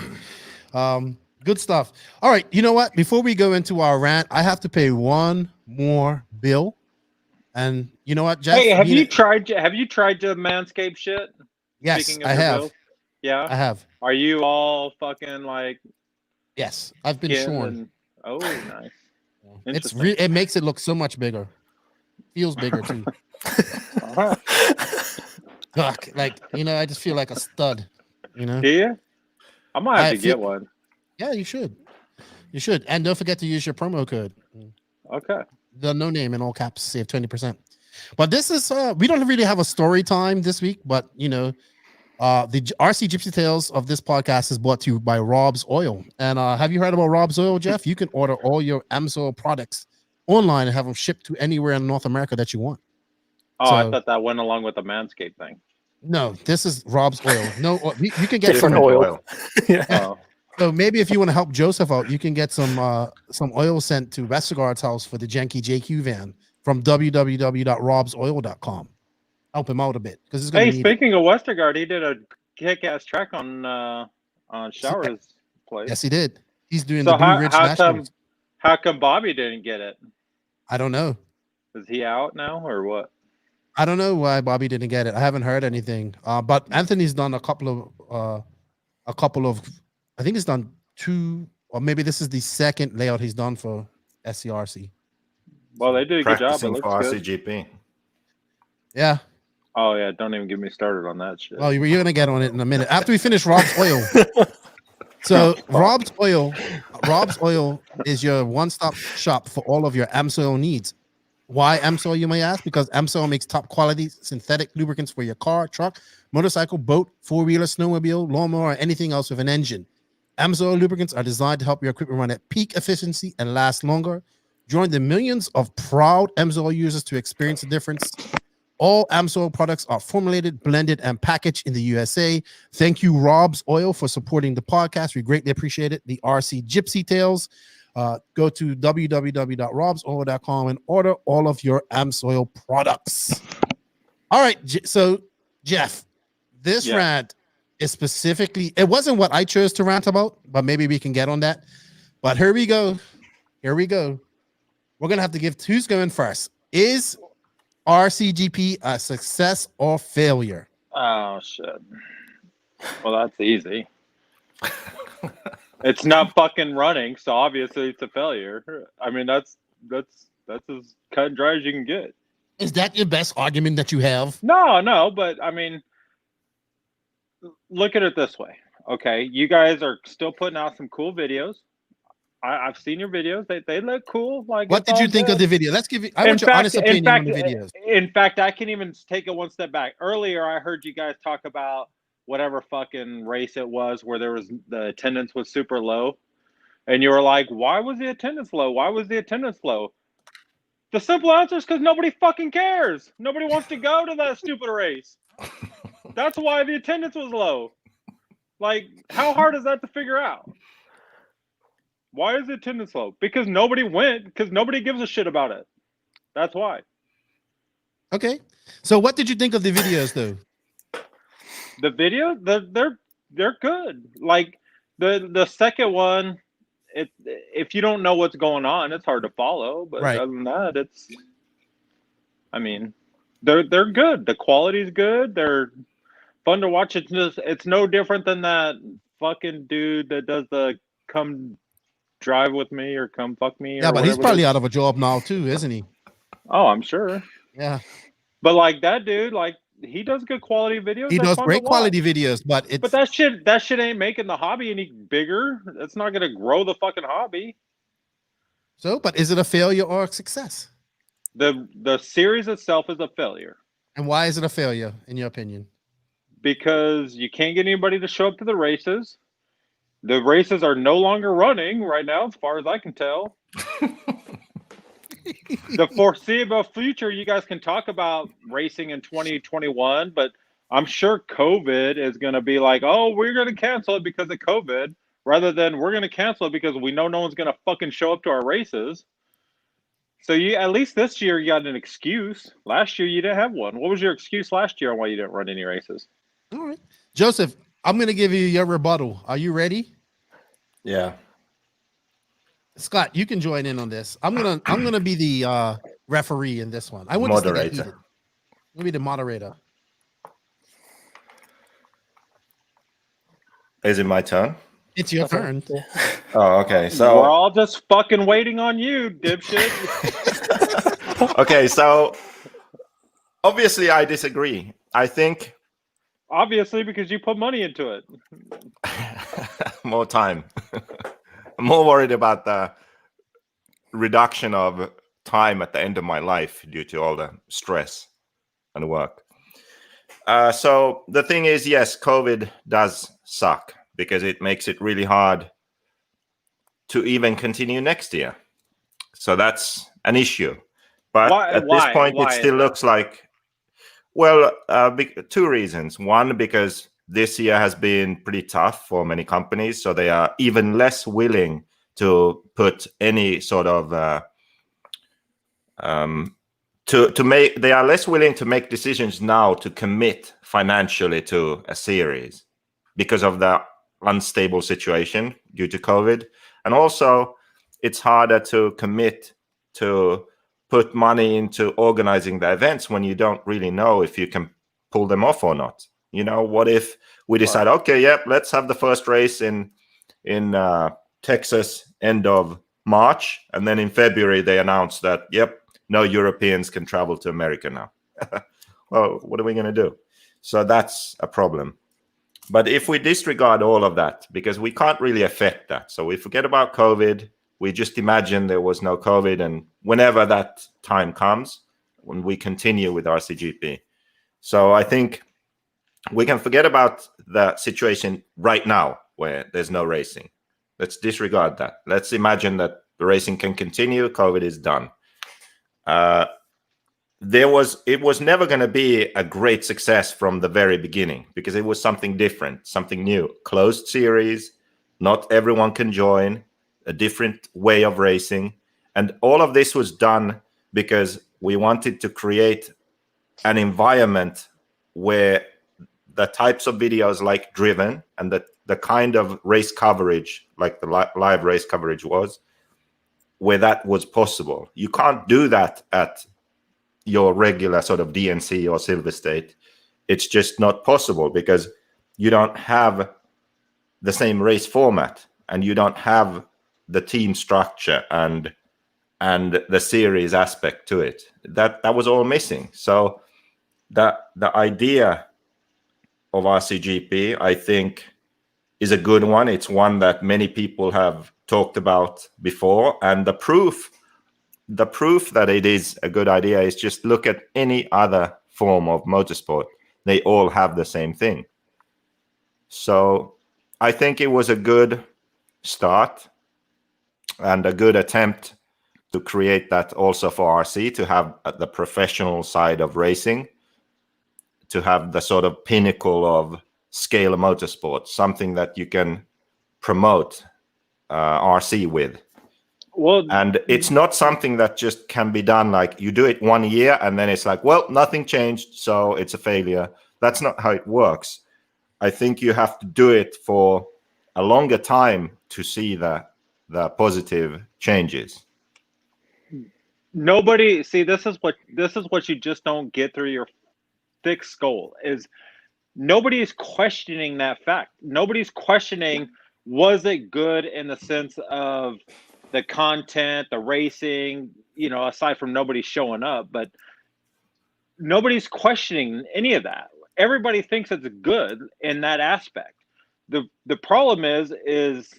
good stuff. All right, you know what? Before we go into our rant, I have to pay one more bill. And you know what, Jeff? Hey, have you tried to Manscaped shit? Yes, I have. Bills? Yeah, I have. Are you all fucking like? Yes, I've been shorn. Oh, nice. It makes it look so much bigger. Feels bigger too. Fuck, like, I just feel like a stud. Do you? I might have to get one. Yeah, you should. You should, and don't forget to use your promo code. Okay. The no name in all caps, save 20%. But this is we don't really have a story time this week, but the RC Gypsy Tales of this podcast is brought to you by Rob's Oil. And have you heard about Rob's Oil, Jeff? You can order all your AMSOIL products online and have them shipped to anywhere in North America that you want. Oh, I thought that went along with the Manscaped thing. No, this is Rob's Oil. No, you can get Different some oil. Yeah. Oh. So maybe if you want to help Joseph out, you can get some oil sent to Westergaard's house for the Janky JQ van from www.robsoil.com. Help him out a bit because Hey, speaking of Westergaard, he did a kick-ass track on Shower's place. Yes, he did. He's doing So the Blue Ridge Nationals. How come Bobby didn't get it? I don't know. Is he out now or what? I don't know why Bobby didn't get it. I haven't heard anything. But Anthony's done a couple of. I think he's done 2, or maybe this is the second layout he's done for SCRC. Well, they did a good job. It Practicing looks for good. RCGP. Yeah. Oh yeah, don't even get me started on that shit. Well, you're gonna get on it in a minute after we finish Rob's Oil. So Rob's Oil is your one-stop shop for all of your AMSOIL needs. Why AMSOIL, you may ask? Because AMSOIL makes top quality synthetic lubricants for your car, truck, motorcycle, boat, four-wheeler, snowmobile, lawnmower, or anything else with an engine. AMSOIL lubricants are designed to help your equipment run at peak efficiency and last longer. Join the millions of proud AMSOIL users to experience the difference. All AMSOIL products are formulated, blended, and packaged in the USA. Thank you, Rob's Oil, for supporting the podcast. We greatly appreciate it. The RC Gypsy Tales. Go to www.robsoil.com and order all of your AMSOIL products. All right, so Jeff, this rant is specifically, it wasn't what I chose to rant about, but maybe we can get on that. But here we go. We're going to have to give who's going first. Is RCGP a success or failure? Oh shit. Well, that's easy. It's not fucking running, so obviously it's a failure. I mean, that's as cut and dry as you can get. Is that your best argument that you have? No, but I mean, look at it this way. Okay, you guys are still putting out some cool videos. I've seen your videos. They look cool. Like, what did you think of the video? Let's give you. I want your honest opinion on the videos. In fact, I can even take it one step back. Earlier, I heard you guys talk about whatever fucking race it was where the attendance was super low, and you were like, "Why was the attendance low? Why was the attendance low?" The simple answer is because nobody fucking cares. Nobody wants to go to that stupid race. That's why the attendance was low. Like, how hard is that to figure out? Why is the attendance low? Because nobody went, because nobody gives a shit about it. That's why. Okay. So what did you think of the videos though? The videos, they're good. Like the second one, if you don't know what's going on, it's hard to follow. But other than that, I mean, they're good. The quality's good. They're fun to watch. It's no different than that fucking dude that does the come drive with me or come fuck me. Yeah, but he's probably out of a job now too, isn't he? Oh, I'm sure. Yeah. But like that dude, like he does good quality videos. He does great quality videos, but that shit ain't making the hobby any bigger. It's not gonna grow the fucking hobby. So, but is it a failure or a success? The series itself is a failure. And why is it a failure, in your opinion? Because you can't get anybody to show up to the races. The races are no longer running right now, as far as I can tell. The foreseeable future, you guys can talk about racing in 2021, but I'm sure COVID is going to be like, oh, we're going to cancel it because of COVID, rather than we're going to cancel it because we know no one's going to fucking show up to our races. So you, at least this year, you got an excuse. Last year, you didn't have one. What was your excuse last year on why you didn't run any races? All right. Joseph, I'm going to give you your rebuttal. Are you ready? Yeah. Scott, you can join in on this. I'm gonna be the referee in this one. I want moderator. I'm gonna be the moderator. Is it my turn? It's your turn. Oh, okay. So we're all just fucking waiting on you, dipshit. Okay, so obviously I disagree. I think Obviously, because you put money into it. More time. I'm more worried about the reduction of time at the end of my life due to all the stress and work. So the thing is, yes, COVID does suck because it makes it really hard to even continue next year. So that's an issue. But at this point, it still looks like, well, two reasons. One, because this year has been pretty tough for many companies, so they are even less willing to put any sort of they are less willing to make decisions now to commit financially to a series because of the unstable situation due to COVID. And also, it's harder to commit to put money into organizing the events when you don't really know if you can pull them off or not. You know, what if we decide, okay, yep, let's have the first race in Texas end of March, and then in February they announce that, yep, no Europeans can travel to America now. Well, what are we going to do? So that's a problem. But if we disregard all of that, because we can't really affect that, so we forget about COVID, we just imagine there was no COVID, and whenever that time comes, when we continue with RCGP. So I think we can forget about the situation right now where there's no racing. Let's disregard that. Let's imagine that the racing can continue, COVID is done. It was never going to be a great success from the very beginning because it was something different, something new. Closed series, not everyone can join, a different way of racing. And all of this was done because we wanted to create an environment where the types of videos like Driven and the kind of race coverage, like the live race coverage was, where that was possible. You can't do that at your regular sort of DNC or Silver State. It's just not possible because you don't have the same race format and you don't have the team structure and the series aspect to it. That was all missing. So the idea of RCGP, I think, is a good one. It's one that many people have talked about before, and the proof that it is a good idea is just look at any other form of motorsport. They all have the same thing. So I think it was a good start and a good attempt to create that also for RC, to have the professional side of racing, to have the sort of pinnacle of scale motorsport, something that you can promote RC with. Well, and it's not something that just can be done like you do it 1 year and then it's like, well, nothing changed, so it's a failure. That's not how it works. I think you have to do it for a longer time to see the positive changes. Nobody, see, this is what you just don't get through your thick skull is nobody is questioning that fact. Nobody's questioning, was it good in the sense of the content, the racing, you know, aside from nobody showing up, but nobody's questioning any of that. Everybody thinks it's good in that aspect. The problem is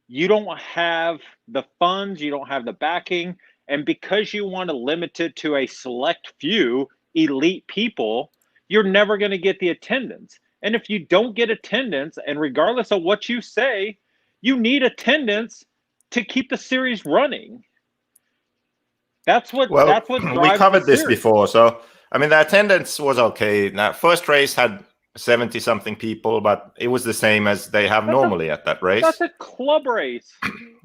you don't have the funds, you don't have the backing, and because you want to limit it to a select few elite people, you're never going to get the attendance. And if you don't get attendance, and regardless of what you say, you need attendance to keep the series running. That's what drives we covered the this series. before. So, I mean, the attendance was okay. Now, first race had 70-something people, but it was the same as they have normally at that race. That's a club race.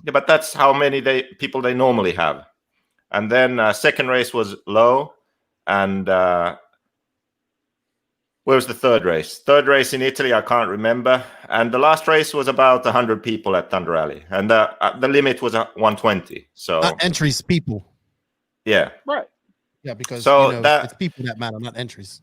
Yeah, but that's how many people they normally have. And then second race was low. And where was the third race? Third race in Italy, I can't remember. And the last race was about 100 people at Thunder Alley. And the limit was 120. So not entries, people. Yeah. Right. Yeah, because so it's people that matter, not entries.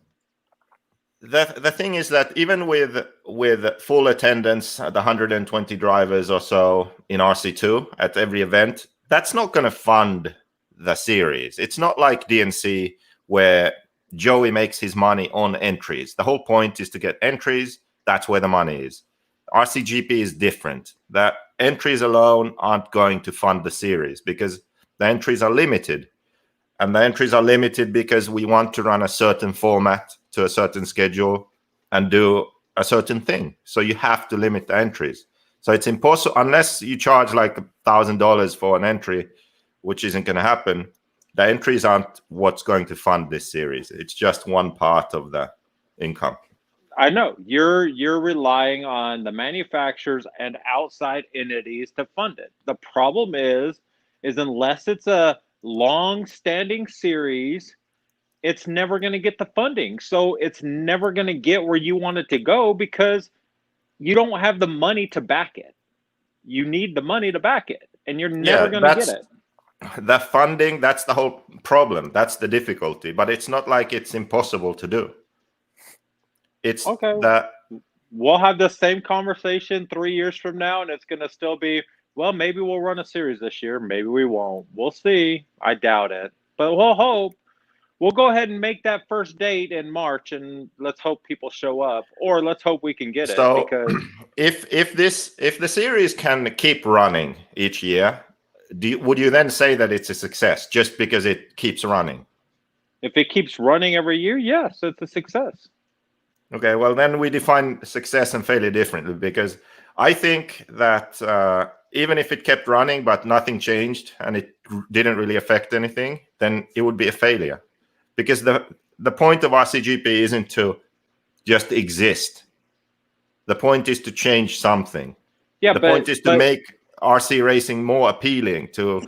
The thing is that even with full attendance, the 120 drivers or so in RC2 at every event, that's not going to fund the series. It's not like DNC where Joey makes his money on entries. The whole point is to get entries. That's where the money is. RCGP is different. The entries alone aren't going to fund the series because the entries are limited. And the entries are limited because we want to run a certain format to a certain schedule and do a certain thing. So you have to limit the entries. So it's impossible, unless you charge like $1,000 for an entry, which isn't going to happen. The entries aren't what's going to fund this series. It's just one part of the income. I know you're relying on the manufacturers and outside entities to fund it. The problem is unless it's a long-standing series, it's never going to get the funding. So it's never going to get where you want it to go because you don't have the money to back it. You need the money to back it, and you're never going to get it. The funding, that's the whole problem. That's the difficulty. But it's not like it's impossible to do. It's okay. We'll have the same conversation 3 years from now, and it's going to still be, well, maybe we'll run a series this year. Maybe we won't. We'll see. I doubt it. But we'll hope. We'll go ahead and make that first date in March, and let's hope people show up, or let's hope we can get it. Because if the series can keep running each year, would you then say that it's a success just because it keeps running? If it keeps running every year, yes, it's a success. Okay, well then we define success and failure differently, because I think that even if it kept running but nothing changed and it didn't really affect anything, then it would be a failure. Because the point of RCGP isn't to just exist. The point is to change something. Yeah, the point is to make RC racing more appealing, to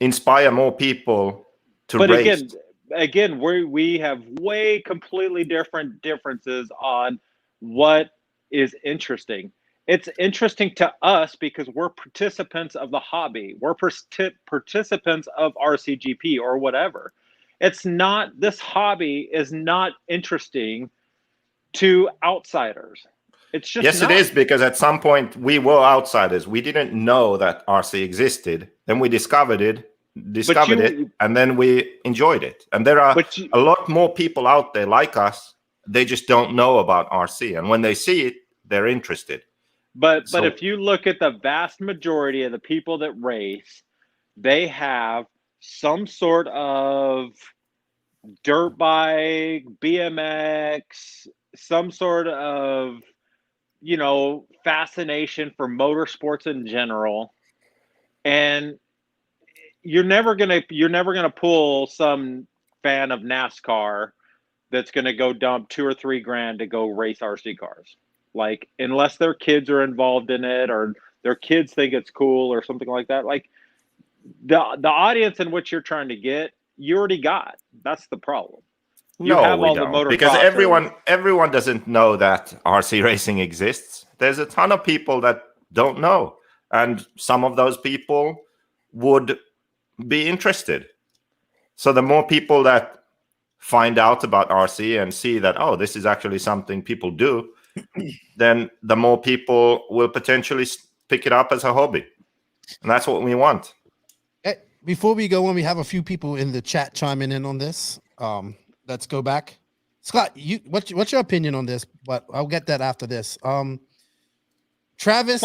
inspire more people to race. Again, we have way completely different differences on what is interesting. It's interesting to us because we're participants of the hobby. We're participants of RCGP or whatever. It's not, this hobby is not interesting to outsiders. It's just yes, not. It is, because at some point we were outsiders. We didn't know that RC existed. Then we discovered it, and then we enjoyed it. And there are a lot more people out there like us. They just don't know about RC. And when they see it, they're interested. But if you look at the vast majority of the people that race, they have some sort of dirt bike, BMX, some sort of, fascination for motorsports in general. And you're never gonna pull some fan of NASCAR that's gonna go dump $2 or $3 grand to go race RC cars. Like, unless their kids are involved in it or their kids think it's cool or something like that. Like, the audience in which you're trying to get, you already got. That's the problem. You have all the motocrossers. Because everyone doesn't know that RC racing exists. There's a ton of people that don't know. And some of those people would be interested. So the more people that find out about RC and see that, oh, this is actually something people do, then the more people will potentially pick it up as a hobby. And that's what we want. Hey, before we go on, we have a few people in the chat chiming in on this. Let's go back. Scott, what's your opinion on this? But I'll get that after this. Travis.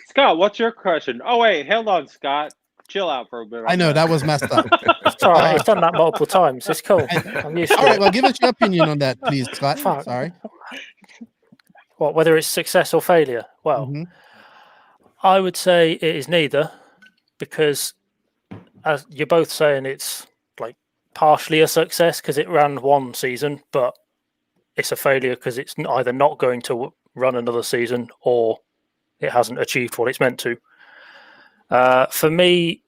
Scott, what's your question? Oh, wait, hold on, Scott. Chill out for a bit. I know that was messed up. It's all right. He's done that multiple times. It's cool. I'm used to all right, it. well, give us your opinion on that, please, Scott. Sorry. What, whether it's success or failure? Well, I would say it is neither, because as you're both saying, it's like partially a success because it ran one season, but it's a failure because it's either not going to run another season or it hasn't achieved what it's meant to. For me,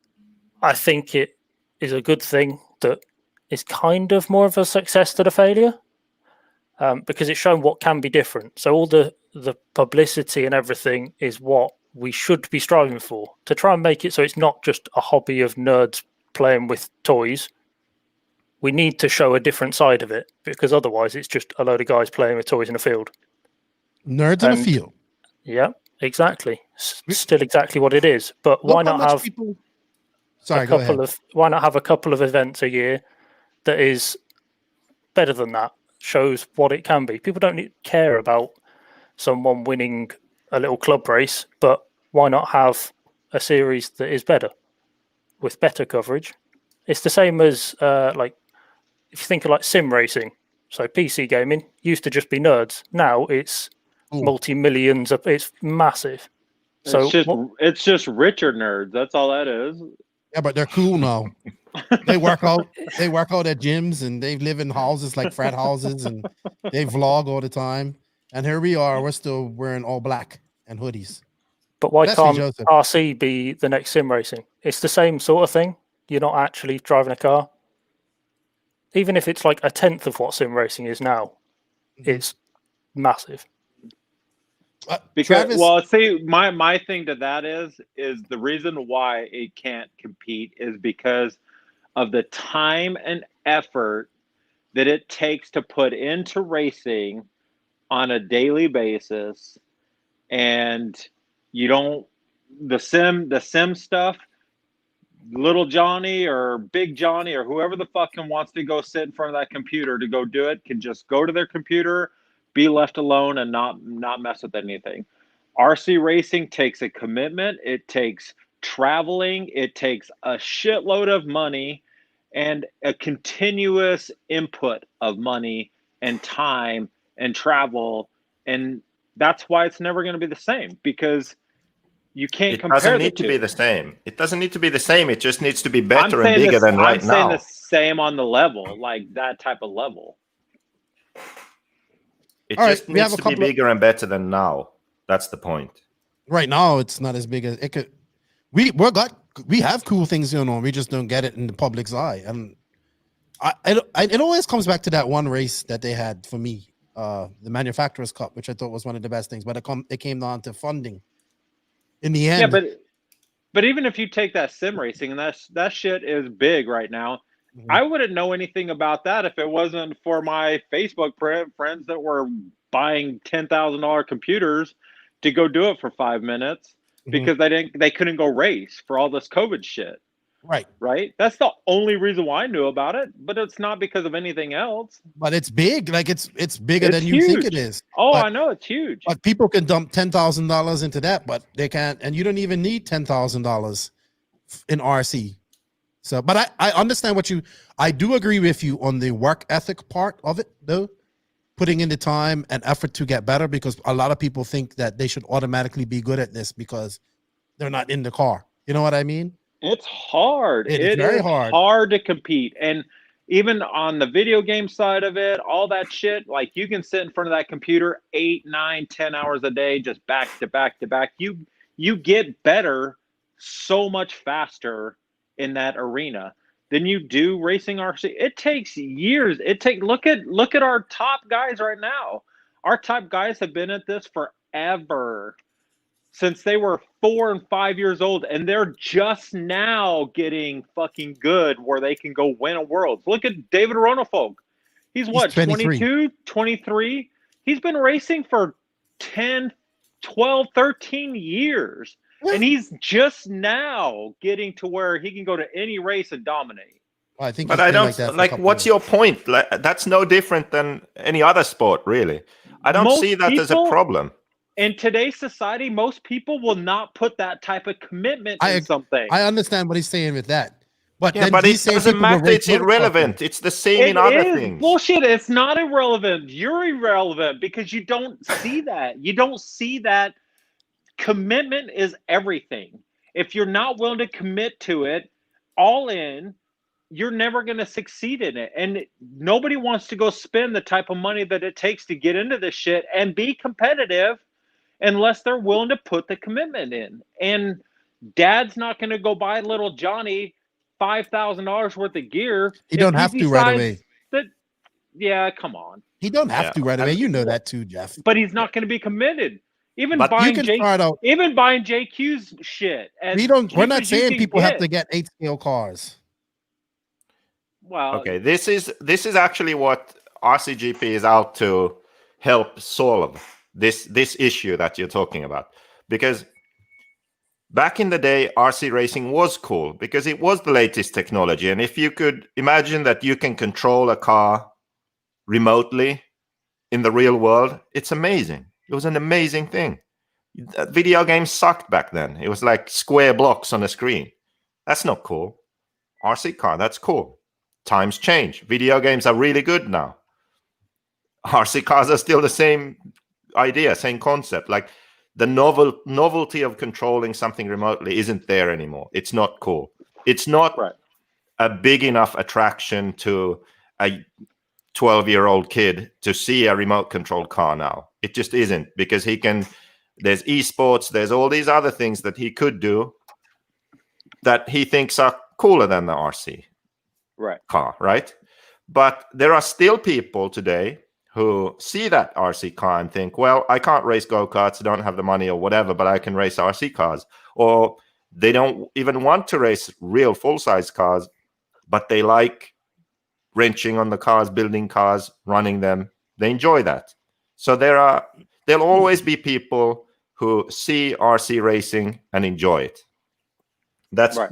I think it is a good thing that is kind of more of a success than a failure, because it's shown what can be different. So all the publicity and everything is what we should be striving for, to try and make it so it's not just a hobby of nerds playing with toys. We need to show a different side of it, because otherwise it's just a load of guys playing with toys in a field. Nerds in a field. Yeah, exactly. Still exactly what it is. But why not have Sorry, why not have a couple of events a year that is better than that, shows what it can be. People don't care about someone winning a little club race, but why not have a series that is better with better coverage? It's the same as like if you think of like sim racing. So PC gaming used to just be nerds. Now it's multi-millions. It's massive. So it's just richer nerds. That's all that is. Yeah, but they're cool now. They work out at gyms and they live in houses like frat houses and they vlog all the time. And here we are, we're still wearing all black and hoodies. But why Especially can't Joseph. RC be the next sim racing? It's the same sort of thing. You're not actually driving a car. Even if it's like a tenth of what sim racing is now, it's massive. Because Travis- well, see, my thing to that is the reason why it can't compete is because of the time and effort that it takes to put into racing on a daily basis, and you don't the sim stuff. Little Johnny or Big Johnny or whoever the fucking wants to go sit in front of that computer to go do it can just go to their computer, be left alone, and not mess with anything. RC racing takes a commitment. It takes traveling. It takes a shitload of money and a continuous input of money and time and travel. And that's why it's never going to be the same, because you can't compare doesn't the need to two. be the same. It doesn't need to be the same. It just needs to be better and saying bigger than right I'm saying now. the same on the level, like that type of level. It All just right, we have needs a to be couple of- bigger and better than now. That's the point. Right now, it's not as big as it could. We have cool things going on. We just don't get it in the public's eye. And it always comes back to that one race that they had for me, the Manufacturers Cup, which I thought was one of the best things. But it came down to funding. In the end, Yeah, but even if you take that sim racing, and that shit is big right now. I wouldn't know anything about that if it wasn't for my Facebook friends that were buying $10,000 computers to go do it for 5 minutes because they couldn't go race for all this COVID shit. Right. That's the only reason why I knew about it, but it's not because of anything else. but it's big. Like it's bigger than you think it is. Oh, But- I know it's huge. But people can dump $10,000 into that, but they can't, and you don't even need $10,000 in RC. So, but I understand I do agree with you on the work ethic part of it, though, putting in the time and effort to get better, because a lot of people think that they should automatically be good at this because they're not in the car. You know what I mean? It's hard. It is very hard to compete. And even on the video game side of it, all that shit, like you can sit in front of that computer 8, 9, 10 hours a day, just back to back to back. You get better so much faster in that arena than you do racing RC. It takes years. Look at our top guys right now. Our top guys have been at this forever. Since they were 4 and 5 years old, and they're just now getting fucking good where they can go win a world. Look at David Ronefolk. He's what, 23. 22, 23? He's been racing for 10, 12, 13 years. And he's just now getting to where he can go to any race and dominate. I think But he's I been don't like that for a like. couple What's of your point? Like, that's no different than any other sport, really. I don't Most see that as a people- problem. In today's society, most people will not put that type of commitment in something. I understand what he's saying with that. But Yeah, then but these it same doesn't people will matter. race It's irrelevant. motocross. It's the same in other things. Bullshit. It's not irrelevant. You're irrelevant because you don't see that. You don't see that commitment is everything. If you're not willing to commit to it all in, you're never going to succeed in it. And nobody wants to go spend the type of money that it takes to get into this shit and be competitive unless they're willing to put the commitment in. And dad's not going to go buy little Johnny $5,000 worth of gear. He don't have to right away. Yeah, come on. He don't have to right away. You know that too, Jeff. But he's not going to be committed. Even But you buying can start out- even buying JQ's shit. as We're cheap not as you saying can people have get. to get 8-scale cars. Well, Okay, this is actually what RCGP is out to help solve this issue that you're talking about, because back in the day, RC racing was cool because it was the latest technology. And if you could imagine that you can control a car remotely in the real world, it's amazing. It was an amazing thing. Video games sucked back then. It was like square blocks on a screen. That's not cool. RC car, that's cool. Times change. Video games are really good now. RC cars are still the same idea, same concept. Like the novelty of controlling something remotely isn't there anymore. It's not cool. It's not a big enough attraction to a 12-year-old kid to see a remote controlled car now. It just isn't, because there's esports, there's all these other things that he could do that he thinks are cooler than the RC car, right? But there are still people today who see that RC car and think, well, I can't race go-karts, I don't have the money or whatever, but I can race RC cars. Or they don't even want to race real full-size cars, but they like wrenching on the cars, building cars, running them. They enjoy that. So there'll always be people who see RC racing and enjoy it.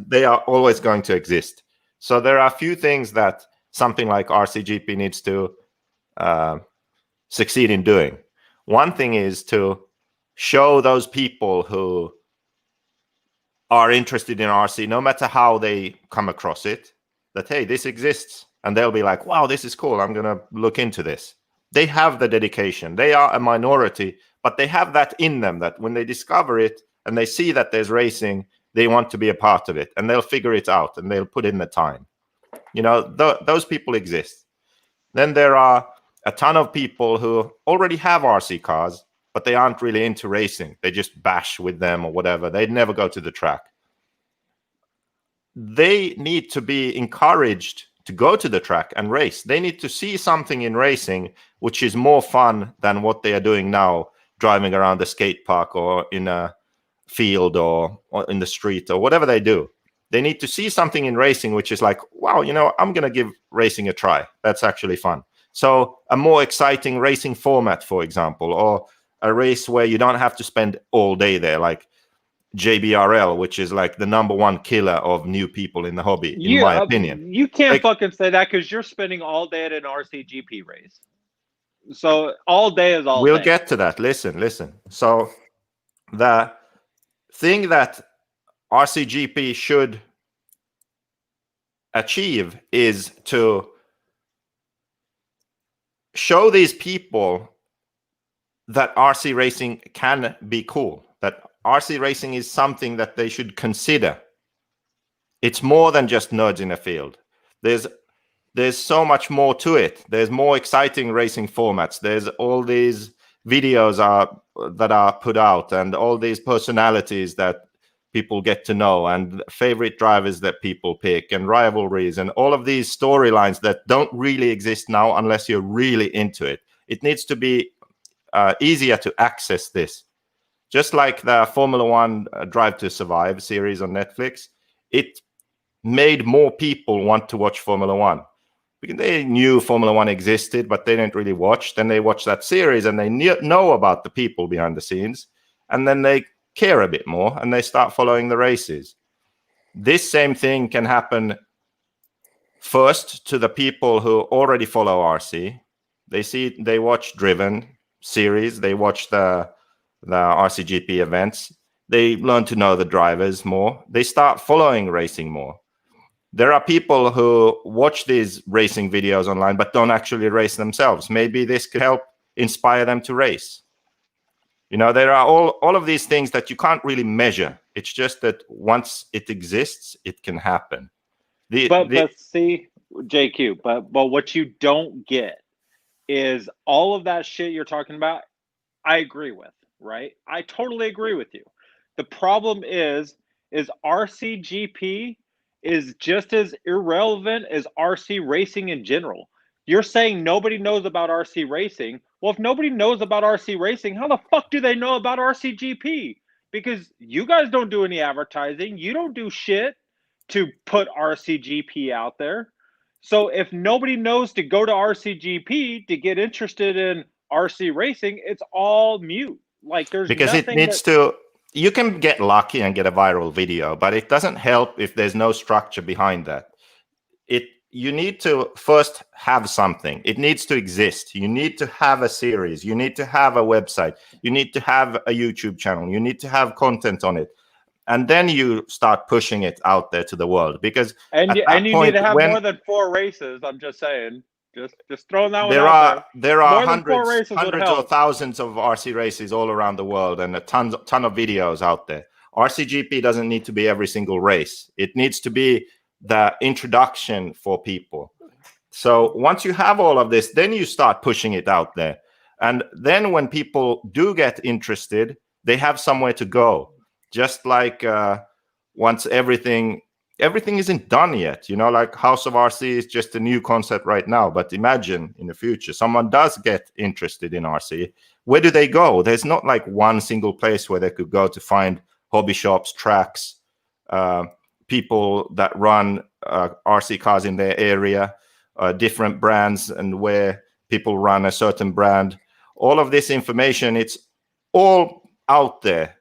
They are always going to exist. So there are a few things that something like RCGP needs to succeed in doing. One thing is to show those people who are interested in RC, no matter how they come across it, that, hey, this exists. And they'll be like, wow, this is cool. I'm going to look into this. They have the dedication. They are a minority, but they have that in them, that when they discover it and they see that there's racing, they want to be a part of it, and they'll figure it out and they'll put in the time. You know, those people exist. Then there are a ton of people who already have RC cars, but they aren't really into racing. They just bash with them or whatever. They'd never go to the track. They need to be encouraged to go to the track and race. They need to see something in racing which is more fun than what they are doing now, driving around the skate park or in a field or in the street or whatever they do. They need to see something in racing which is like, wow, you know, I'm going to give racing a try. That's actually fun. So a more exciting racing format, for example, or a race where you don't have to spend all day there, like JBRL, which is like the #1 killer of new people in the hobby, in my opinion. You can't fucking say that, because you're spending all day at an RCGP race. So all day is all We'll day. get to that. Listen. So the thing that RCGP should achieve is to show these people that RC racing can be cool, that RC racing is something that they should consider. It's more than just nerds in a field. There's so much more to it. There's more exciting racing formats. There's all these videos that are put out, and all these personalities that people get to know, and favorite drivers that people pick, and rivalries, and all of these storylines that don't really exist now unless you're really into it. It needs to be easier to access this. Just like the Formula One Drive to Survive series on Netflix, it made more people want to watch Formula One. Because they knew Formula One existed, but they didn't really watch. Then they watch that series and they know about the people behind the scenes. And then they care a bit more and they start following the races. This same thing can happen first to the people who already follow RC. They watch Driven series, they watch the RCGP events, they learn to know the drivers more, they start following racing more. There are people who watch these racing videos online but don't actually race themselves. Maybe this could help inspire them to race. You know, there are all of these things that you can't really measure. It's just that once it exists, it can happen. But see, JQ, but what you don't get is all of that shit you're talking about, I agree with, right? I totally agree with you. The problem is RCGP is just as irrelevant as RC racing in general. You're saying nobody knows about RC racing. Well, if nobody knows about RC racing, how the fuck do they know about RCGP? Because you guys don't do any advertising. You don't do shit to put RCGP out there. So if nobody knows to go to RCGP to get interested in RC racing, it's all mute. Like there's because nothing it needs to you can get lucky and get a viral video, but it doesn't help if there's no structure behind that. You need to first have something. It needs to exist. You need to have a series. You need to have a website. You need to have a YouTube channel. You need to have content on it. And then you start pushing it out there to the world. Because And at you, that and you point, need to have when more than 4 races. I'm just saying. Just throwing that one there out are there are More than 4 races would hundreds or help. thousands of RC races all around the world, and a ton of videos out there. RCGP doesn't need to be every single race. It needs to be the introduction for people. So once you have all of this, then you start pushing it out there. And then when people do get interested, they have somewhere to go. Just like once everything isn't done yet, like House of RC is just a new concept right now. But imagine in the future, someone does get interested in RC. Where do they go? There's not like one single place where they could go to find hobby shops, tracks, people that run RC cars in their area, different brands, and where people run a certain brand. All of this information, it's all out there,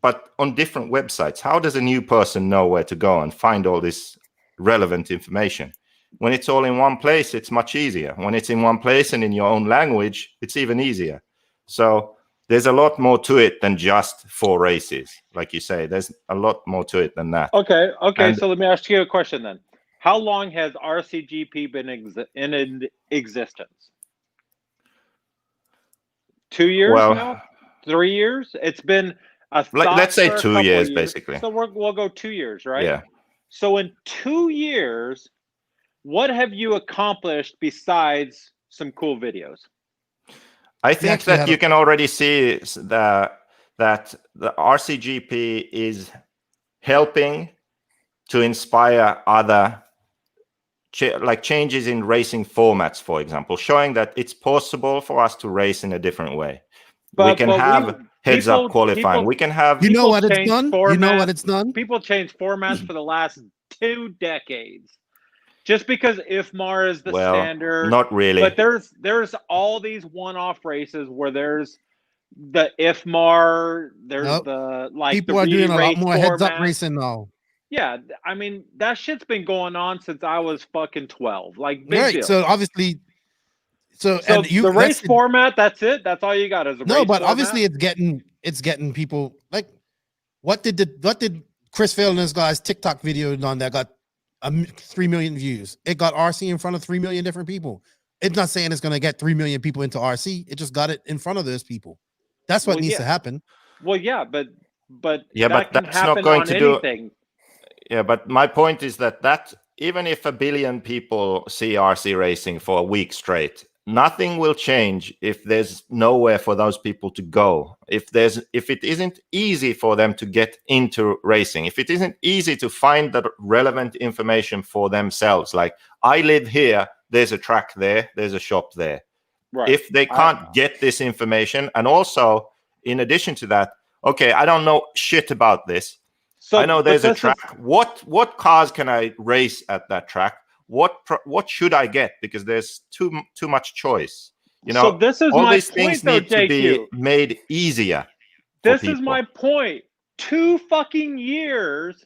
but on different websites. How does a new person know where to go and find all this relevant information? When it's all in one place, it's much easier. When it's in one place and in your own language, it's even easier. So there's a lot more to it than just 4 races. Like you say, there's a lot more to it than that. Okay. And So let me ask you a question then. How long has RCGP been in existence? 2 years Well, now? 3 years? It's been a let's say for a 2 couple years, of basically. So we'll go 2 years, right? Yeah. So in 2 years, what have you accomplished besides some cool videos? I think that you can already see that the RCGP is helping to inspire other changes in racing formats, for example, showing that it's possible for us to race in a different way. We can have heads-up qualifying. We can have... You know what it's changed done? You know what it's done? People change formats for the last 2 decades. Just because IFMAR is the standard. Not really. But there's all these one-off races where there's the IFMAR, there's the people the are doing a lot re-race more heads-up format. racing now. Yeah, I mean that shit's been going on since I was fucking 12. Like big Right. deal. So obviously, and you the race format, that's it. That's all you got is a no, race but format? obviously it's getting people like what did Chris Vail and his guys TikTok video on that got 3 million views? It got RC in front of 3 million different people. It's not saying it's going to get 3 million people into RC. It just got it in front of those people. That's what needs to happen. Well, yeah, but yeah, that but can that's happen not going on to do. anything. Yeah, but my point is that even if 1 billion people see RC racing for a week straight, nothing will change if there's nowhere for those people to go. If it isn't easy for them to get into racing, if it isn't easy to find the relevant information for themselves, like I live here, there's a track there, there's a shop there. Right. If they can't get this information, and also in addition to that, okay, I don't know shit about this. I know there's a track. What cars can I race at that track? What should I get? Because there's too much choice. So this is all my these things point, though, need to be JQ. made easier. This is my point. 2 fucking years,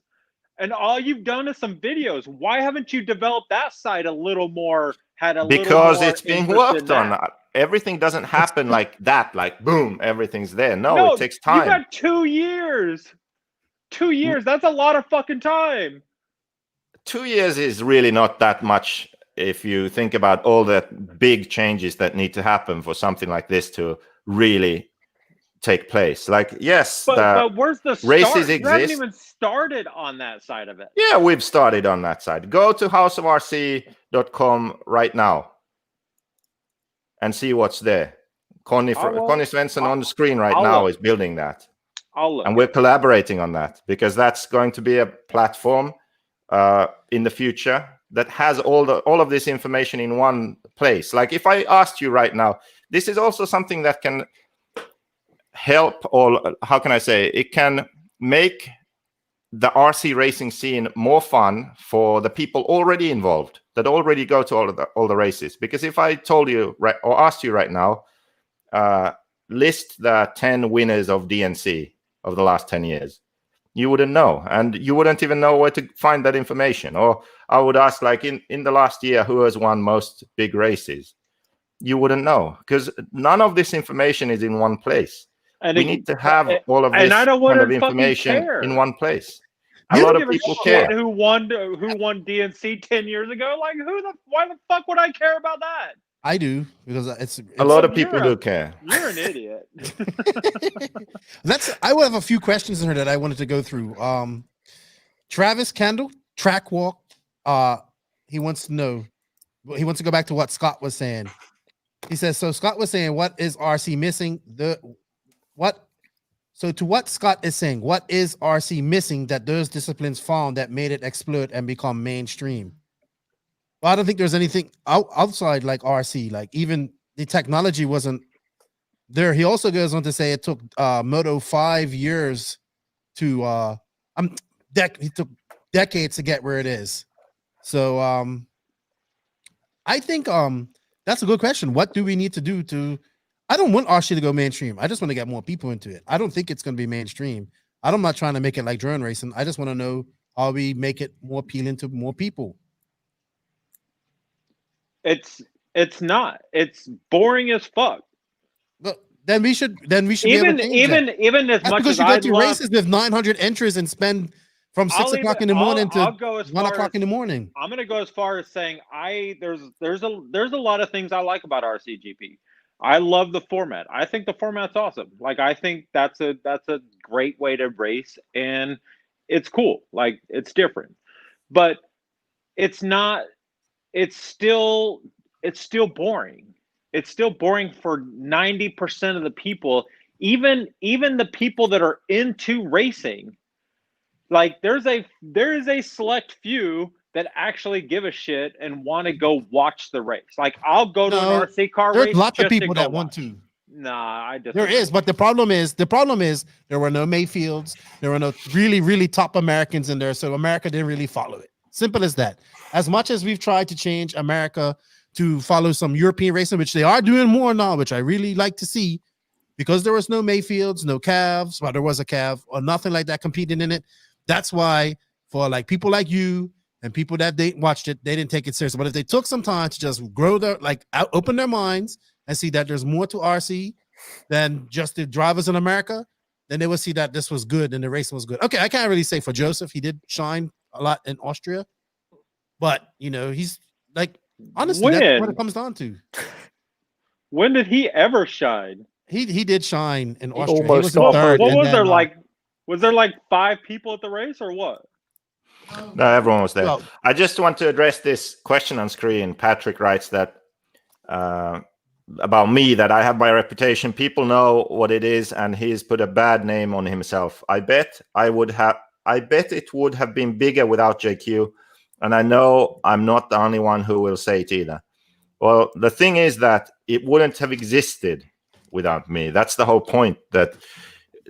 and all you've done is some videos. Why haven't you developed that side a little more? Because it's being worked on. Everything doesn't happen like that. Like boom, everything's there. No, it takes time. You got 2 years. 2 years. That's a lot of fucking time. 2 years is really not that much if you think about all the big changes that need to happen for something like this to really take place. Like, yes, but where's the races start? You haven't exist. even started on that side of it. Yeah, we've started on that side. Go to houseofrc.com right now and see what's there. Connie Svensson on the screen right now is building that. And we're collaborating on that because that's going to be a platform in the future that has all of this information in one place. Like if I asked you right now, this is also something that can help, or how can I say, it can make the RC racing scene more fun for the people already involved that already go to all the races. Because if I told you or asked you right now, list the 10 winners of DNC, of the last 10 years, you wouldn't know. And you wouldn't even know where to find that information. Or I would ask, like, in the last year, who has won most big races? You wouldn't know, because none of this information is in one place. And we need to have all of and this I don't kind of fucking information care. in one place. I A don't lot give of a people shit care. who won DNC 10 years ago. Like, why the fuck would I care about that? I do, because it's a lot of people do care. You're an idiot. I will have a few questions in here that I wanted to go through. Travis Kendall, track walk. He wants to know. He wants to go back to what Scott was saying. He says, so Scott was saying, what is RC missing? So to what Scott is saying, what is RC missing that those disciplines found that made it explode and become mainstream? Well, I don't think there's anything outside like RC. Like, even the technology wasn't there. He also goes on to say it took Moto 5 years to he took decades to get where it is. So I think that's a good question. What do we need to do to? I don't want RC to go mainstream. I just want to get more people into it. I don't think it's going to be mainstream. I'm not trying to make it like drone racing. I just want to know how we make it more appealing to more people. It's not. It's boring as fuck. But then we should be able to change even as That's much because as you go I'd to love, races with 900 entries and spend from 6 o'clock in the morning to 1 o'clock in the morning. I'm going to go as far as saying there's a lot of things I like about RCGP. I love the format. I think the format's awesome. Like, I think that's a great way to race, and it's cool. Like, it's different, but it's not. It's still boring. It's still boring for 90% of the people. Even the people that are into racing. Like, there is a select few that actually give a shit and want to go watch the race. Like, I'll go to an RC car race. There's lots of just to people go that want watch. to. Nah, I disagree. There is, but the problem is there were no Mayfields. There were no really, really top Americans in there, so America didn't really follow it. Simple as that. As much as we've tried to change America to follow some European racing, which they are doing more now, which I really like to see, because there was no Mayfields, no Cavs, well, there was a Cav or nothing like that competing in it. That's why for like people like you and people that they watched it, they didn't take it seriously. But if they took some time to just grow their open their minds and see that there's more to RC than just the drivers in America, then they would see that this was good and the racing was good. Okay, I can't really say for Joseph. He did shine a lot in Austria. But, he's like, honestly, that's what it comes down to. When did he ever shine? He did shine in Austria. Almost he was in third. What was there like? Was there like 5 people at the race or what? No, everyone was there. Well, I just want to address this question on screen. Patrick writes that about me, that I have my reputation. People know what it is, and he's put a bad name on himself. I bet it would have been bigger without JQ. And I know I'm not the only one who will say it either. Well, the thing is that it wouldn't have existed without me. That's the whole point, that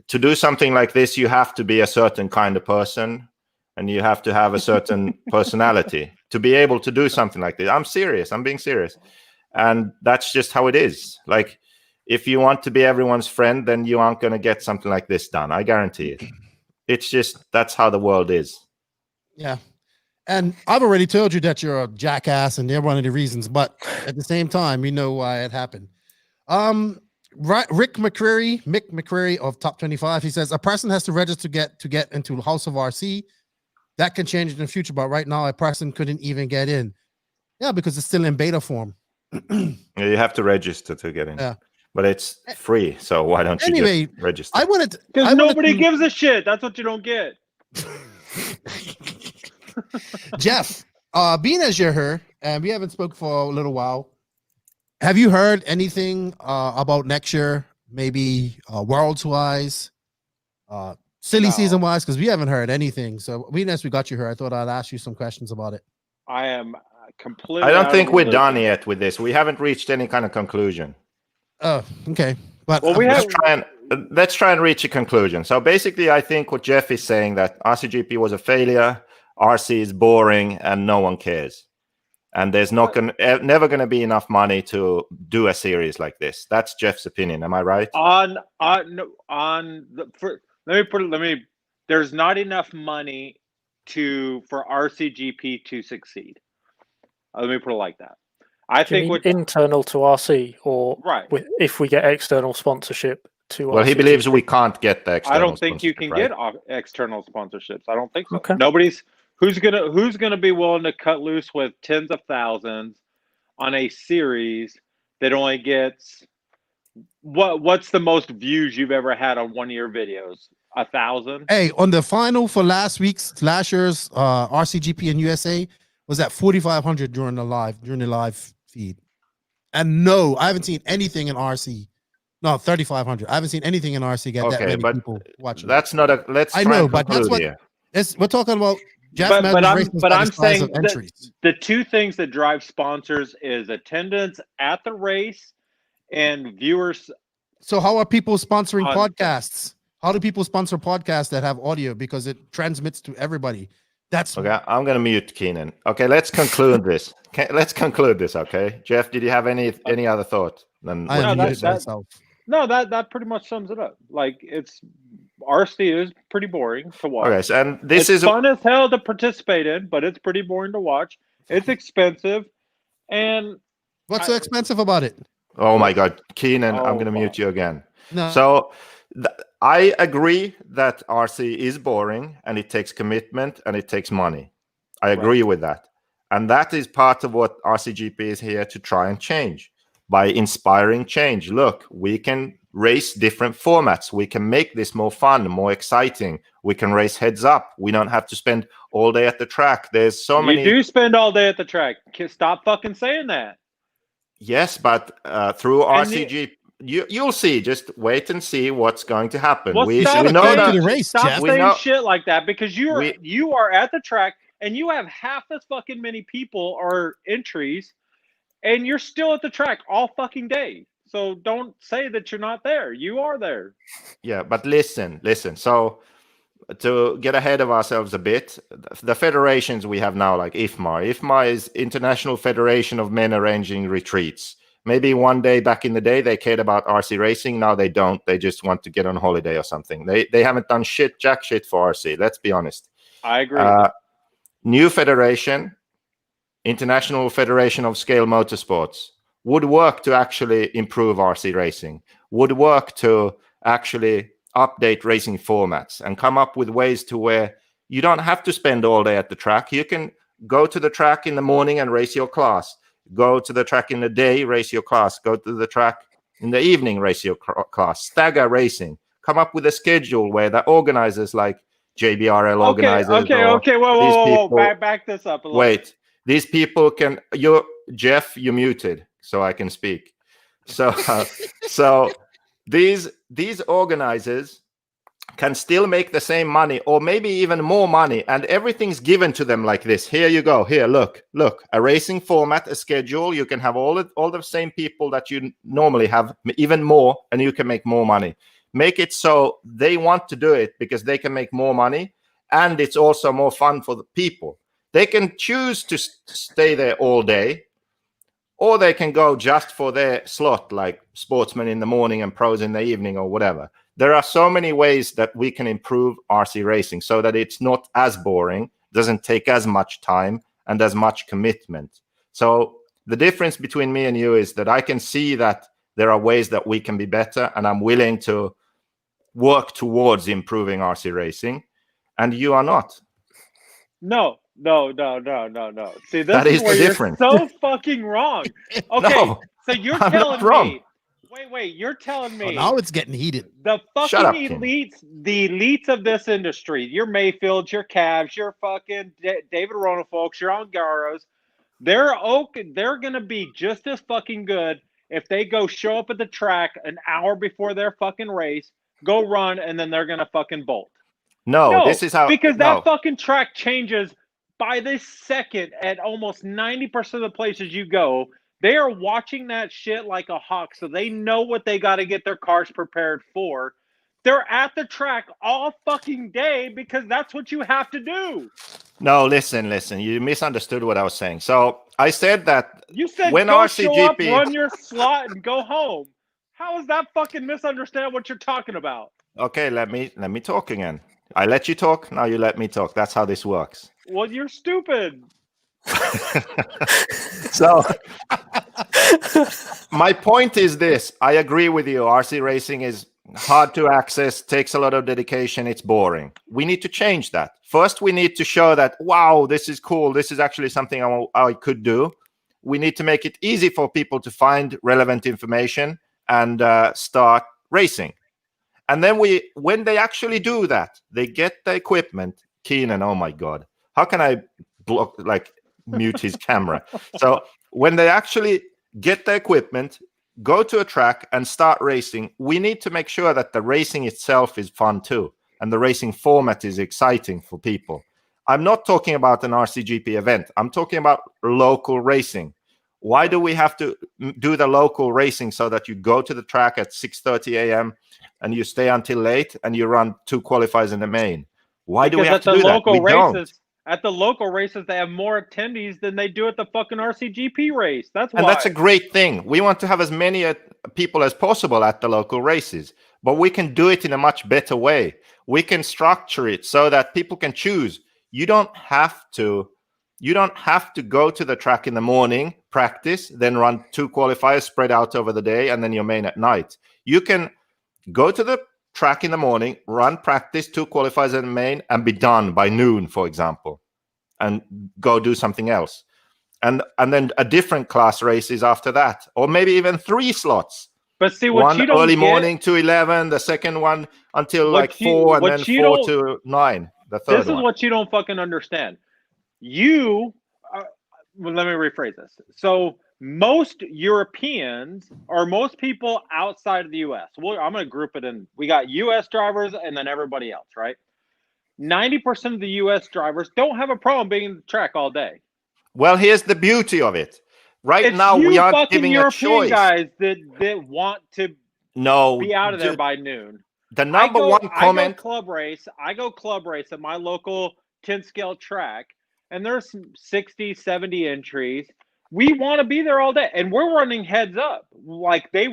to do something like this, you have to be a certain kind of person and you have to have a certain personality to be able to do something like this. I'm serious. I'm being serious. And that's just how it is. Like, if you want to be everyone's friend, then you aren't going to get something like this done. I guarantee it. It's just, that's how the world is. Yeah. And I've already told you that you're a jackass and they're one of the reasons, but at the same time, we know why it happened. Mick McCreary of Top 25, he says, a person has to register to get into House of RC. That can change in the future, but right now a person couldn't even get in. Yeah, because it's still in beta form. You have to register to get in. Yeah. But it's free, so why don't you just register? Because nobody gives a shit. That's what you don't get. Jeff, being as you're here, and we haven't spoken for a little while, have you heard anything about next year? Maybe worlds-wise, silly season-wise? Because we haven't heard anything. So, as we got you here, I thought I'd ask you some questions about it. I am completely. I don't think we're done yet with this. We haven't reached any kind of conclusion. Oh, okay. But let's try and reach a conclusion. So basically, I think what Jeff is saying, that RCGP was a failure. RC is boring and no one cares, and there's never going to be enough money to do a series like this. That's Jeff's opinion. Am I right? There's not enough money for RCGP to succeed. Let me put it like that. I Do you think mean internal to RC, or Right. if we get external sponsorship to Well, he RCGP? believes we can't get the I external don't think you sponsorship, can right? get external sponsorships. I don't think so. Okay. Who's gonna be willing to cut loose with tens of thousands on a series that only gets what's the most views you've ever had on one of your videos? 1,000? Hey, on the final for last year's RCGP in USA was at 4,500 during the live feed. And no, I haven't seen anything in RC. No, 3,500. I haven't seen anything in RC get that Okay, many but people watching. that's not a. Let's I try know, and but that's conclude what here. we're talking about. Jeff Madden's racing by the I'm size saying of entries. the two things that drive sponsors is attendance at the race and viewers. So how are people sponsoring On- podcasts? How do people sponsor podcasts that have audio because it transmits to everybody? That's Okay, I'm going to mute Keenan. Okay, let's conclude this. Let's conclude this. Okay, Jeff, did you have any other thought? I am muted myself. No, that pretty much sums it up. Like RC is pretty boring to watch. Okay, so, and this it's is fun as hell to participate in, but it's pretty boring to watch. It's expensive, and what's so expensive about it? Oh my God, Keenan, I'm Oh, going to mute you again. No. So I agree that RC is boring and it takes commitment and it takes money. I agree with that. And that is part of what RCGP is here to try and change by inspiring change. Look, we can race different formats. We can make this more fun, more exciting. We can race heads up. We don't have to spend all day at the track. There's so many. You do spend all day at the track. Stop fucking saying that. Yes, but through RCG, you'll see. Just wait and see what's going to happen. Well, Stop saying shit like that because you are at the track and you have half as fucking many people or entries, and you're still at the track all fucking day. So don't say that you're not there. You are there. Yeah, but listen. So to get ahead of ourselves a bit, the federations we have now, like IFMAR is International Federation of Men Arranging Retreats. Maybe one day back in the day they cared about RC racing. Now they don't. They just want to get on holiday or something. They haven't done jack shit for RC. Let's be honest. I agree. New federation, International Federation of Scale Motorsports, would work to actually improve RC racing, would work to actually update racing formats and come up with ways to where you don't have to spend all day at the track. You can go to the track in the morning and race your class. Go to the track in the day, race your class. Go to the track in the evening, race your class. Stagger racing. Come up with a schedule where the organizers like JBRL organizers. Okay. Whoa. Back this up a little. Wait. These people can. Jeff, you muted, so I can speak. So these organizers can still make the same money or maybe even more money, and everything's given to them like this. Here you go. Here, look, a racing format, a schedule. You can have all the same people that you normally have, even more, and you can make more money. Make it so they want to do it because they can make more money, and it's also more fun for the people. They can choose to stay there all day, or they can go just for their slot, like sportsmen in the morning and pros in the evening or whatever. There are so many ways that we can improve RC racing so that it's not as boring, doesn't take as much time and as much commitment. So the difference between me and you is that I can see that there are ways that we can be better, and I'm willing to work towards improving RC racing, and you are not. No. See, this that is where the difference. You're so fucking wrong. Okay, No, so you're I'm telling not wrong. me. Wait, you're telling me. Now it's getting heated. The Shut up, fucking Kim. the elites of this industry, your Mayfields, your Cavs, your fucking David Ronafolks, your Angaros, they're gonna be just as fucking good if they go show up at the track an hour before their fucking race, go run, and then they're gonna fucking bolt. No, this is how. Because no. that fucking track changes by the second at almost 90% of the places you go. They are watching that shit like a hawk, so they know what they got to get their cars prepared for. They're at the track all fucking day because that's what you have to do. No, listen. You misunderstood what I was saying. So I said that you said when go RCGP show up, run your slot, and go home. How is that fucking misunderstand what you're talking about? Okay, let me talk again. I let you talk. Now you let me talk. That's how this works. Well, you're stupid. So my point is this. I agree with you. RC racing is hard to access, takes a lot of dedication. It's boring. We need to change that. First, we need to show that, wow, this is cool. This is actually something I could do. We need to make it easy for people to find relevant information and start racing. And then when they actually do that, they get the equipment. Keenan, oh my God, how can I mute his camera? So when they actually get the equipment, go to a track and start racing, we need to make sure that the racing itself is fun too, and the racing format is exciting for people. I'm not talking about an RCGP event. I'm talking about local racing. Why do we have to do the local racing so that you go to the track at 6:30 a.m. and you stay until late and you run 2 qualifiers in the main? Why do we have to do that? We don't. At the local races, they have more attendees than they do at the fucking RCGP race. That's why. And that's a great thing. We want to have as many people as possible at the local races, but we can do it in a much better way. We can structure it so that people can choose. You don't have to go to the track in the morning, practice, then run 2 qualifiers spread out over the day, and then your main at night. You can go to the track in the morning, run practice, 2 qualifiers in the main, and be done by noon, for example, and go do something else. And then a different class races after that, or maybe even 3 slots. But see, what one you don't early get, morning to 11, the second one until 4, and then 4 to 9. The third This is one. what you don't fucking understand. Well, let me rephrase this. So most Europeans or most people outside of the U.S., well, I'm going to group it in. We got U.S. drivers and then everybody else, right? 90% of the U.S. drivers don't have a problem being in the track all day. Well, here's the beauty of it. Right It's now, we aren't fucking giving European a choice. guys that want to be out of there by noon. The number one comment. I go club race at my local 10 scale track, and there's 60, 70 entries. We want to be there all day, and we're running heads up. Like they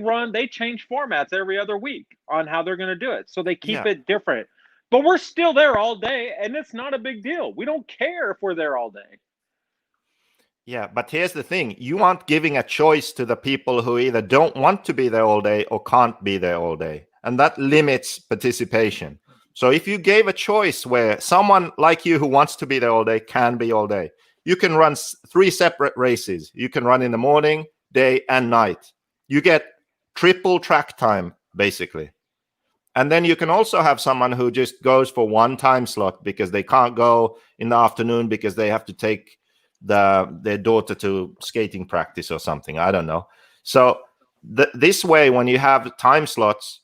change formats every other week on how they're going to do it. So they keep it different. But we're still there all day, and it's not a big deal. We don't care if we're there all day. Yeah, but here's the thing. You aren't giving a choice to the people who either don't want to be there all day or can't be there all day. And that limits participation. So if you gave a choice where someone like you who wants to be there all day can be all day, you can run 3 separate races. You can run in the morning, day, and night. You get triple track time, basically. And then you can also have someone who just goes for 1 time slot because they can't go in the afternoon because they have to take their daughter to skating practice or something. I don't know. So this way, when you have time slots,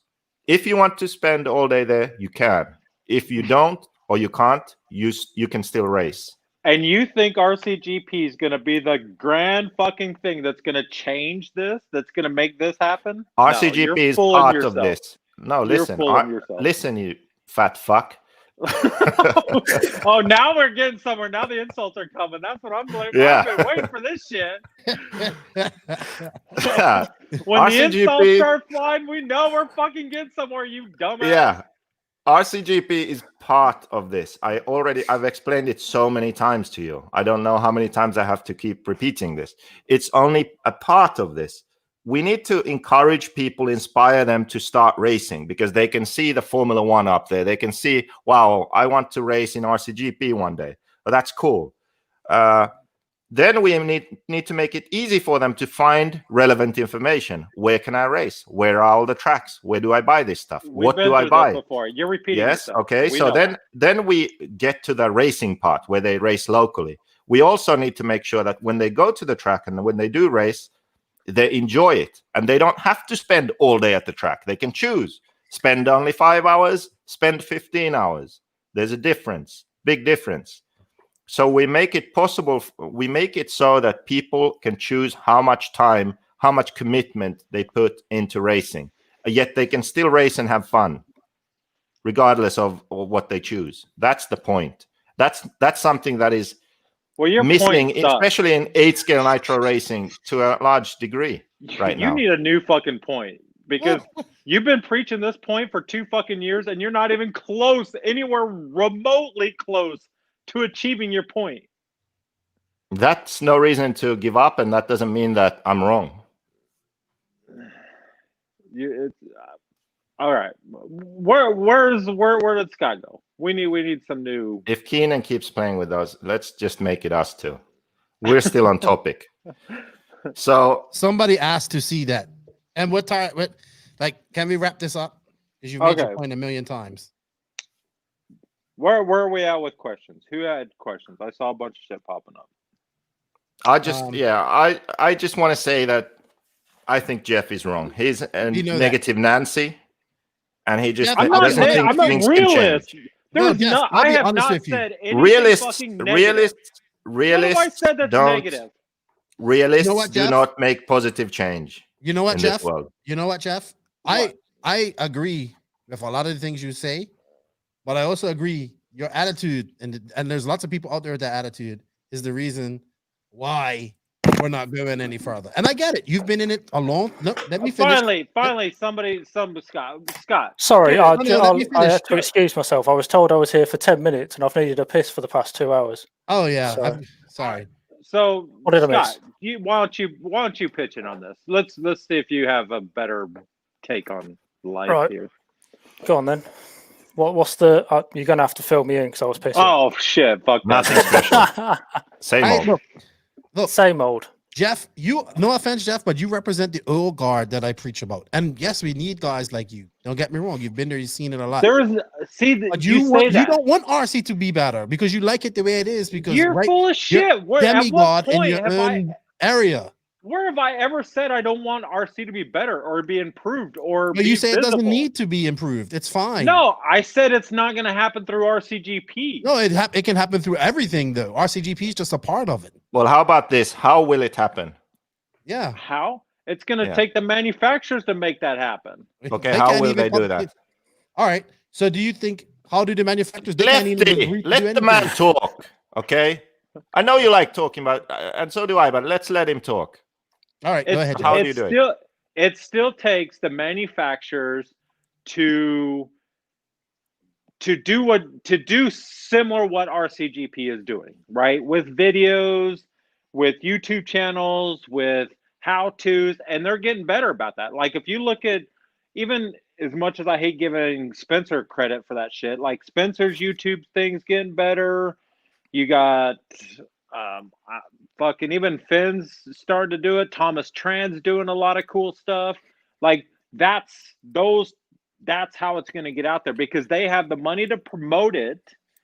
if you want to spend all day there, you can. If you don't or you can't, you can still race. And you think RCGP is going to be the grand fucking thing that's going to change this? That's going to make this happen? RCGP is part of this. No, listen. Listen, you fat fuck. Oh, now we're getting somewhere. Now the insults are coming. That's what I'm blaming. Yeah. I've been waiting for this shit. Yeah. When RCGP, the insults start flying, we know we're fucking getting somewhere, you dumbass. Yeah. RCGP is part of this. I've explained it so many times to you. I don't know how many times I have to keep repeating this. It's only a part of this. We need to encourage people, inspire them to start racing because they can see the Formula One up there. They can see, wow, I want to race in RCGP one day. But that's cool. Then we need to make it easy for them to find relevant information. Where can I race? Where are all the tracks? Where do I buy this stuff? What do I buy? Before. You're repeating Yes. yourself. Okay. We So know. then we get to the racing part where they race locally. We also need to make sure that when they go to the track and when they do race, they enjoy it and they don't have to spend all day at the track. They can choose. Spend only 5 hours, spend 15 hours. There's a difference, big difference. So we make it possible. We make it so that people can choose how much time, how much commitment they put into racing. Yet they can still race and have fun, regardless of what they choose. That's the point. That's something that is missing, especially in 8-scale nitro racing, to a large degree right now. You need a new fucking point. because you've been preaching this point for 2 fucking years, and you're not even close, anywhere remotely close to achieving your point. That's no reason to give up, and that doesn't mean that I'm wrong. All right. Where did Scott go? We need some new. If Keenan keeps playing with us, let's just make it us two. We're still on topic. So somebody asked to see that, and what time? Can we wrap this up? Because you've made your point a million times. Where are we at with questions? Who had questions? I saw a bunch of shit popping up. I just want to say that I think Jeff is wrong. He's a negative Nancy, and he just doesn't think things can change. There's no. I have not said anything fucking negative. Realists I said that's negative. Realists do not make positive change. You know what, Jeff? You know what, Jeff? I agree with a lot of the things you say, but I also agree your attitude, and there's lots of people out there with that attitude is the reason why we're not going any further. And I get it. You've been in it a long. No, let me finish. Finally, Scott. Sorry, I had to excuse myself. I was told I was here for 10 minutes, and I've needed a piss for the past 2 hours. Oh yeah, so, sorry. So what did I miss? Why don't you pitch in on this? Let's see if you have a better take on life here. Go on then. What's the? You're gonna have to fill me in because I was pissing. Oh shit! Fuck nothing special. Same old. Look, same old. Jeff, no offense, Jeff, but you represent the old guard that I preach about. And yes, we need guys like you. Don't get me wrong. You've been there, you've seen it a lot. But you don't want RC to be better because you like it the way it is. Because you're full of shit. You're demigod in your own area. Where have I ever said I don't want RC to be better or be improved or? But you say it doesn't need to be improved. It's fine. No, I said it's not going to happen through RCGP. No, it can happen through everything though. RCGP is just a part of it. Well, how about this? How will it happen? Yeah. How? It's going to take the manufacturers to make that happen. Okay, how will they do that? All right. So do you think, how do the manufacturers? Let the man talk, okay? I know you like talking about, and so do I, but let's let him talk. All right, go ahead. How do you do it? It still takes the manufacturers to do similar what RCGP is doing, right? With videos, with YouTube channels, with how-tos, and they're getting better about that. Like if you look at, even as much as I hate giving Spencer credit for that shit, like Spencer's YouTube thing's getting better. You got fucking even Finn's starting to do it. Thomas Tran's doing a lot of cool stuff. Like that's how it's going to get out there because they have the money to promote it.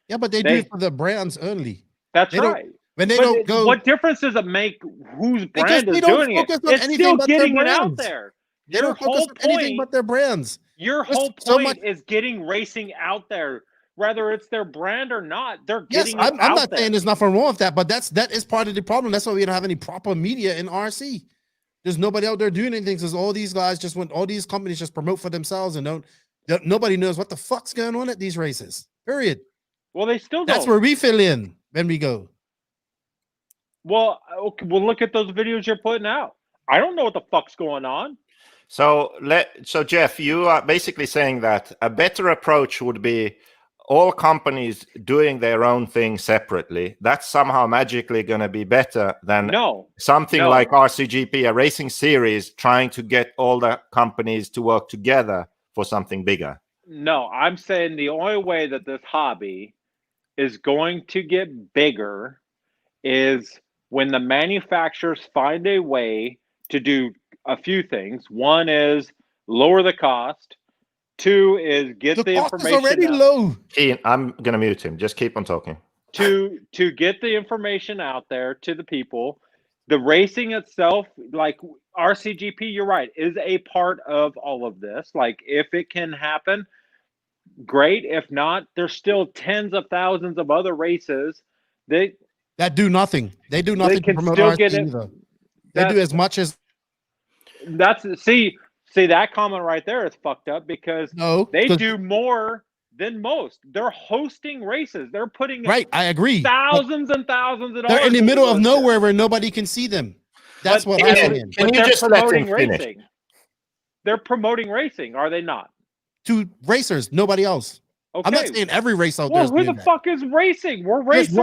Yeah, but they do it for the brands only. That's right. When they don't go, what difference does it make whose brand is doing it? It's still getting it out there. They don't focus on anything but their brands. Your whole point is getting racing out there. Whether it's their brand or not, they're getting it out there. I'm not saying there's nothing wrong with that, but that is part of the problem. That's why we don't have any proper media in RC. There's nobody out there doing anything because all these guys just want, all these companies just promote for themselves and nobody knows what the fuck's going on at these races. Period. Well, they still don't. That's where we fill in when we go. Well, look at those videos you're putting out. I don't know what the fuck's going on. So Jeff, you are basically saying that a better approach would be all companies doing their own thing separately. That's somehow magically going to be better than something like RCGP, a racing series, trying to get all the companies to work together for something bigger. No, I'm saying the only way that this hobby is going to get bigger is when the manufacturers find a way to do a few things. One is lower the cost. Two is get the information. Is already low. Ian, I'm gonna mute him. Just keep on talking. To get the information out there to the people. The racing itself, like RCGP, you're right, is a part of all of this. Like if it can happen, great. If not, there's still tens of thousands of other races that do nothing. They do nothing to promote RC either. They do as much as. See that comment right there is fucked up because they do more than most. They're hosting races. They're putting I agree. Thousands and thousands of dollars. They're in the middle of nowhere where nobody can see them. That's what I'm saying. Can you just let him finish? They're promoting racing, are they not? To racers, nobody else. Okay. I'm not saying every race out there. Well, who the fuck is racing? We're racers.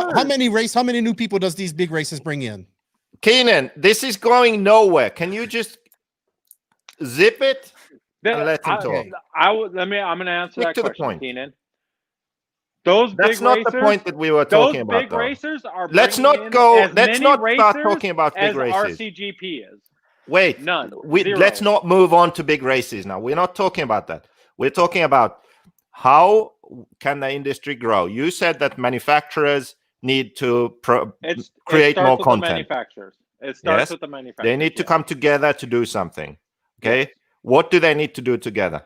How many new people does these big races bring in? Keenan, this is going nowhere. Can you just zip it and let him talk? I'm going to answer that question, Keenan. That's not the point that we were talking about. Those big racers are. Let's not start talking about big races. RCGP is. Wait, none. Let's not move on to big races now. We're not talking about that. We're talking about how can the industry grow. You said that manufacturers need to create more content. It starts with the manufacturers. They need to come together to do something. Okay, yes. What do they need to do together?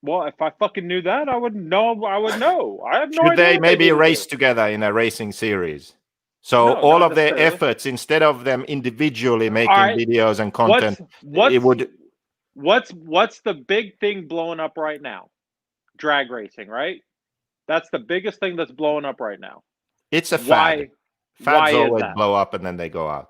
Well, if I fucking knew that, I would know. I would know. I have no Should idea. They maybe race together in a racing series? So all of their efforts, instead of them individually making videos and content, it would. What's the big thing blowing up right now? Drag racing, right? That's the biggest thing that's blowing up right now. It's a fad. Fads always blow up and then they go out.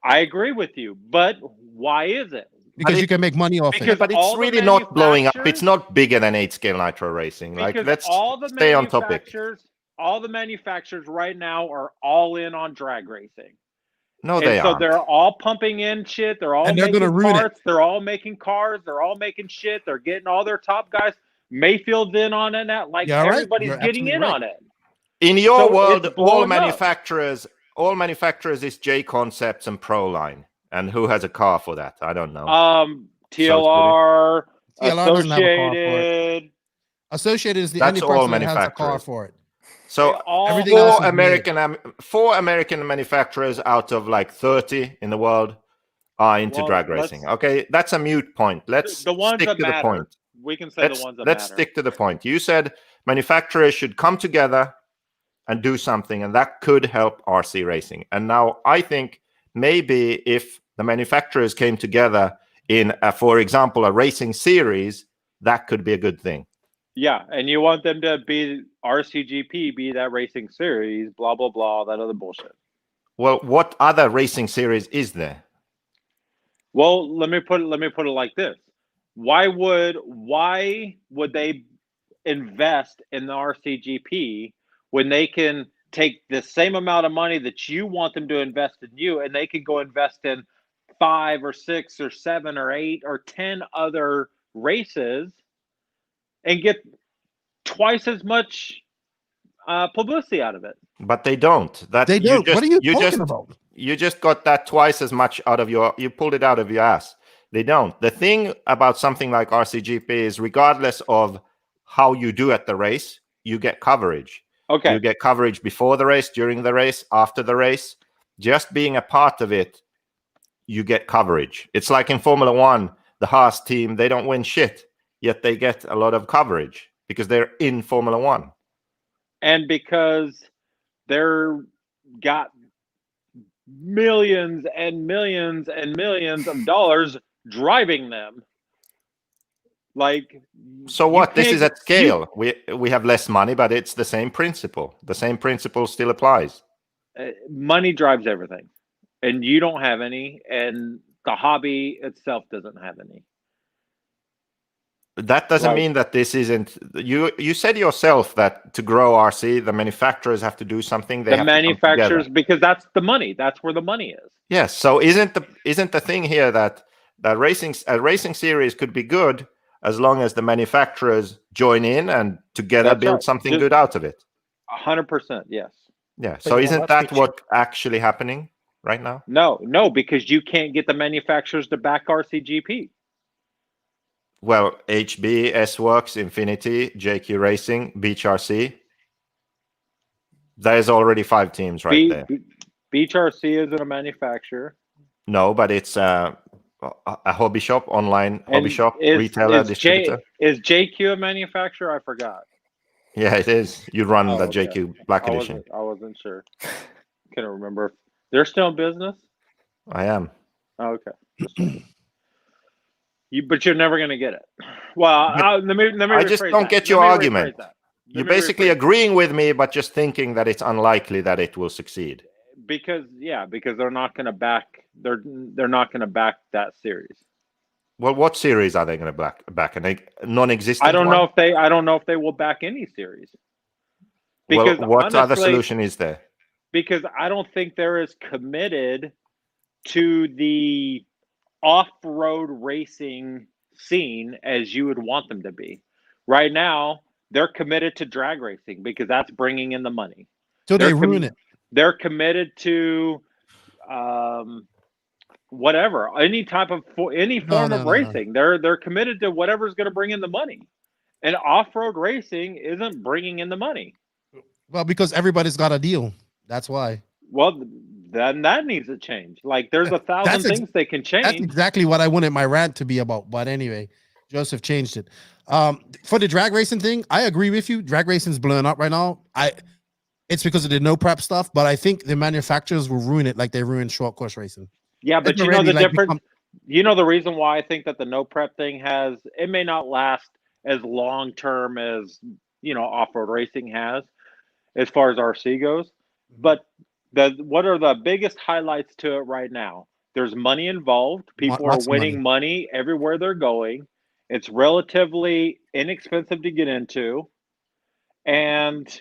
I agree with you, but why is it? Because you can make money off it. But it's really not blowing up. It's not bigger than 8-scale nitro racing. Like, let's stay on topic. All the manufacturers right now are all in on drag racing. No, they aren't. So they're all pumping in shit. They're all making parts. They're all making cars. They're all making shit. They're getting all their top guys. Mayfield's in on it. Everybody's getting in on it. In your world, all manufacturers is J Concepts and Proline. And who has a car for that? I don't know. TLR, Associated. Associated is the only person that has a car for it. So four American manufacturers out of like 30 in the world are into drag racing. Okay, that's a moot point. Let's stick to the point. We can say the ones that let's stick to the point. You said manufacturers should come together and do something, and that could help RC racing. And now I think maybe if the manufacturers came together in, for example, a racing series, that could be a good thing. Yeah, and you want them to be RCGP, be that racing series, blah, blah, blah, that other bullshit. Well, what other racing series is there? Well, let me put it like this. Why would they invest in the RCGP when they can take the same amount of money that you want them to invest in you, and they can go invest in 5 or 6 or 7 or 8 or 10 other races and get twice as much publicity out of it? But they don't. They don't. What are you talking about? You just got that twice as much out of you pulled it out of your ass. They don't. The thing about something like RCGP is regardless of how you do at the race, you get coverage. Okay. You get coverage before the race, during the race, after the race. Just being a part of it, you get coverage. It's like in Formula One, the Haas team, they don't win shit, yet they get a lot of coverage because they're in Formula One. And because they're got millions and millions and millions of dollars driving them. Like, so what? This is at scale. We have less money, but it's the same principle. The same principle still applies. Money drives everything, and you don't have any, and the hobby itself doesn't have any. That doesn't mean that this isn't. You said yourself that to grow RC, the manufacturers have to do something. The manufacturers, because that's the money. That's where the money is. Yes. So isn't the thing here that a racing series could be good as long as the manufacturers join in and together build something good out of it? 100%, yes. Yeah. So isn't that what actually happening right now? No, because you can't get the manufacturers to back RCGP. Well, HB, S-Works, Infinity, JQ Racing, Beach RC. There's already 5 teams there. Beach RC isn't a manufacturer. No, but it's a hobby shop, online hobby shop, retailer, distributor. Is JQ a manufacturer? I forgot. Yeah, it is. You run the JQ Black Edition. I wasn't sure. Couldn't remember. They're still in business? I am. Oh, okay. But you're never going to get it. Well, let me I just don't get your argument. You're basically agreeing with me, but just thinking that it's unlikely that it will succeed. because they're not going to back they're not going to back that series. Well, what series are they going to back? A non-existent? I don't one? know if they will back any series. Because well, what other honestly, solution is there? Because I don't think they're as committed to the off-road racing scene as you would want them to be. Right now, they're committed to drag racing because that's bringing in the money. So they ruin it. They're committed to whatever, any form of racing. They're committed to whatever's going to bring in the money. And off-road racing isn't bringing in the money. Well, because everybody's got a deal. That's why. Well, then that needs to change. Like, there's 1,000 things they can change. That's exactly what I wanted my rant to be about. But anyway, Joseph changed it. For the drag racing thing, I agree with you. Drag racing's blowing up right now. It's because of the no prep stuff, but I think the manufacturers will ruin it like they ruined short course racing. Yeah, but you know the difference. You know the reason why I think that the no prep thing it may not last as long term as off-road racing has, as far as RC goes. But what are the biggest highlights to it right now? There's money involved. People are winning money everywhere they're going. It's relatively inexpensive to get into, and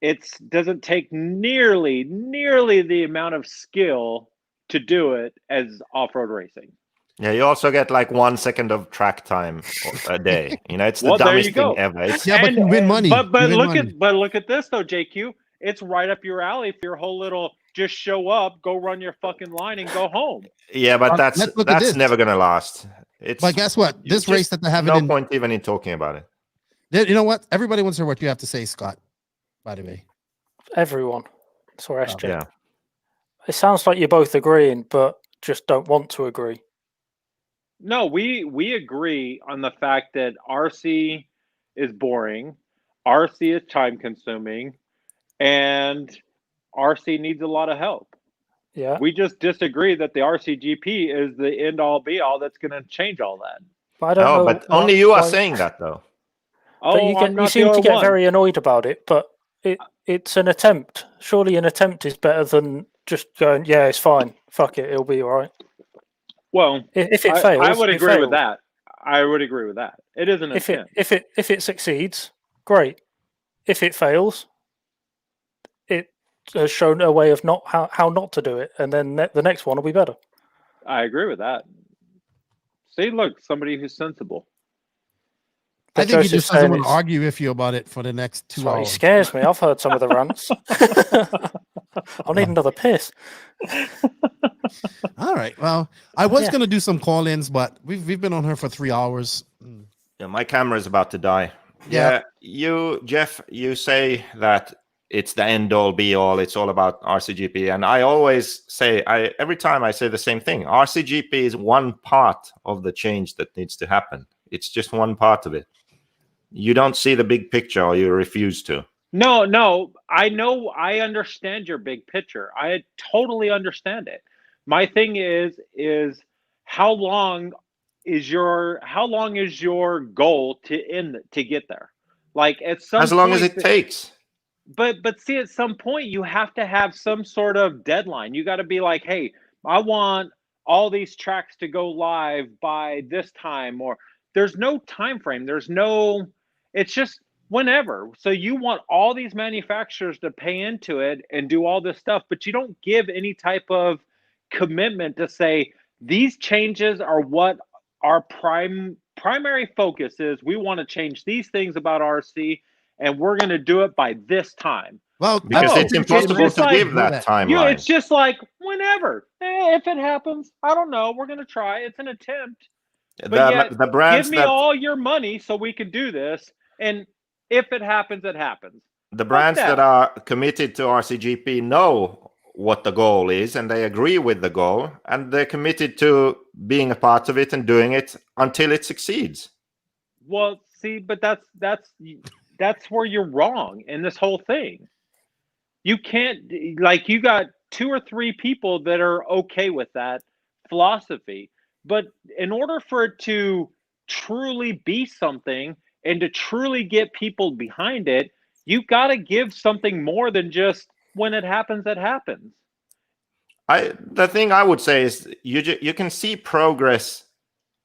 it doesn't take nearly the amount of skill to do it as off-road racing. Yeah, you also get like 1 second of track time a day. It's the dumbest thing ever. But you win money. But look at this though, JQ. It's right up your alley for your whole little just show up, go run your fucking line, and go home. Yeah, but that's never gonna last. But guess what? This race that they're having, no point even in talking about it. You know what? Everybody wants to hear what you have to say, Scott. By the way, everyone. Sorry, SJ. Yeah. It sounds like you're both agreeing, but just don't want to agree. No, we agree on the fact that RC is boring, RC is time consuming, and RC needs a lot of help. Yeah. We just disagree that the RCGP is the end all be all that's going to change all that. But I don't know. But only you are saying that though. But you seem to get very annoyed about it, but it's an attempt. Surely an attempt is better than just going, yeah, it's fine. Fuck it, it'll be all right. Well, if it fails, I would agree with that. I would agree with that. It is an attempt. If it succeeds, great. If it fails, it has shown a way of how not to do it, and then the next one will be better. I agree with that. See, look, somebody who's sensible. I think he just doesn't want to argue with you about it for the next 2 hours. He scares me. I've heard some of the rants. I'll need another piss. All right. Well, I was going to do some call-ins, but we've been on here for 3 hours. Yeah, my camera is about to die. Yeah. You, Jeff, you say that it's the end-all, be-all. It's all about RCGP. And I always say, every time I say the same thing. RCGP is one part of the change that needs to happen. It's just one part of it. You don't see the big picture, or you refuse to. No. I know. I understand your big picture. I totally understand it. My thing is how long is your goal to get there? Like at some as long point, as it takes. But see, at some point you have to have some sort of deadline. You got to be like, hey, I want all these tracks to go live by this time, or there's no time frame. It's just whenever. So you want all these manufacturers to pay into it and do all this stuff, but you don't give any type of commitment to say these changes are what our primary focus is. We want to change these things about RC, and we're going to do it by this time. Well, because it's impossible to give that timeline. It's just like whenever. If it happens, I don't know. We're going to try. It's an attempt. But the brands give me all your money so we can do this. And if it happens, it happens. The brands that are committed to RCGP know what the goal is, and they agree with the goal, and they're committed to being a part of it and doing it until it succeeds. Well, see, but that's where you're wrong in this whole thing. You can't, like, you got 2 or 3 people that are okay with that philosophy, but in order for it to truly be something and to truly get people behind it, you got to give something more than just when it happens, it happens. The thing I would say is you can see progress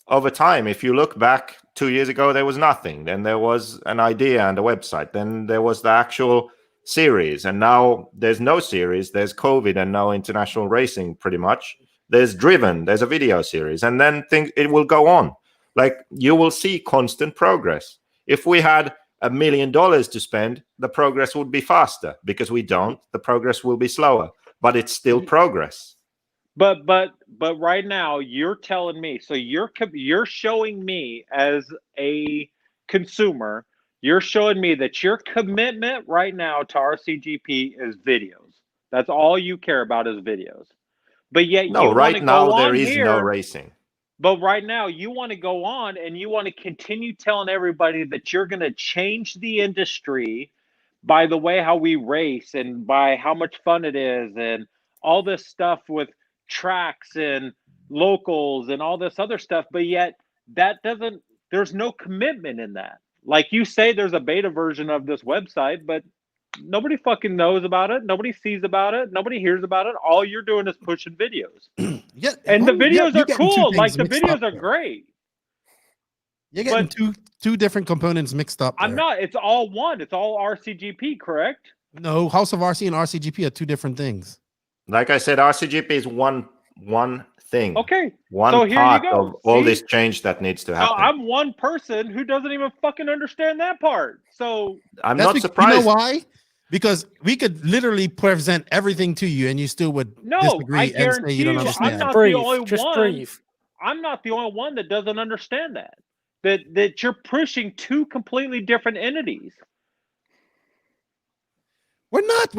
over time. If you look back 2 years ago, there was nothing. Then there was an idea and a website. Then there was the actual series, and now there's no series. There's COVID and no international racing. Pretty much. There's Driven. There's a video series, and then it will go on. Like, you will see constant progress. If we had $1 million to spend, the progress would be faster. Because we don't, the progress will be slower. But it's still progress. But right now you're telling me, so you're showing me as a consumer, you're showing me that your commitment right now to RCGP is videos. That's all you care about is videos. But yet No, you right want to now go on there is here, no racing. But right now you want to go on and you want to continue telling everybody that you're going to change the industry by the way how we race and by how much fun it is and all this stuff with tracks and locals and all this other stuff, but yet there's no commitment in that. Like you say, there's a beta version of this website, but nobody fucking knows about it. Nobody sees about it. Nobody hears about it. All you're doing is pushing videos. Yeah, and the well, videos you're are getting two cool. Like things the mixed up videos are there. great. You're getting two different components mixed up there. I'm not. It's all one. It's all RCGP, correct? No, House of RC and RCGP are two different things. Like I said, RCGP is one thing. Okay. One So here you part go. of all See? this change that needs to So happen. I'm one person who doesn't even fucking understand that part. So I'm That's not You surprised. know why? Because we could literally present everything to you, and you still would no, I disagree and say guarantee you don't you, understand. I'm not the only one. I'm not the only one that doesn't understand that. That you're pushing two completely different entities. We're not.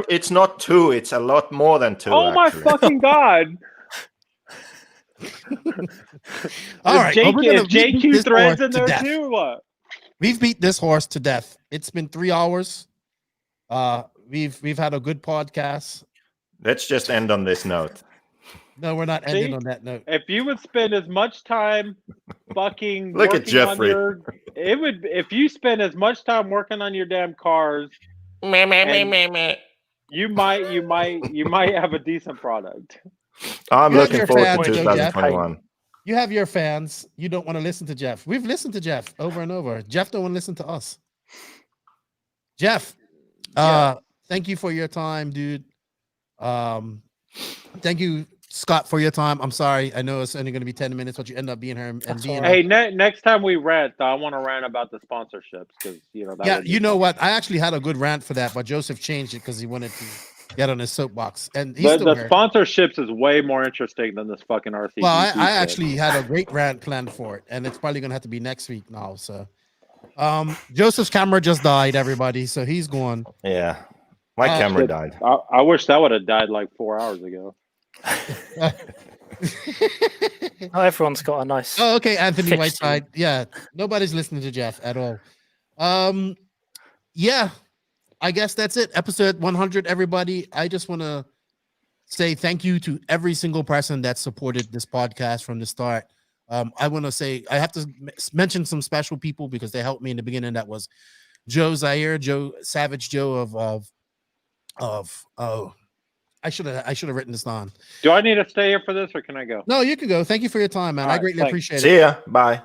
It's not two. It's a lot more than two. Oh actually. my fucking god! All right, well, we're gonna beat JQ this threads horse in to there death. too. or What? We've beat this horse to death. It's been 3 hours. We've had a good podcast. Let's just end on this note. No, we're not ending on that note. If you would spend as much time fucking Look at working Jeffrey. if you spend as much time working on your damn cars, you might have a decent product. I'm You have looking your forward fans, to though, Jeff. 2021. You have your fans. You don't want to listen to Jeff. We've listened to Jeff over and over. Jeff don't want to listen to us. Jeff, thank you for your time, dude. Thank you, Scott, for your time. I'm sorry. I know it's only going to be 10 minutes, but you end up being here and being. Hey, next time we rant, I want to rant about the sponsorships because Yeah, you know what? I actually had a good rant for that, but Joseph changed it because he wanted to get on his soapbox, and he's still the here. sponsorships is way more interesting than this fucking RC. Well, I actually had a great rant planned for it, and it's probably gonna have to be next week now. So, Joseph's camera just died, everybody, so he's gone. Yeah, my camera died. I wish that would have died like 4 hours ago. Not everyone's got a nice. Oh, okay, Anthony fixed Whiteside. Yeah, nobody's listening to Jeff at all. Yeah, I guess that's it. Episode 100, everybody. I just want to say thank you to every single person that supported this podcast from the start. I want to say I have to mention some special people because they helped me in the beginning. That was Joe Zaire, Savage Joe I should have written this down. Do I need to stay here for this, or can I go? No, you can go. Thank you for your time, man. All I right, greatly thanks. appreciate it. See ya. Bye.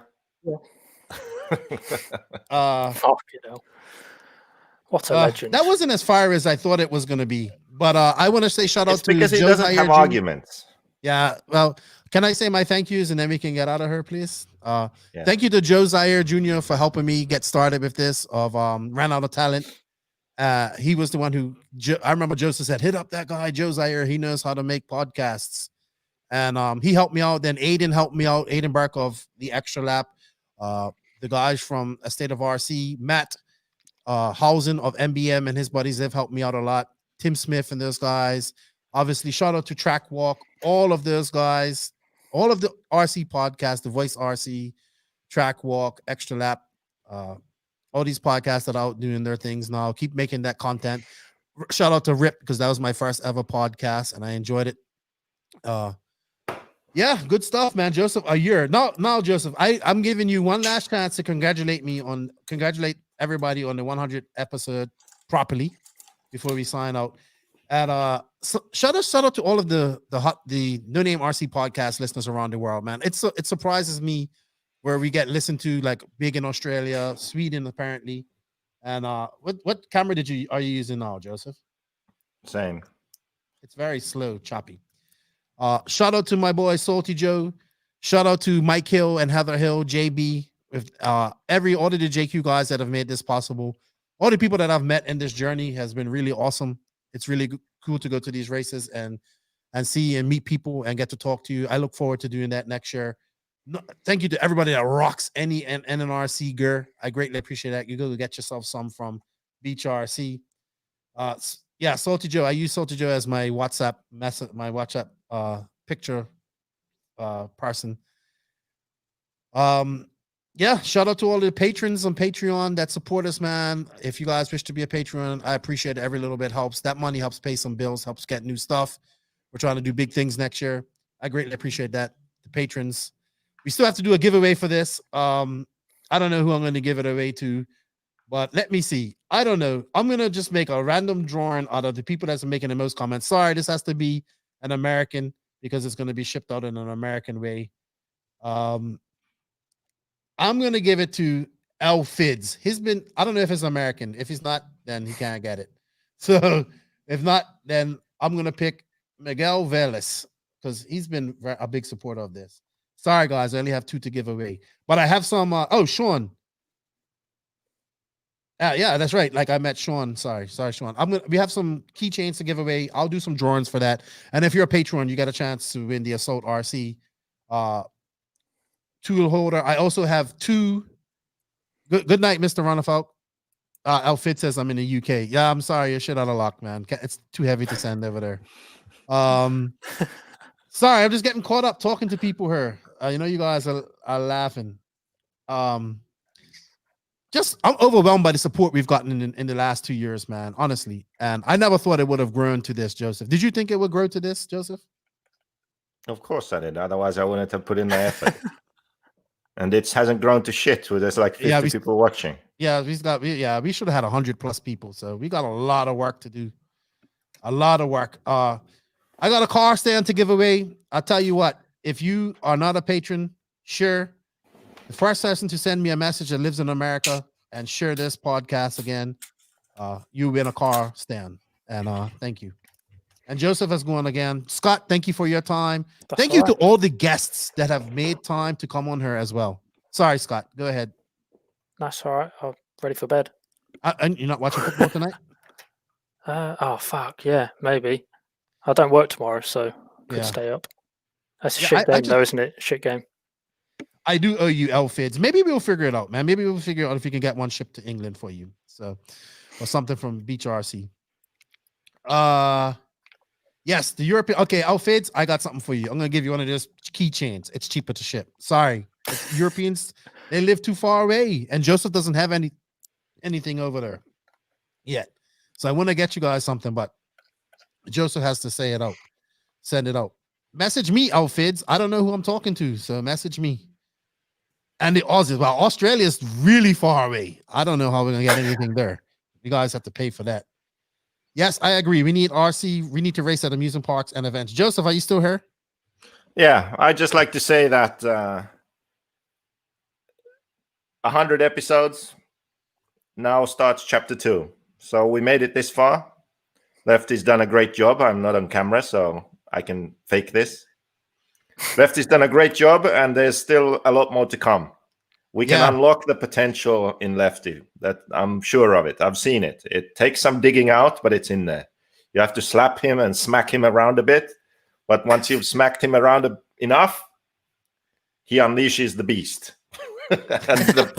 What a legend. That wasn't as fire as I thought it was going to be. But I want to say shout out It's to because he Joe doesn't Zaire have Jr. arguments. Yeah, well, can I say my thank yous and then we can get out of here, please? Thank you to Joe Zaire Jr. for helping me get started with this. Ran Out of Talent. He was the one who I remember Joseph said, hit up that guy, Joe Zaire. He knows how to make podcasts. And he helped me out. Then Aiden helped me out. Aiden Burke of the Extra Lap. The guys from A State of RC, Matt Hausen of MBM and his buddies, they've helped me out a lot. Tim Smith and those guys. Obviously, shout out to Track Walk, all of those guys, all of the RC podcasts, the Voice RC, Track Walk, Extra Lap, all these podcasts that are out doing their things now. Keep making that content. Shout out to Rip because that was my first ever podcast and I enjoyed it. Yeah, good stuff, man. Joseph, a year. Now, Joseph, I'm giving you one last chance to congratulate everybody on the 100th episode properly before we sign out. And shout out to all of the No Name RC podcast listeners around the world, man. It surprises me where we get listened to like big in Australia, Sweden apparently. And what camera are you using now, Joseph? Same. It's very slow, choppy. Shout out to my boy Salty Joe. Shout out to Mike Hill and Heather Hill, JB, with all of the JQ guys that have made this possible. All the people that I've met in this journey has been really awesome. It's really cool to go to these races and see and meet people and get to talk to you. I look forward to doing that next year. Thank you to everybody that rocks any NNRC gear. I greatly appreciate that. You go get yourself some from Beach RC. Yeah, Salty Joe. I use Salty Joe as my WhatsApp picture person. Yeah, shout out to all the patrons on Patreon that support us, man. If you guys wish to be a patron, I appreciate it. Every little bit helps. That money helps pay some bills, helps get new stuff. We're trying to do big things next year. I greatly appreciate that. The patrons. We still have to do a giveaway for this. I don't know who I'm going to give it away to, but let me see. I don't know. I'm going to just make a random drawing out of the people that's making the most comments. Sorry, this has to be an American because it's going to be shipped out in an American way. I'm going to give it to L Fids. I don't know if it's American. If he's not, then he can't get it. So if not, then I'm going to pick Miguel Velas because he's been a big supporter of this. Sorry, guys. I only have 2 to give away. But I have some. Sean. Yeah, that's right. Like I met Sean. Sorry, Sean. We have some keychains to give away. I'll do some drawings for that. And if you're a patron, you got a chance to win the Assault RC tool holder. I also have 2. Good night, Mr. Ronafalk. Outfit says I'm in the UK. Yeah, I'm sorry, you're shit out of luck, man. It's too heavy to send over there. Sorry, I'm just getting caught up talking to people here. You guys are laughing. I'm overwhelmed by the support we've gotten in the last 2 years, man. Honestly, and I never thought it would have grown to this, Joseph. Did you think it would grow to this, Joseph? Of course I did. Otherwise, I wouldn't have put in the effort. And it hasn't grown to shit. There's like 50 people watching. Yeah, we should have had 100+ people. So we got a lot of work to do. A lot of work. I got a car stand to give away. I'll tell you what, if you are not a patron, share. The first person to send me a message that lives in America and share this podcast again, you win a car stand. And thank you. And Joseph has gone again. Scott, thank you for your time. Thank you to all the guests that have made time to come on here as well. Sorry, Scott. Go ahead. That's all right. I'm ready for bed. And you're not watching football tonight? Oh, fuck. Yeah, maybe. I don't work tomorrow, so could stay up. That's a shit game, though, isn't it? Shit game. I do owe you L-Fids. Maybe we'll figure it out, man. Maybe we'll figure out if we can get one shipped to England for you. So, or something from Beach RC. Yes, the European. Okay, L-Fids, I got something for you. I'm gonna give you one of those keychains. It's cheaper to ship. Sorry, Europeans, they live too far away, and Joseph doesn't have anything over there yet. So I want to get you guys something, but Joseph has to say it out, send it out. Message me, L-Fids. I don't know who I'm talking to, so message me. And the Aussies, well, Australia is really far away. I don't know how we're gonna get anything there. You guys have to pay for that. Yes, I agree. We need RC. We need to race at amusement parks and events. Joseph, are you still here? Yeah, I'd just like to say that 100 episodes now starts chapter 2. So we made it this far. Lefty's done a great job. I'm not on camera, so I can fake this. Lefty's done a great job, and there's still a lot more to come. We can unlock the potential in Lefty. That I'm sure of it. I've seen it. It takes some digging out, but it's in there. You have to slap him and smack him around a bit. But once you've smacked him around enough, he unleashes the beast. And the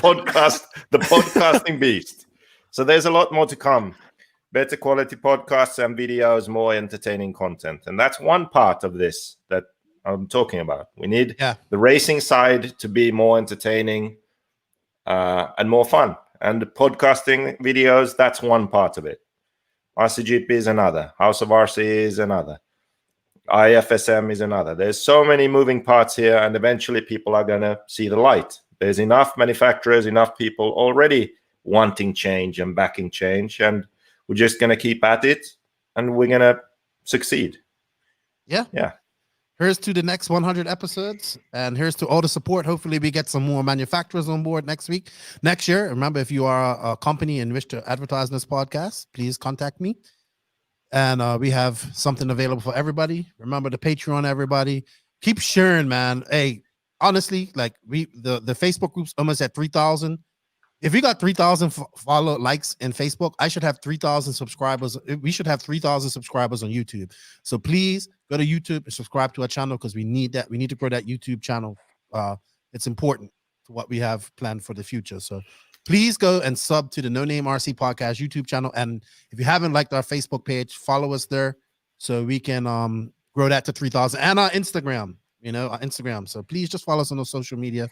podcasting beast. So there's a lot more to come. Better quality podcasts and videos, more entertaining content. And that's one part of this that I'm talking about. We need the racing side to be more entertaining and more fun. And the podcasting videos, that's one part of it. RCGP is another. House of RC is another. IFSM is another. There's so many moving parts here, and eventually people are going to see the light. There's enough manufacturers, enough people already wanting change and backing change, and we're just going to keep at it. and we're gonna succeed. Yeah. Yeah. Here's to the next 100 episodes, and here's to all the support. Hopefully, we get some more manufacturers on board next year. Remember, if you are a company and wish to advertise in this podcast, please contact me. And we have something available for everybody. Remember the Patreon, everybody. Keep sharing, man. Hey, honestly, like the Facebook group's almost at 3,000. If we got 3,000 follow likes in Facebook, I should have 3,000 subscribers. We should have 3,000 subscribers on YouTube. So please go to YouTube and subscribe to our channel because we need that. We need to grow that YouTube channel. It's important to what we have planned for the future. So please go and sub to the No Name RC Podcast YouTube channel. And if you haven't liked our Facebook page, follow us there so we can grow that to 3,000. And our Instagram, our Instagram. So please just follow us on the social media.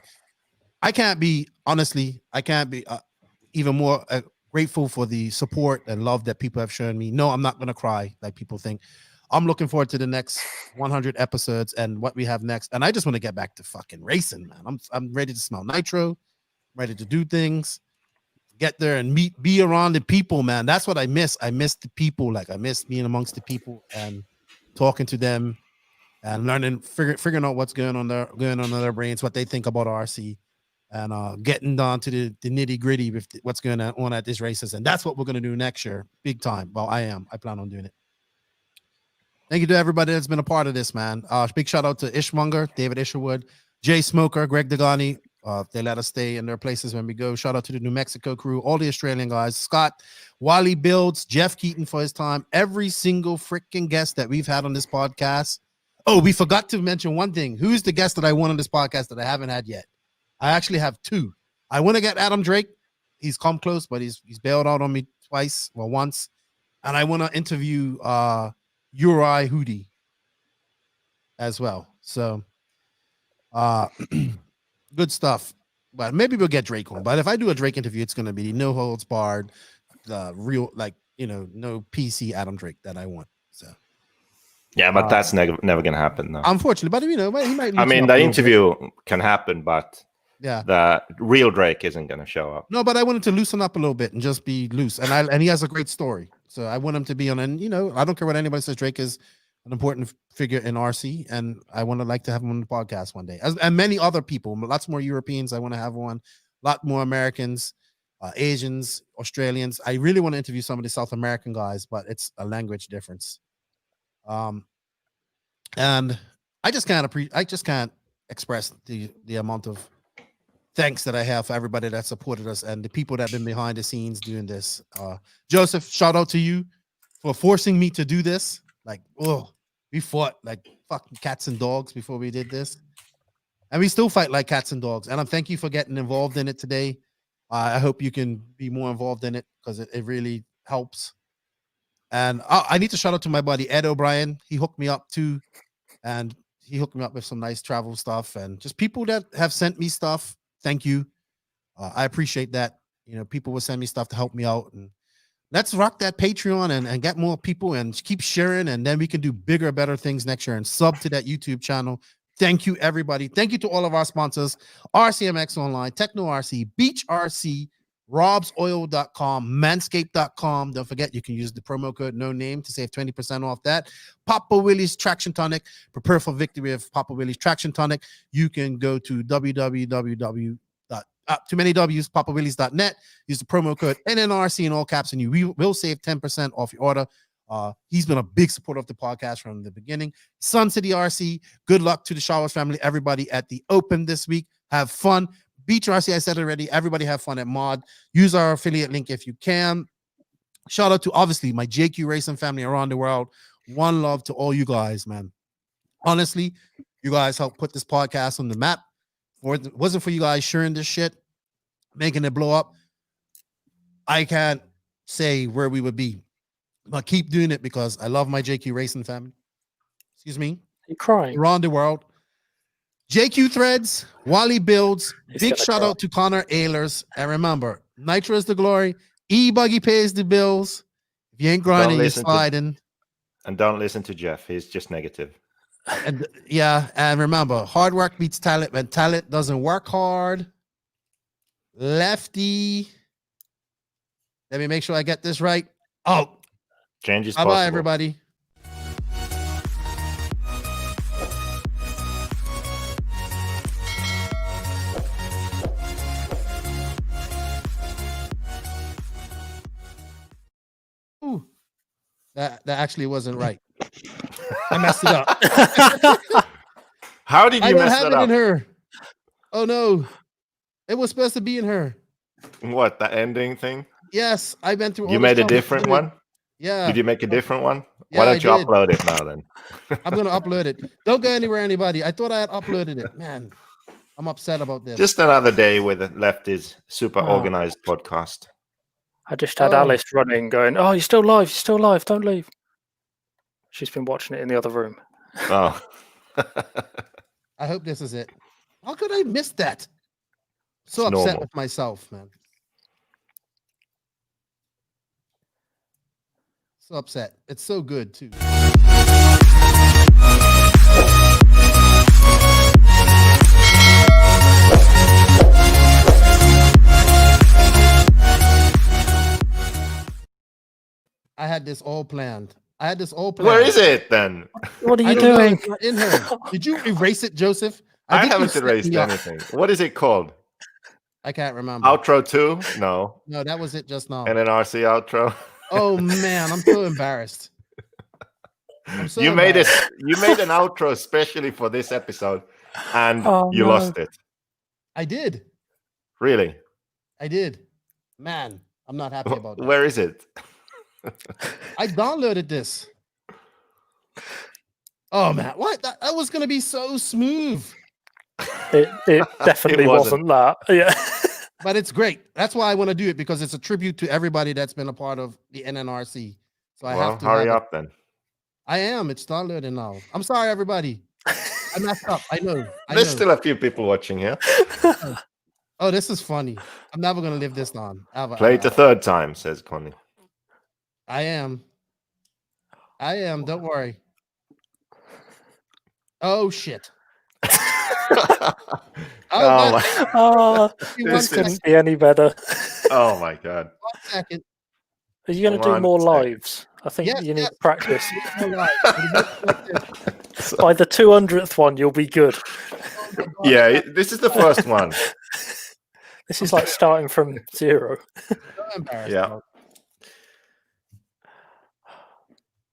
I can't be even more grateful for the support and love that people have shown me. No, I'm not going to cry like people think. I'm looking forward to the next 100 episodes and what we have next. And I just want to get back to fucking racing, man. I'm ready to smell nitro, ready to do things, get there and be around the people, man. That's what I miss. I miss the people. Like I miss being amongst the people and talking to them and learning, figuring out what's going on in their brains, what they think about RC. And getting down to the nitty gritty with what's going on at these races. And that's what we're going to do next year. Big time. Well, I plan on doing it. Thank you to everybody that's been a part of this, man. Big shout out to Ishmonger, David Isherwood, Jay Smoker, Greg Degani. They let us stay in their places when we go. Shout out to the New Mexico crew, all the Australian guys, Scott, Wally Builds, Jeff Keaton for his time, every single freaking guest that we've had on this podcast. Oh, we forgot to mention one thing. Who's the guest that I want on this podcast that I haven't had yet? I actually have two. I want to get Adam Drake. He's come close, but he's bailed out on me once. And I want to interview Uri Hootie as well. So good stuff. But maybe we'll get Drake on. But if I do a Drake interview, it's going to be no holds barred, the real, no PC Adam Drake that I want. So yeah, but that's never going to happen. No. Unfortunately, but he might. I mean, the interview can happen, but yeah, the real Drake isn't going to show up. No, but I wanted to loosen up a little bit and just be loose. And he has a great story. So I want him to be on. And, I don't care what anybody says. Drake is an important figure in RC. And I want to have him on the podcast one day. And many other people, lots more Europeans I want to have on, a lot more Americans, Asians, Australians. I really want to interview some of the South American guys, but it's a language difference. And I just can't express the amount of thanks that I have for everybody that supported us and the people that have been behind the scenes doing this. Joseph, shout out to you for forcing me to do this. Like, we fought like fucking cats and dogs before we did this. And we still fight like cats and dogs. And I thank you for getting involved in it today. I hope you can be more involved in it because it really helps. And I need to shout out to my buddy Ed O'Brien. He hooked me up too. And he hooked me up with some nice travel stuff and just people that have sent me stuff. Thank you. I appreciate that. People will send me stuff to help me out. And let's rock that Patreon and get more people and keep sharing. And then we can do bigger, better things next year and sub to that YouTube channel. Thank you, everybody. Thank you to all of our sponsors, RCMX Online, Techno RC, Beach RC, robsoil.com, manscaped.com. Don't forget, you can use the promo code no name to save 20% off that. Papa Willie's Traction Tonic. Prepare for victory of Papa Willie's Traction Tonic. You can go to papawillies.net. Use the promo code NNRC in all caps, and you will save 10% off your order. He's been a big supporter of the podcast from the beginning. Sun City RC, good luck to the Showers family, everybody at the Open this week. Have fun. Beach RC, I said already. Everybody have fun at Mod. Use our affiliate link if you can. Shout out to, obviously, my JQ Racing family around the world. One love to all you guys, man. Honestly, you guys helped put this podcast on the map. If it wasn't for you guys sharing this shit, making it blow up, I can't say where we would be. But keep doing it because I love my JQ Racing family. Excuse me. You're crying. Around the world. JQ Threads, Wally Builds, big shout out to Connor Ahlers. And remember, Nitro is the glory. E-Buggy pays the bills. If you ain't grinding, you're sliding. And don't listen to Jeff. He's just negative. And remember, hard work beats talent when talent doesn't work hard. Lefty. Let me make sure I get this right. Oh, Change is Bye possible. bye, everybody. Ooh, that actually wasn't right. I messed it up. How did you I don't mess have that it up? in her. Oh no, it was supposed to be in her. What, the ending thing? Yes, I went through. You all made this a trouble to different do it. one? Yeah. Did you make a different one? Yeah, Why I don't you did. upload it now then? I'm gonna upload it. Don't go anywhere, anybody. I thought I had uploaded it. Man, I'm upset about this. Just another day with Lefty's super Oh. organized podcast. I just had Oh. Alice running, going, "Oh, you're still live! You're still live! Don't leave." She's been watching it in the other room. Oh. I hope this is it. How could I miss that? So It's upset normal. with myself, man. So upset. It's so good too. I had this all planned. Where is it then? What are I you don't know, doing? it's not in her. Did you erase it, Joseph? I think you haven't set erased me up. anything. What is it called? I can't remember. Outro 2? No. No, that was it just now. NNRC outro. Oh man, I'm so embarrassed. I'm so You made embarrassed. You made an outro especially for this episode, and Oh, you no. lost it. I did. Really? I did. Man, I'm not happy about that. Where is it? I downloaded this. Oh man, what? That was gonna be so smooth. It definitely wasn't that. Yeah. But it's great. That's why I want to do it, because it's a tribute to everybody that's been a part of the NNRC. So I Well, have to hurry have it. up then. I am. It's downloading now. I'm sorry, everybody. I messed up. I know. There's still a few people watching here. Oh, this is funny. I'm never gonna live this down. Play it a third time, says Connie. I am. Don't worry. Oh shit. Oh my. Oh, Give me this one couldn't be any better. Oh my god. 1 second. Are you going to do One more second. lives? I think Yes, you need yes. practice. All right. By the 200th one, you'll be good. Yeah, this is the first one. This is like starting from zero. So embarrassed. Yeah. about it.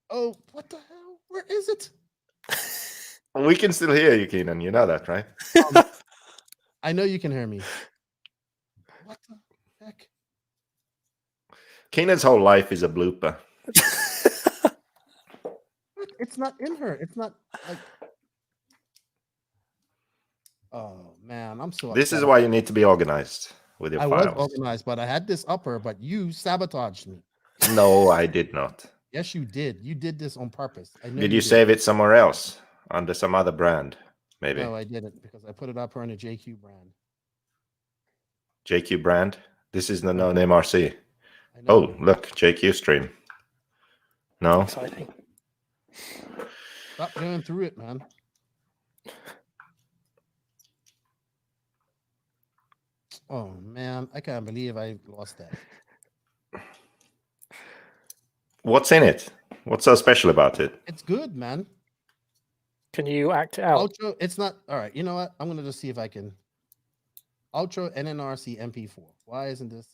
Oh, what the hell? Where is it? We can still hear you, Keenan. You know that, right? I know you can hear me. What the heck? Keenan's whole life is a blooper. It's not in her. It's not like. Oh man, I'm so. This is upset. why you need to be organized with your I was files. organized, but I had this upper, but you sabotaged me. No, I did not. Yes, you did. You did this on purpose. I know Did you save it somewhere else under some other brand? Maybe No, I didn't, because I put it up here on a JQ brand. JQ brand. This is the No Name RC. I know. Oh, look, JQ stream. No. Exciting. Stop going through it, man. Oh man, I can't believe I lost that. What's in it? What's so special about it? It's good, man. Can you act it out? Outro, it's not all right. You know what? I'm gonna just see if I can. Outro NNRC MP4. Why isn't this?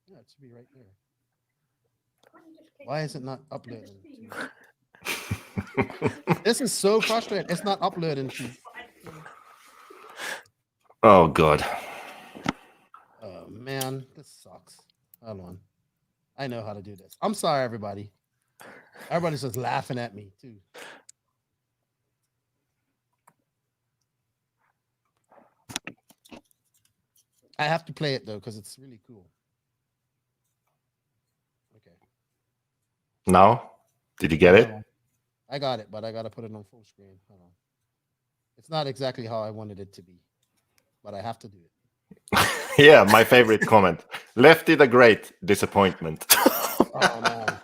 Yeah, it should be right there. Why is it not uploading? This is so frustrating. It's not uploading. Oh god. Oh man, this sucks. Hold on. I know how to do this. I'm sorry, everybody. Everybody's just laughing at me too. I have to play it though, because it's really cool. Okay. No? Did you get it? I got it, but I gotta put it on full screen. Hold on. It's not exactly how I wanted it to be, but I have to do it. Yeah, my favorite comment. Lefty the Great, disappointment. Oh man.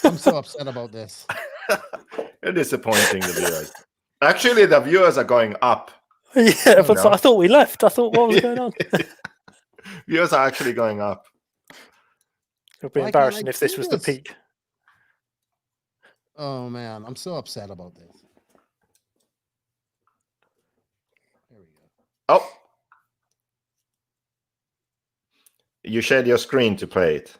I'm so upset about this. You're disappointing the viewers. Actually, the viewers are going up. Yeah, but I thought we left. I thought, what was going on? Viewers are actually going up. It'll be Why can't embarrassing I if this do was this? the peak. Oh man, I'm so upset about this. There we go. Oh, you shared your screen to play it.